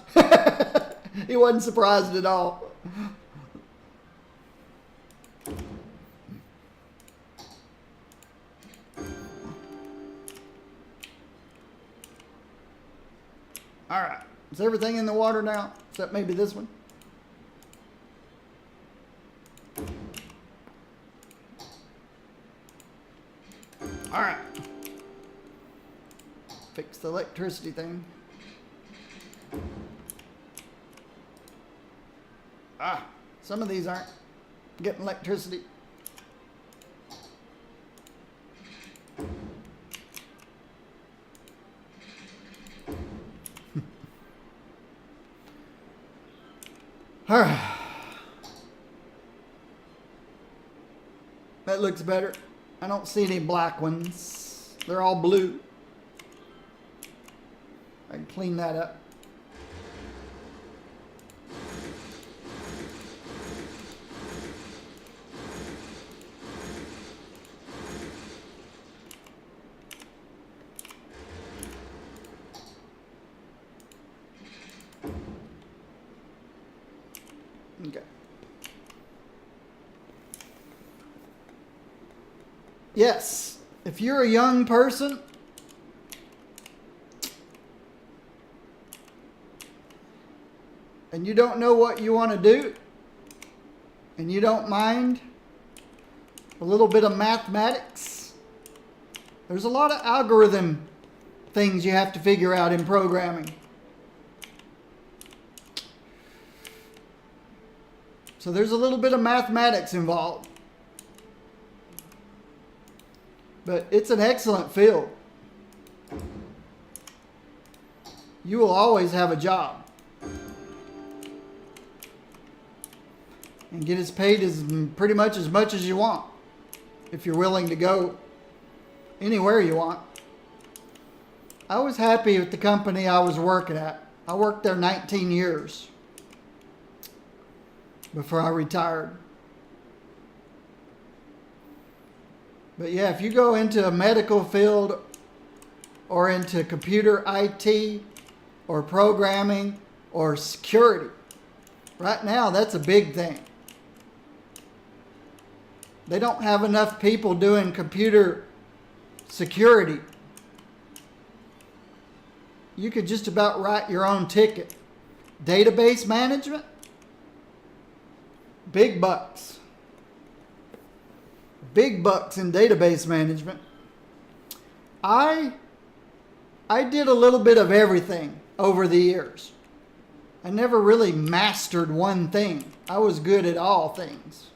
He wasn't surprised at all. All right. Is everything in the water now? Except maybe this one? All right. Fix the electricity thing. Some of these aren't getting electricity. All right. That looks better. I don't see any black ones. They're all blue. I can clean that up. Okay. Yes, if you're a young person, and you don't know what you want to do, and you don't mind a little bit of mathematics, there's a lot of algorithm things you have to figure out in programming. So there's a little bit of mathematics involved. But it's an excellent field. You will always have a job. And get as paid as pretty much as you want. If you're willing to go anywhere you want. I was happy with the company I was working at. I worked there 19 years before I retired. But yeah, if you go into a medical field or into computer IT or programming or security, right now that's a big thing. They don't have enough people doing computer security. You could just about write your own ticket. Database management, big bucks. Big bucks in database management. I did a little bit of everything over the years. I never really mastered one thing. I was good at all things.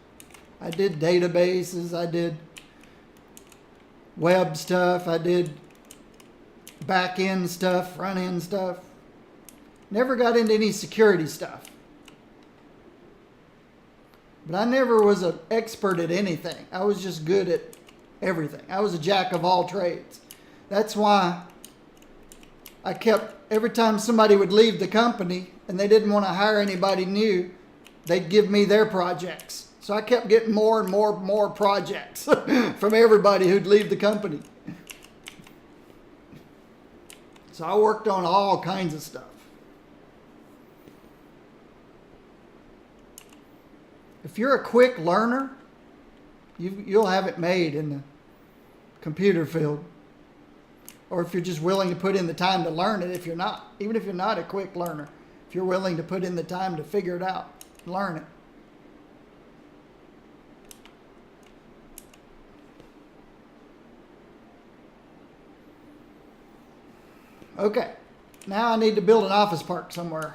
I did databases, I did web stuff, I did back end stuff, front end stuff. Never got into any security stuff. But I never was an expert at anything. I was just good at everything. I was a jack of all trades. That's why I kept, every time somebody would leave the company and they didn't want to hire anybody new, they'd give me their projects. So I kept getting more and more projects from everybody who'd leave the company. So I worked on all kinds of stuff. If you're a quick learner, you'll have it made in the computer field. Or if you're just willing to put in the time to learn it, even if you're not a quick learner, if you're willing to put in the time to figure it out, learn it. Okay, now I need to build an office park somewhere.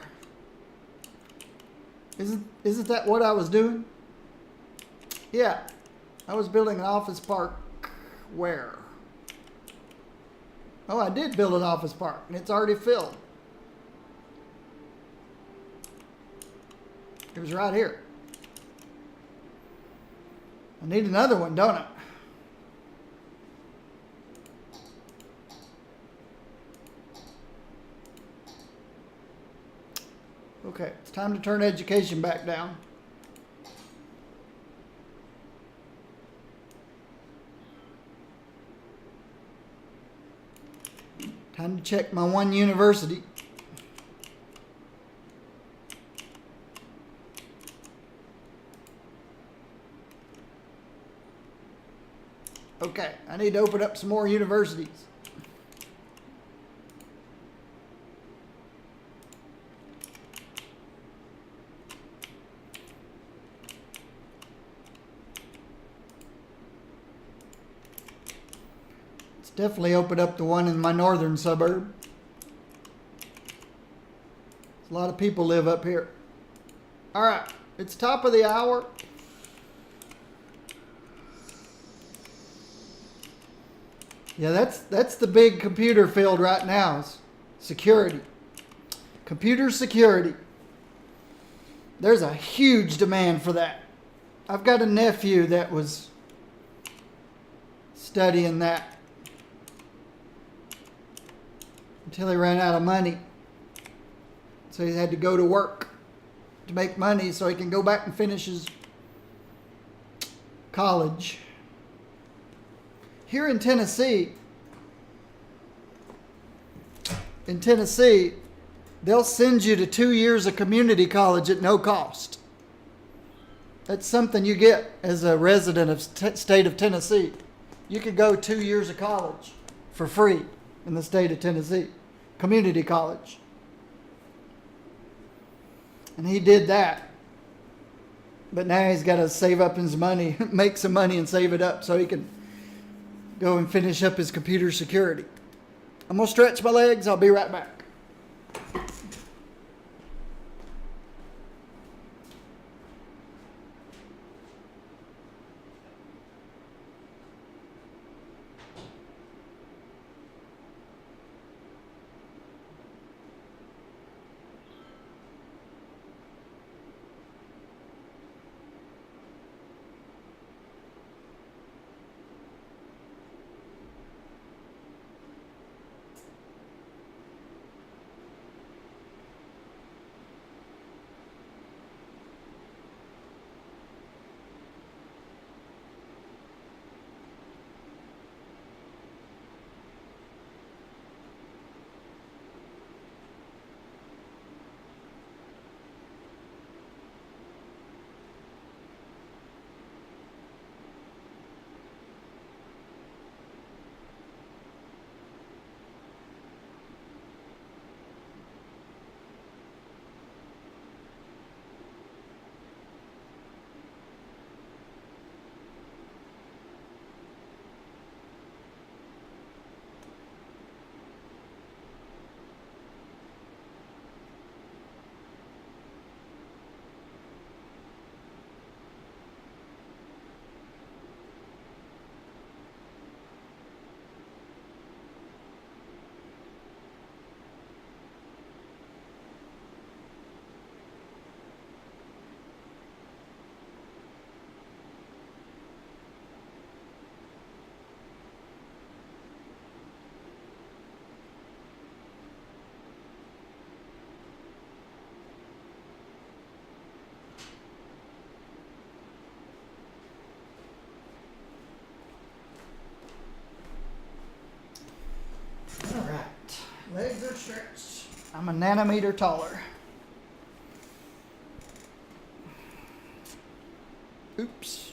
Isn't that what I was doing? Yeah, I was building an office park where? Oh, I did build an office park, and it's already filled. It was right here. I need another one, don't I? Okay, it's time to turn education back down. Time to check my one university. Okay, I need to open up some more universities. Definitely open up the one in my northern suburb. A lot of people live up here. All right, it's top of the hour. Yeah, that's the big computer field right now, is security. Computer security. There's a huge demand for that. I've got a nephew that was studying that until he ran out of money. So he had to go to work to make money so he can go back and finish his college. Here in Tennessee, they'll send you to 2 years of community college at no cost. That's something you get as a resident of state of Tennessee. You could go 2 years of college for free in the state of Tennessee. Community college. And he did that. But now he's got to save up his money, make some money and save it up so he can go and finish up his computer security. I'm going to stretch my legs. I'll be right back. overstretched. I'm a nanometer taller. Oops.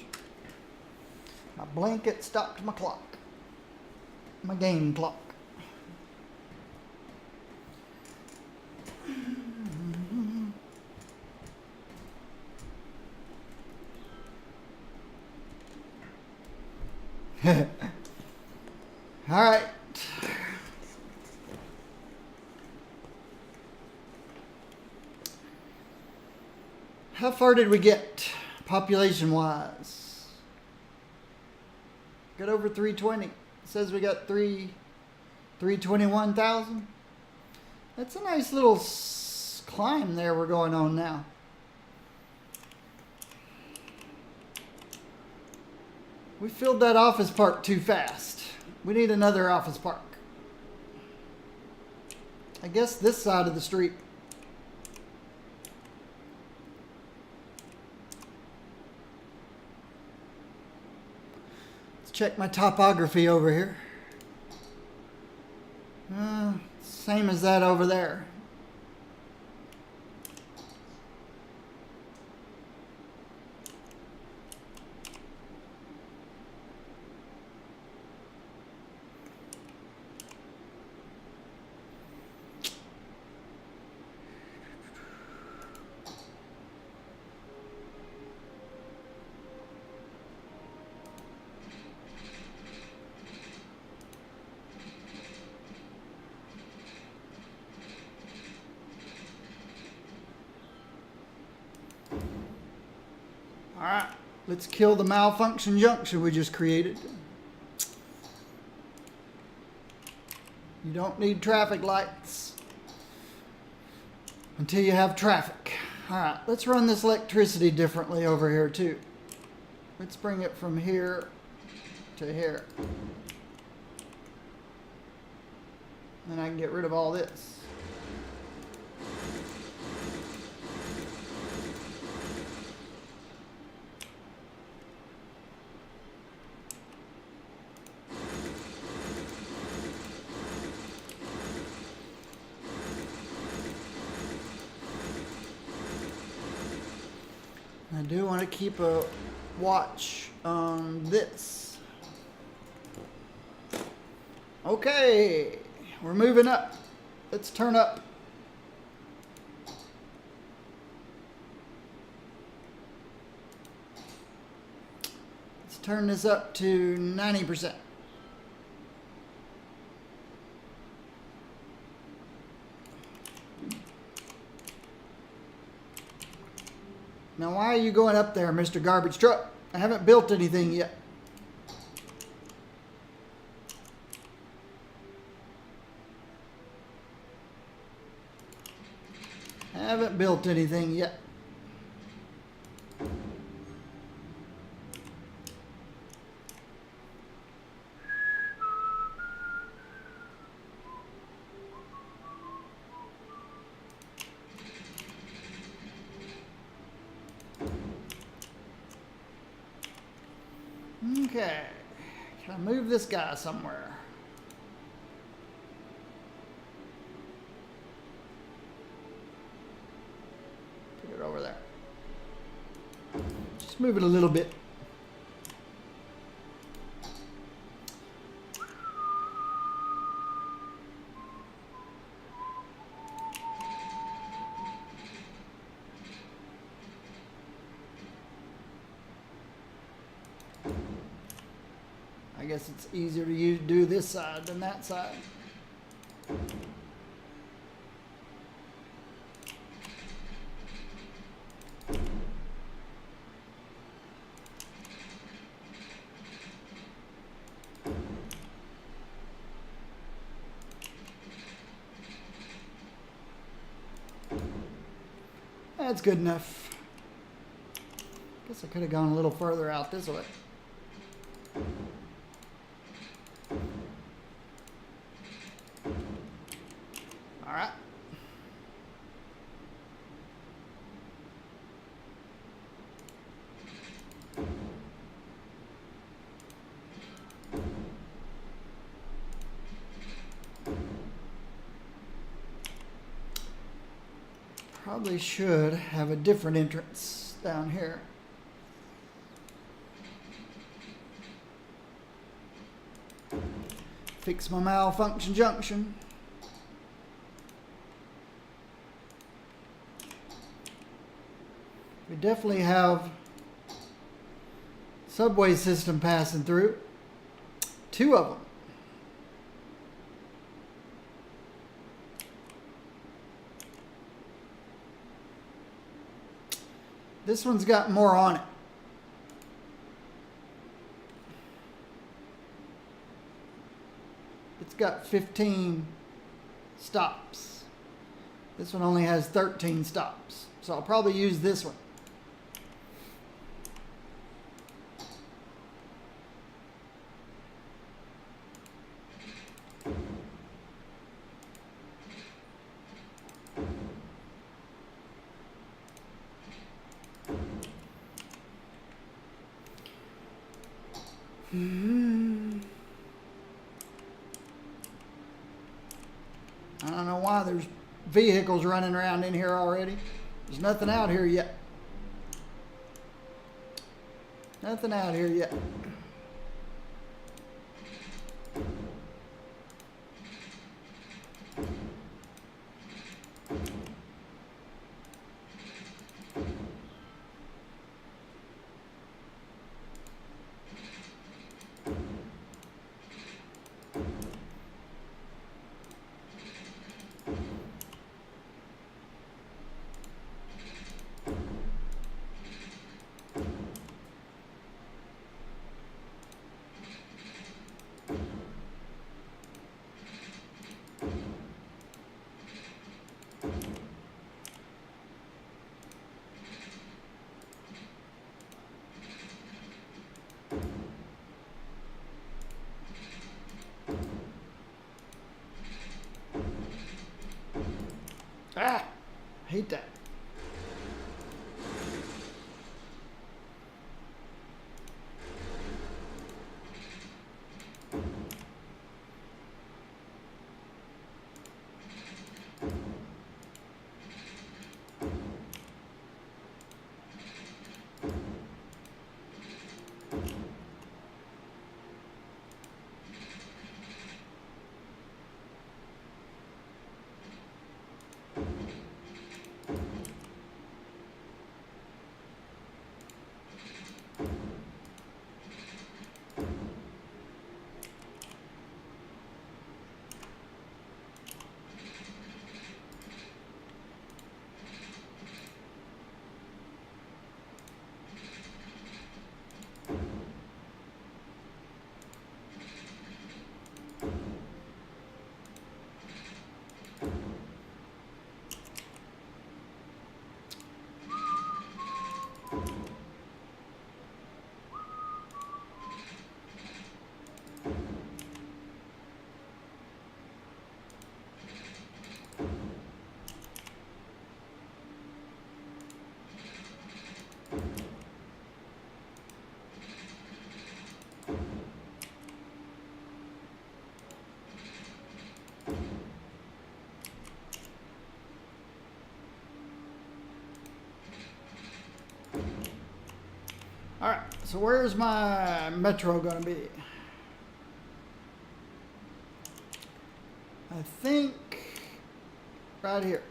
My blanket stopped my clock. My game clock. All right. How far did we get population-wise? Got over 320. It says we got 321,000. That's a nice little climb there we're going on now. We filled that office park too fast. We need another office park. I guess this side of the street. Let's check my topography over here. Same as that over there. All right, let's kill the malfunction junction we just created. You don't need traffic lights until you have traffic. All right, let's run this electricity differently over here too. Let's bring it from here to here. Then I can get rid of all this. I do want to keep a watch on this. Okay, we're moving up. Let's turn up. Let's turn this up to 90%. Now, why are you going up there, Mr. Garbage Truck? I haven't built anything yet. I haven't built anything yet. Okay, can I move this guy somewhere? Put it over there. Just move it a little bit. I guess it's easier to do this side than that side. That's good enough. Guess I could have gone a little further out this way. Probably should have a different entrance down here. Fix my malfunction junction. We definitely have subway system passing through. 2 of them. This one's got more on it. It's got 15 stops. This one only has 13 stops. So I'll probably use this one. I don't know why there's vehicles running around in here already. There's nothing out here yet. Nothing out here yet. Ah, hate that. All right, so where's my metro going to be? I think right here.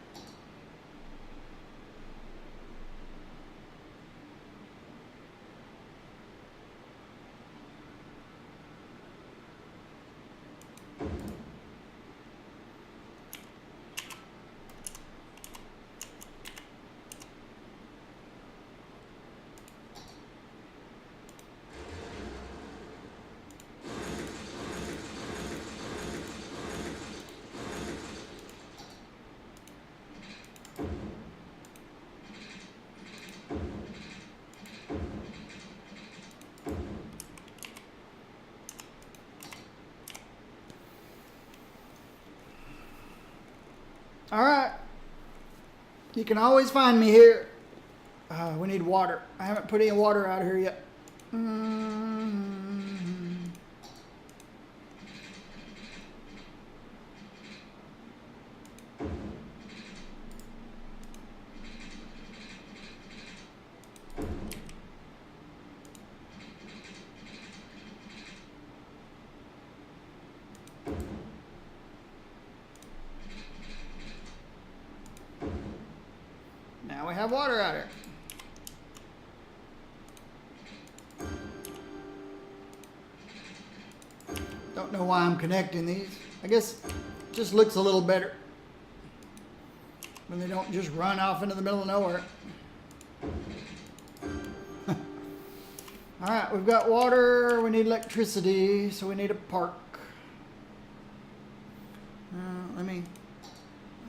All right. You can always find me here. We need water. I haven't put any water out here yet. have water out here. Don't know why I'm connecting these. I guess it just looks a little better when they don't just run off into the middle of nowhere. All right, we've got water, we need electricity, so we need a park. I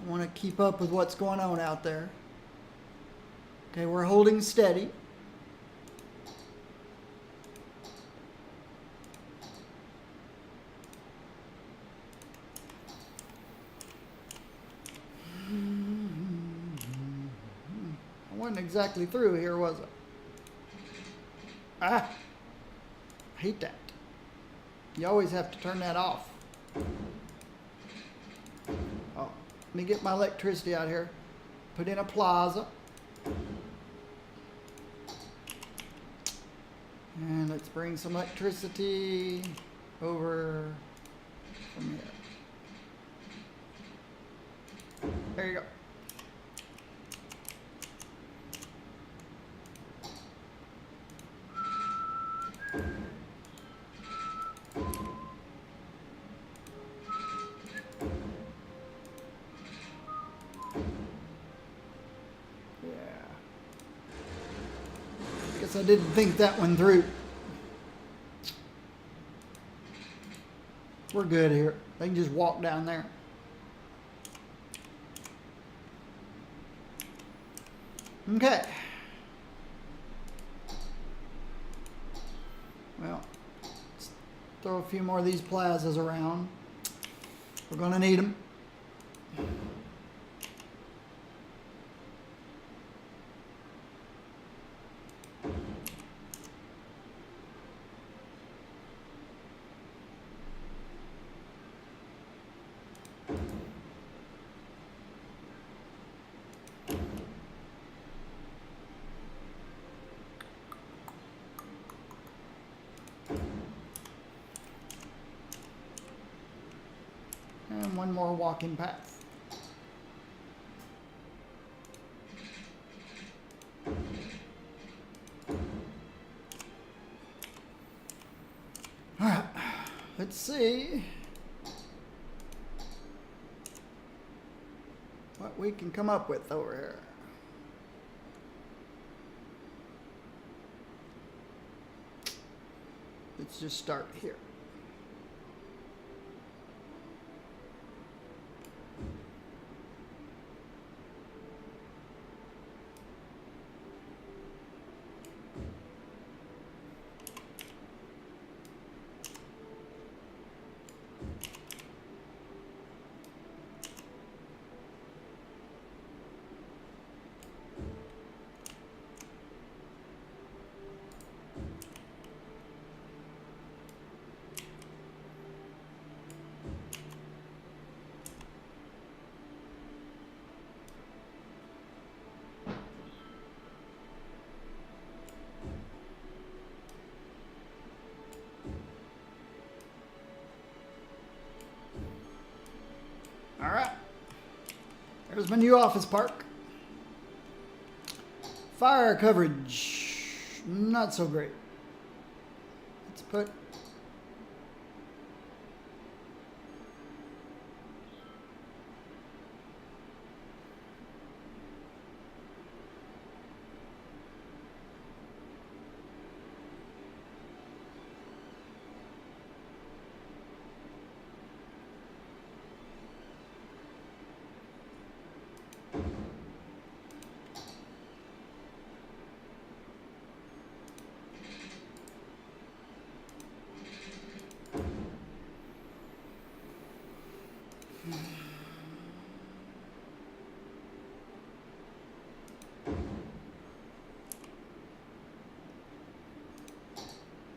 want to keep up with what's going on out there. Okay, we're holding steady. I wasn't exactly through here, was it? I hate that. You always have to turn that off. Oh, let me get my electricity out here. Put in a plaza. And let's bring some electricity over from here. There you go. I didn't think that one through. We're good here. They can just walk down there. Okay. Well, let's throw a few more of these plazas around. We're going to need them. And one more walking path. All right, let's see what we can come up with over here. Let's just start here. All right, there's my new office park. Fire coverage, not so great. Let's put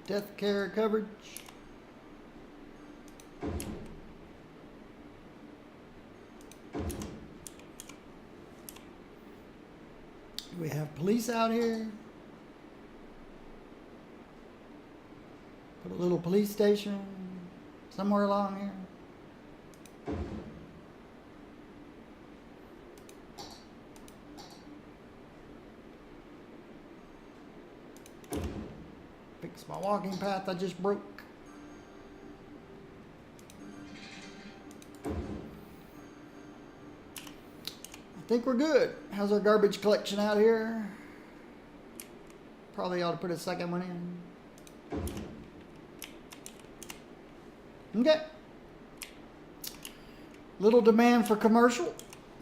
death care coverage. We have police out here. Put a little police station somewhere along here. my walking path I just broke. I think we're good. How's our garbage collection out here? Probably ought to put a second one in. Okay. Little demand for commercial.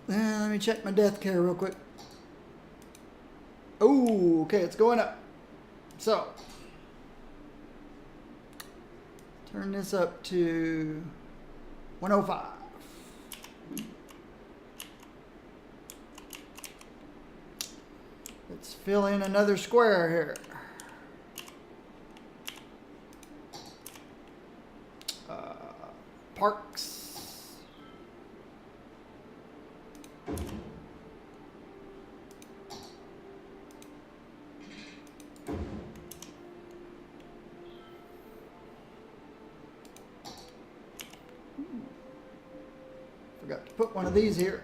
Let me check my death care real quick. Oh, okay, it's going up. So, turn this up to 105. Let's fill in another square here. Parks. Forgot to put one of these here.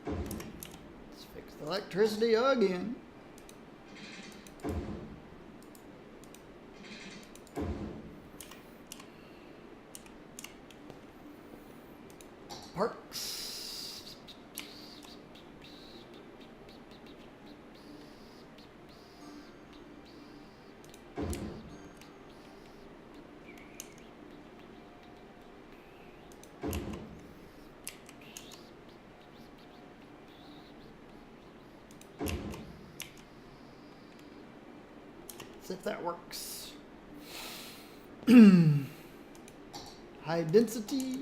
Let's fix the electricity again. Parks. See if that works. High density.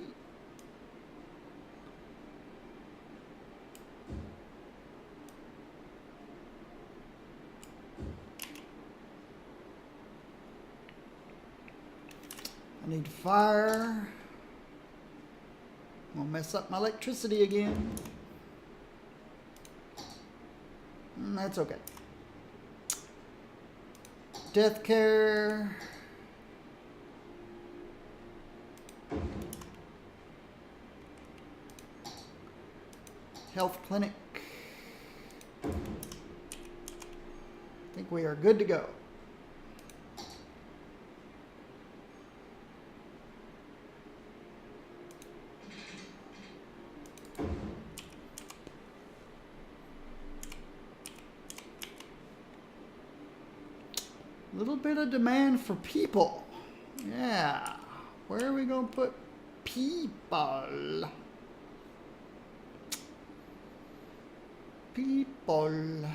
I need fire. I'm gonna mess up my electricity again. That's okay. Death care. Health clinic. I think we are good to go. A little bit of demand for people. Yeah. Where are we going to put people? People.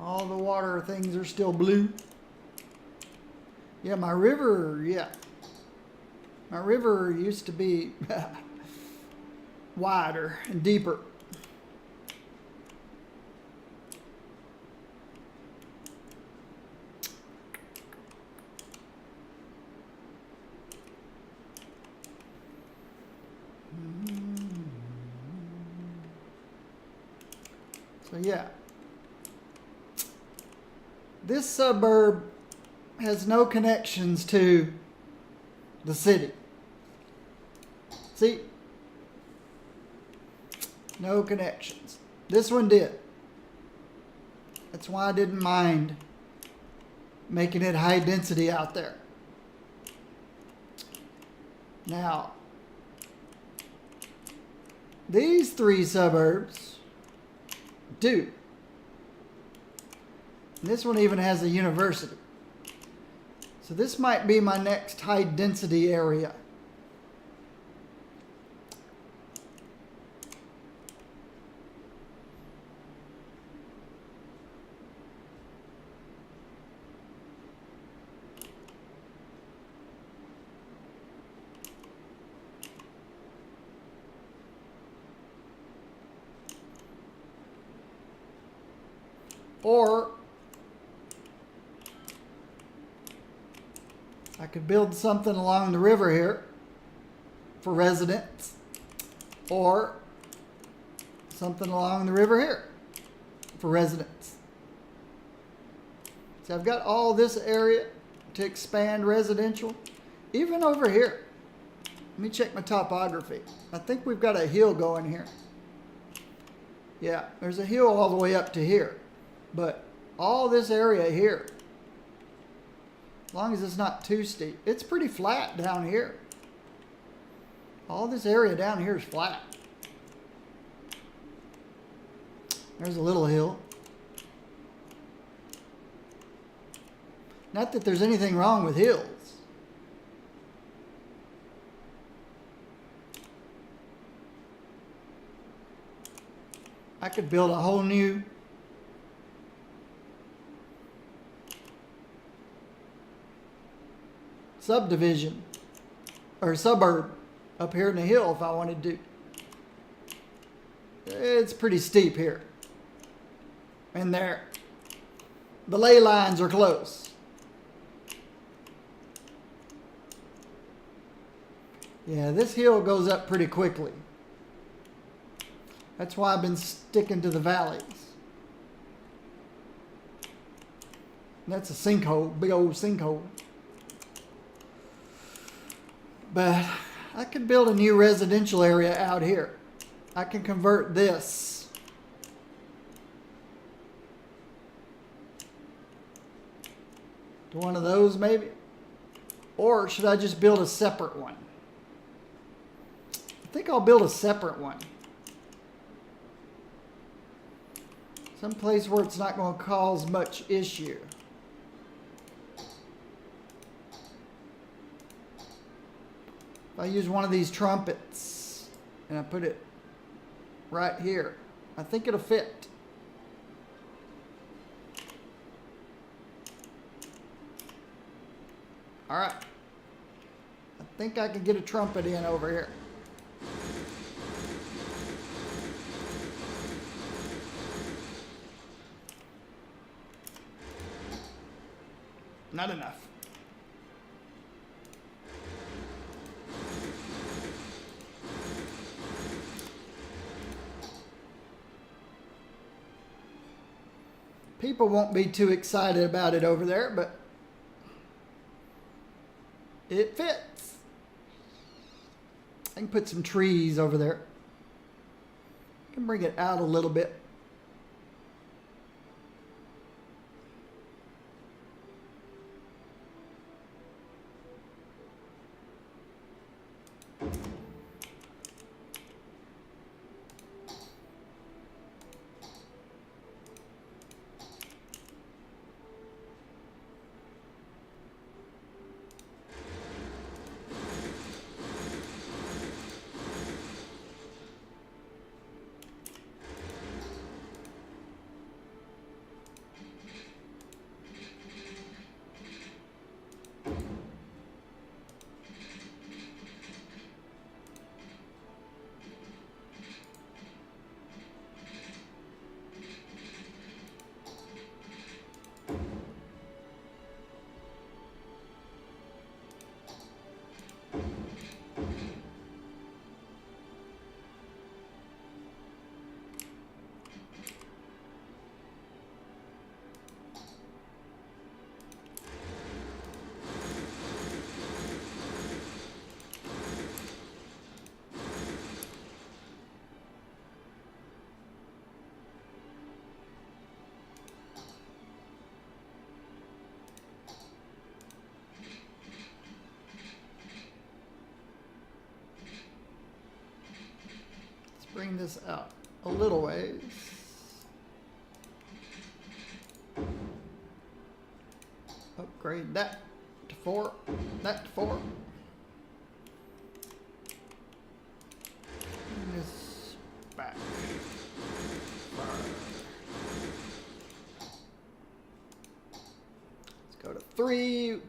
All the water things are still blue. Yeah, my river, yeah. My river used to be wider and deeper. So yeah. This suburb has no connections to the city. See? No connections. This one did. That's why I didn't mind making it high density out there. Now, these three suburbs do. This one even has a university. So this might be my next high density area. Or I could build something along the river here. for residents, or something along the river here for residents. See, I've got all this area to expand residential, even over here. Let me check my topography. I think we've got a hill going here. Yeah, there's a hill all the way up to here. But all this area here, as long as it's not too steep, it's pretty flat down here. All this area down here is flat. There's a little hill. Not that there's anything wrong with hills. I could build a whole new subdivision or suburb up here in the hill if I wanted to. It's pretty steep here. And there. The ley lines are close. Yeah, this hill goes up pretty quickly. That's why I've been sticking to the valleys. That's a sinkhole, big old sinkhole. But I could build a new residential area out here. I can convert this to one of those maybe. Or should I just build a separate one? I think I'll build a separate one. Someplace where it's not going to cause much issue. If I use one of these trumpets and I put it right here, I think it'll fit. All right. I think I can get a trumpet in over here. Not enough. People won't be too excited about it over there, but it fits. I can put some trees over there. I can bring it out a little bit. Bring this out a little ways. Upgrade that to 4, that to 4. Bring this back. Let's go to 3.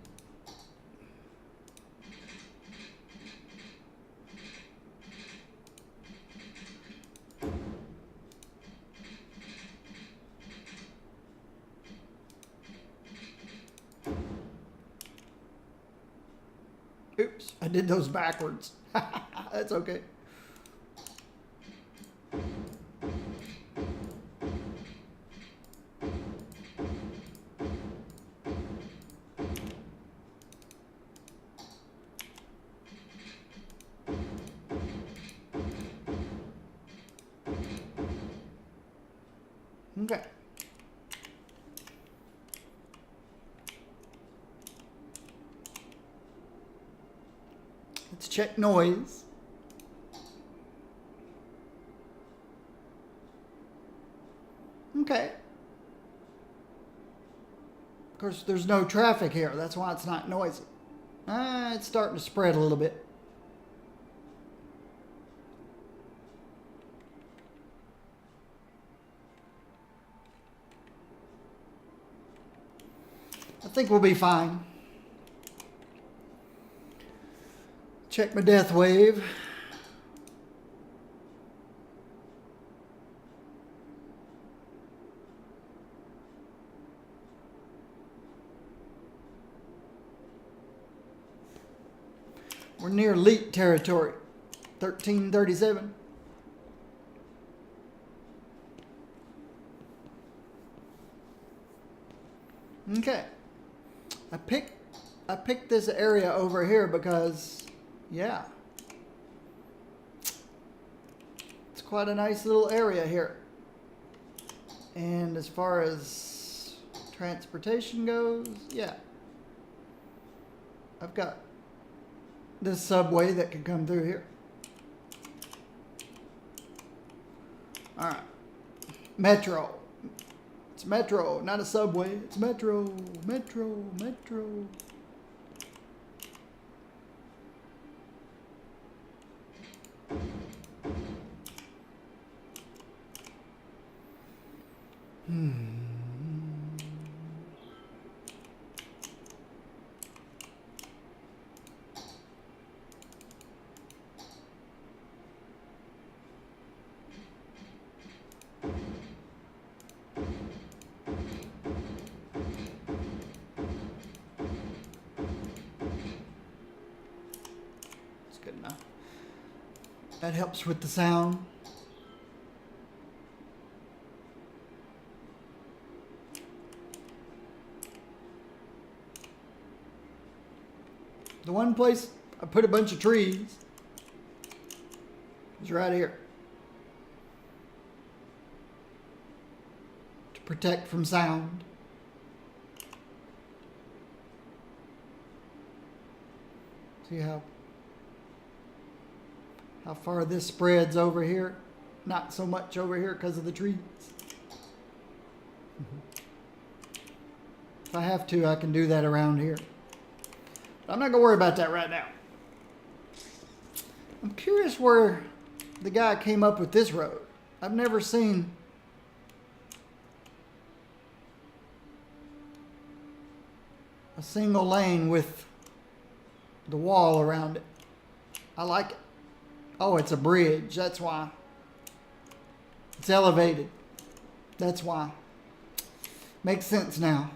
Oops, I did those backwards. That's okay. Okay. Let's check noise. Okay. Of course, there's no traffic here. That's why it's not noisy. It's starting to spread a little bit. I think we'll be fine. Check my death wave. We're near leak territory. 1337. Okay. I picked this area over here because, yeah, it's quite a nice little area here. And as far as transportation goes, yeah, I've got this subway that can come through here. All right, metro. It's metro, not a subway. It's metro, metro, metro. It's good enough. That helps with the sound. The one place I put a bunch of trees is right here to protect from sound. See how far this spreads over here? Not so much over here because of the trees. If I have to, I can do that around here. But I'm not going to worry about that right now. I'm curious where the guy came up with this road. I've never seen a single lane with the wall around it. I like it. Oh, it's a bridge. That's why. It's elevated. That's why. Makes sense now.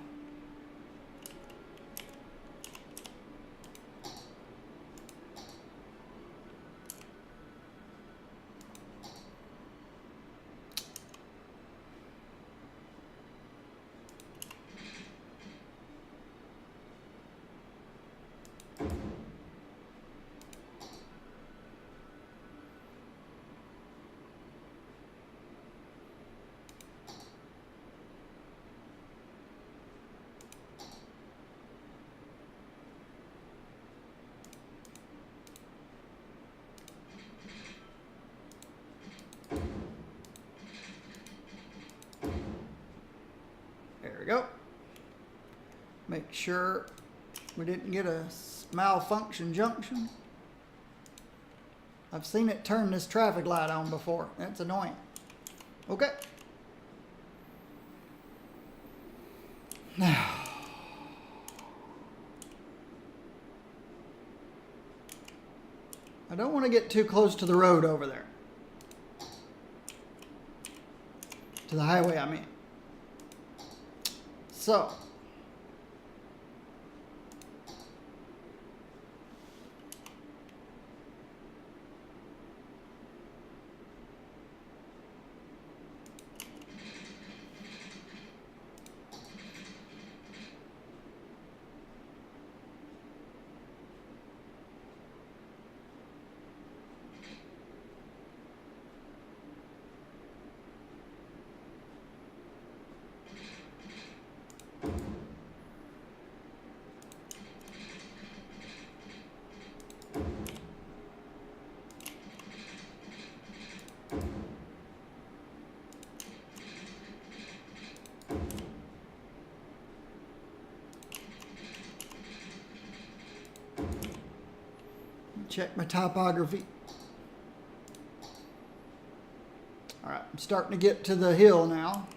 There we go. Make sure we didn't get a malfunction junction. I've seen it turn this traffic light on before. That's annoying. Okay. Now, I don't want to get too close to the road over there. To the highway, I mean. So, check my topography. All right, I'm starting to get to the hill now.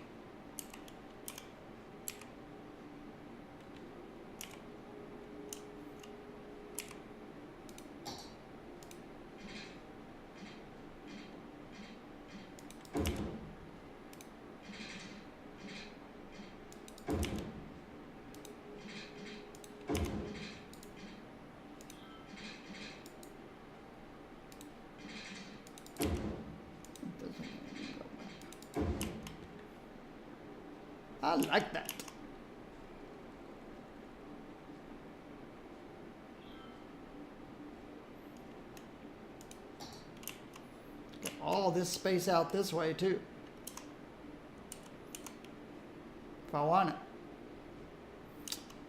I like that. Get all this space out this way too, if I want it.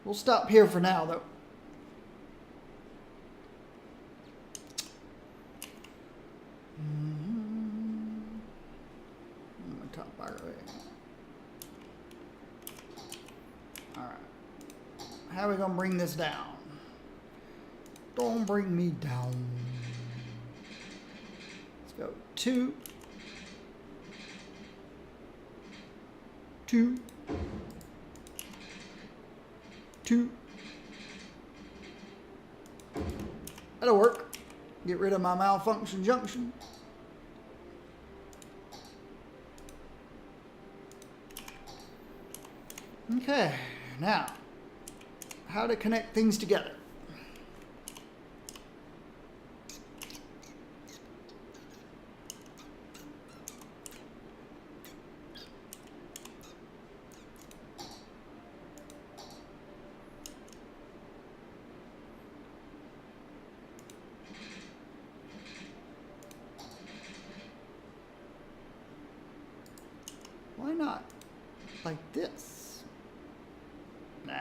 We'll stop here for now though. How are we going to bring this down? Don't bring me down. Let's go 2, 2, 2. That'll work. Get rid of my malfunction junction. Okay, now, how to connect things together. Why not like this? Nah.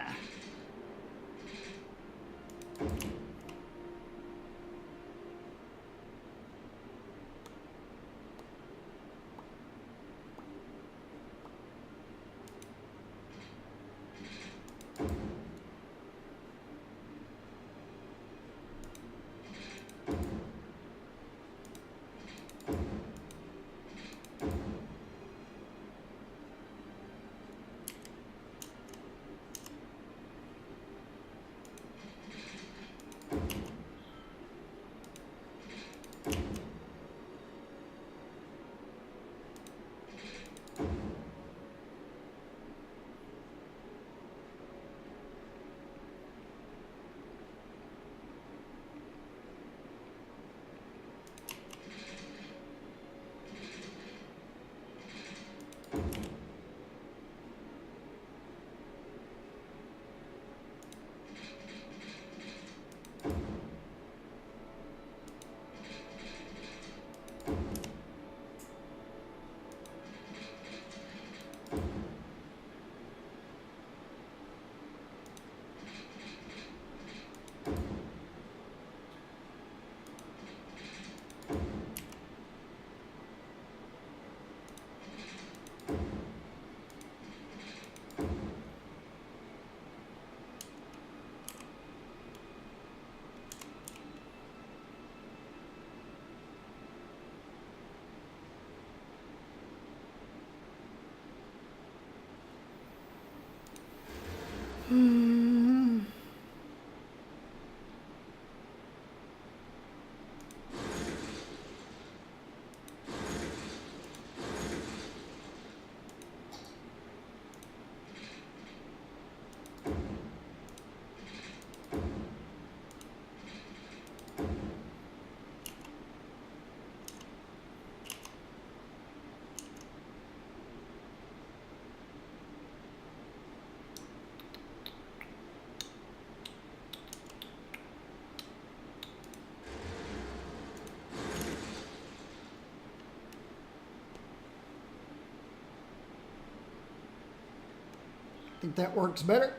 Think that works better.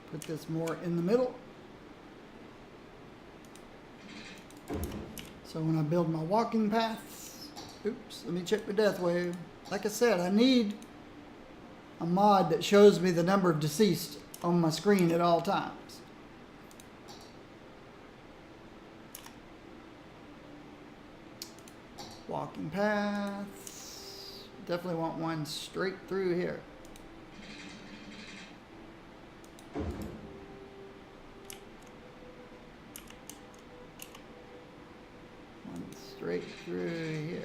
Put this more in the middle. So when I build my walking paths, oops, let me check the death wave. Like I said, I need a mod that shows me the number of deceased on my screen at all times. Walking paths. Definitely want one straight through here. One straight through here.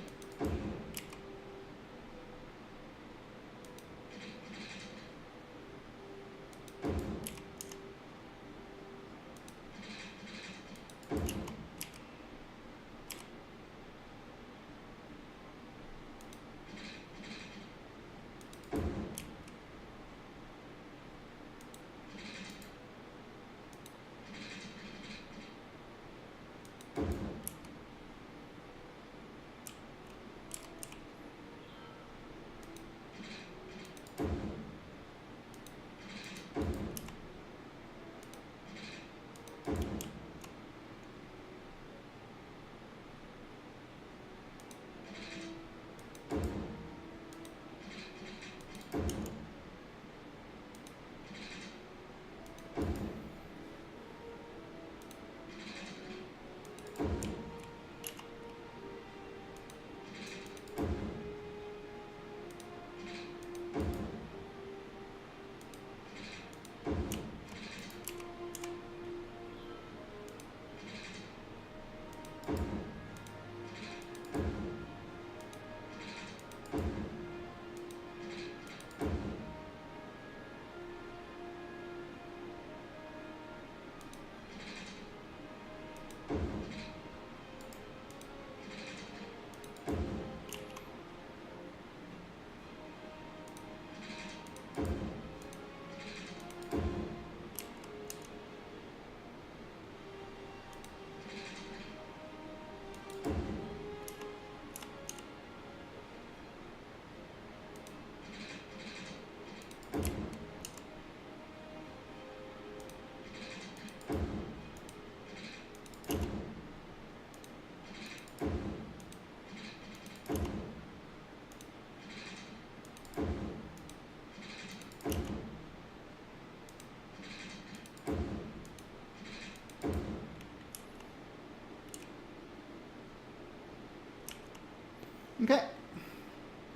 Okay,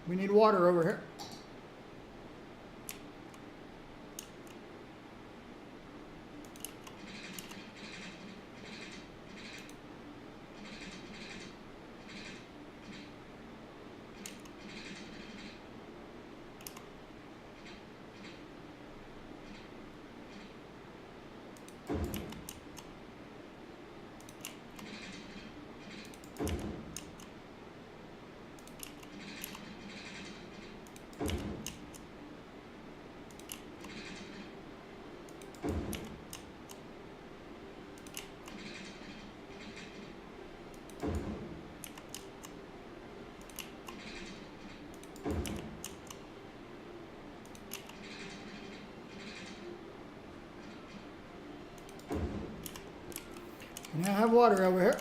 we need water over here. And I have water over here.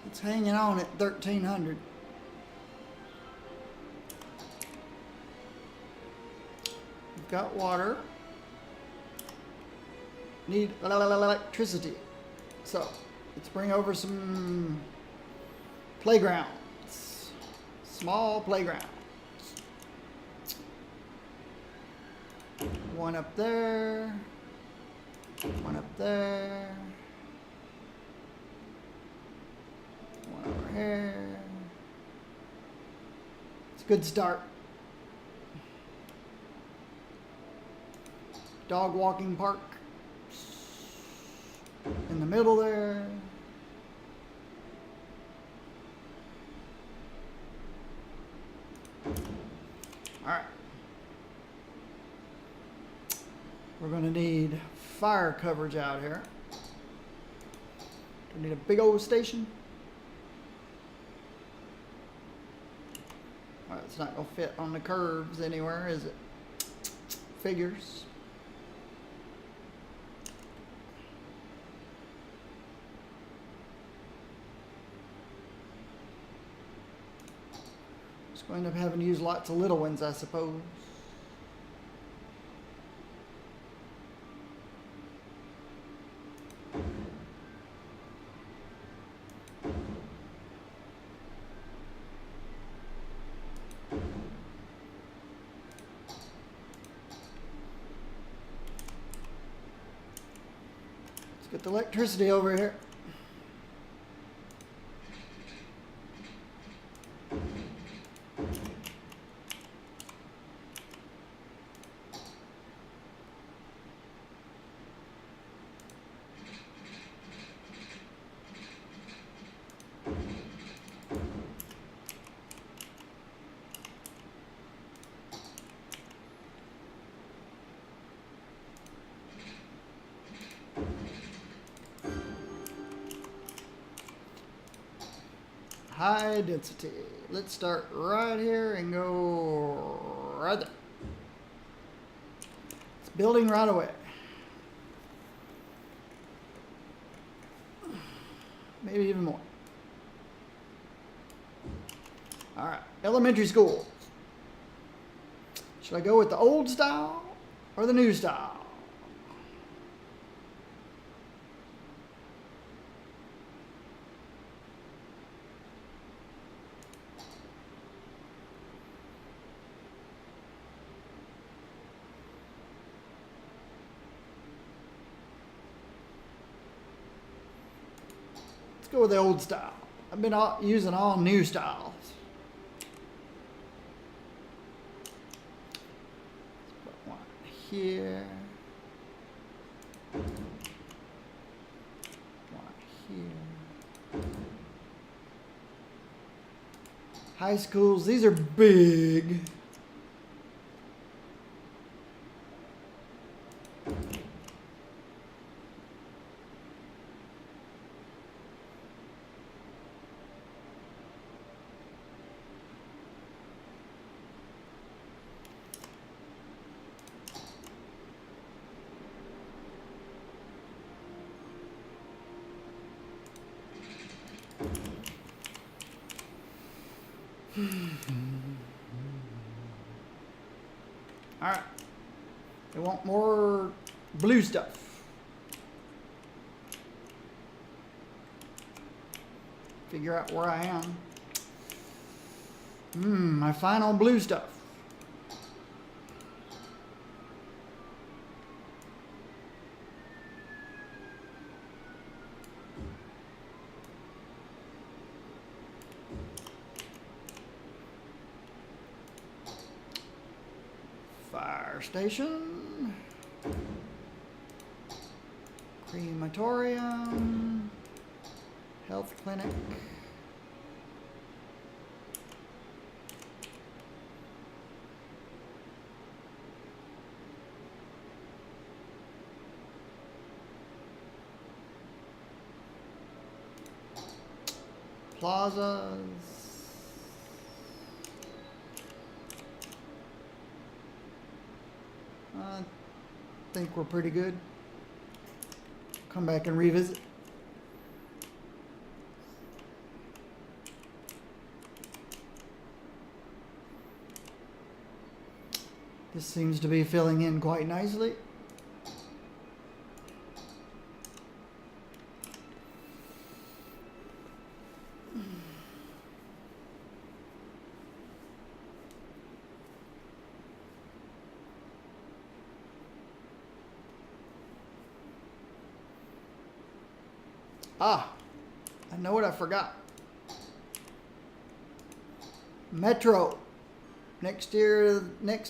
It's hanging on at 1300. We've got water. Need electricity. So let's bring over some playgrounds. Small playgrounds. One up there. One up there. One over here. It's a good start. Dog walking park. In the middle there. All right. We're going to need fire coverage out here. We need a big old station. All right, it's not going to fit on the curves anywhere, is it? Figures. So I end up having to use lots of little ones, I suppose. Let's get the electricity over here. High density. Let's start right here and go right there. It's building right away. Maybe even more. All right, elementary school. Should I go with the old style or the new style? Let's go with the old style. I've been using all new styles. Let's put one here. One here. High schools, these are big. All right. They want more blue stuff. Figure out where I am. My final blue stuff. Fire station, crematorium, health clinic, plazas. I think we're pretty good. Come back and revisit. This seems to be filling in quite nicely. Ah, I know what I forgot. Metro, next to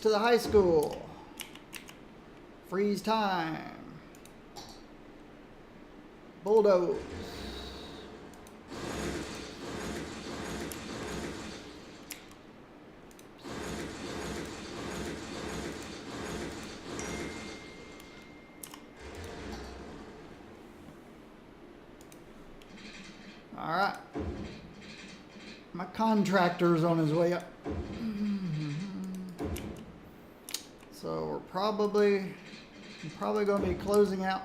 the high school. Freeze time. Bulldoze. All right. My contractor's on his way up. So we're probably going to be closing out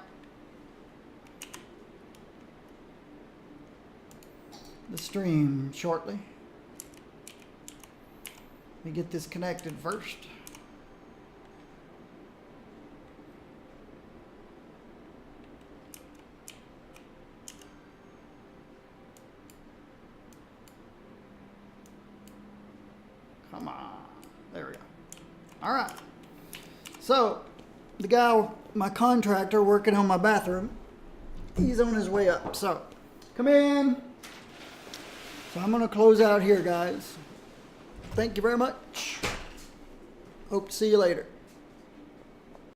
the stream shortly. Let me get this connected first. Come on. There we go. All right. So, the guy, my contractor working on my bathroom, he's on his way up. So, come in. So, I'm going to close out here, guys. Thank you very much. Hope to see you later.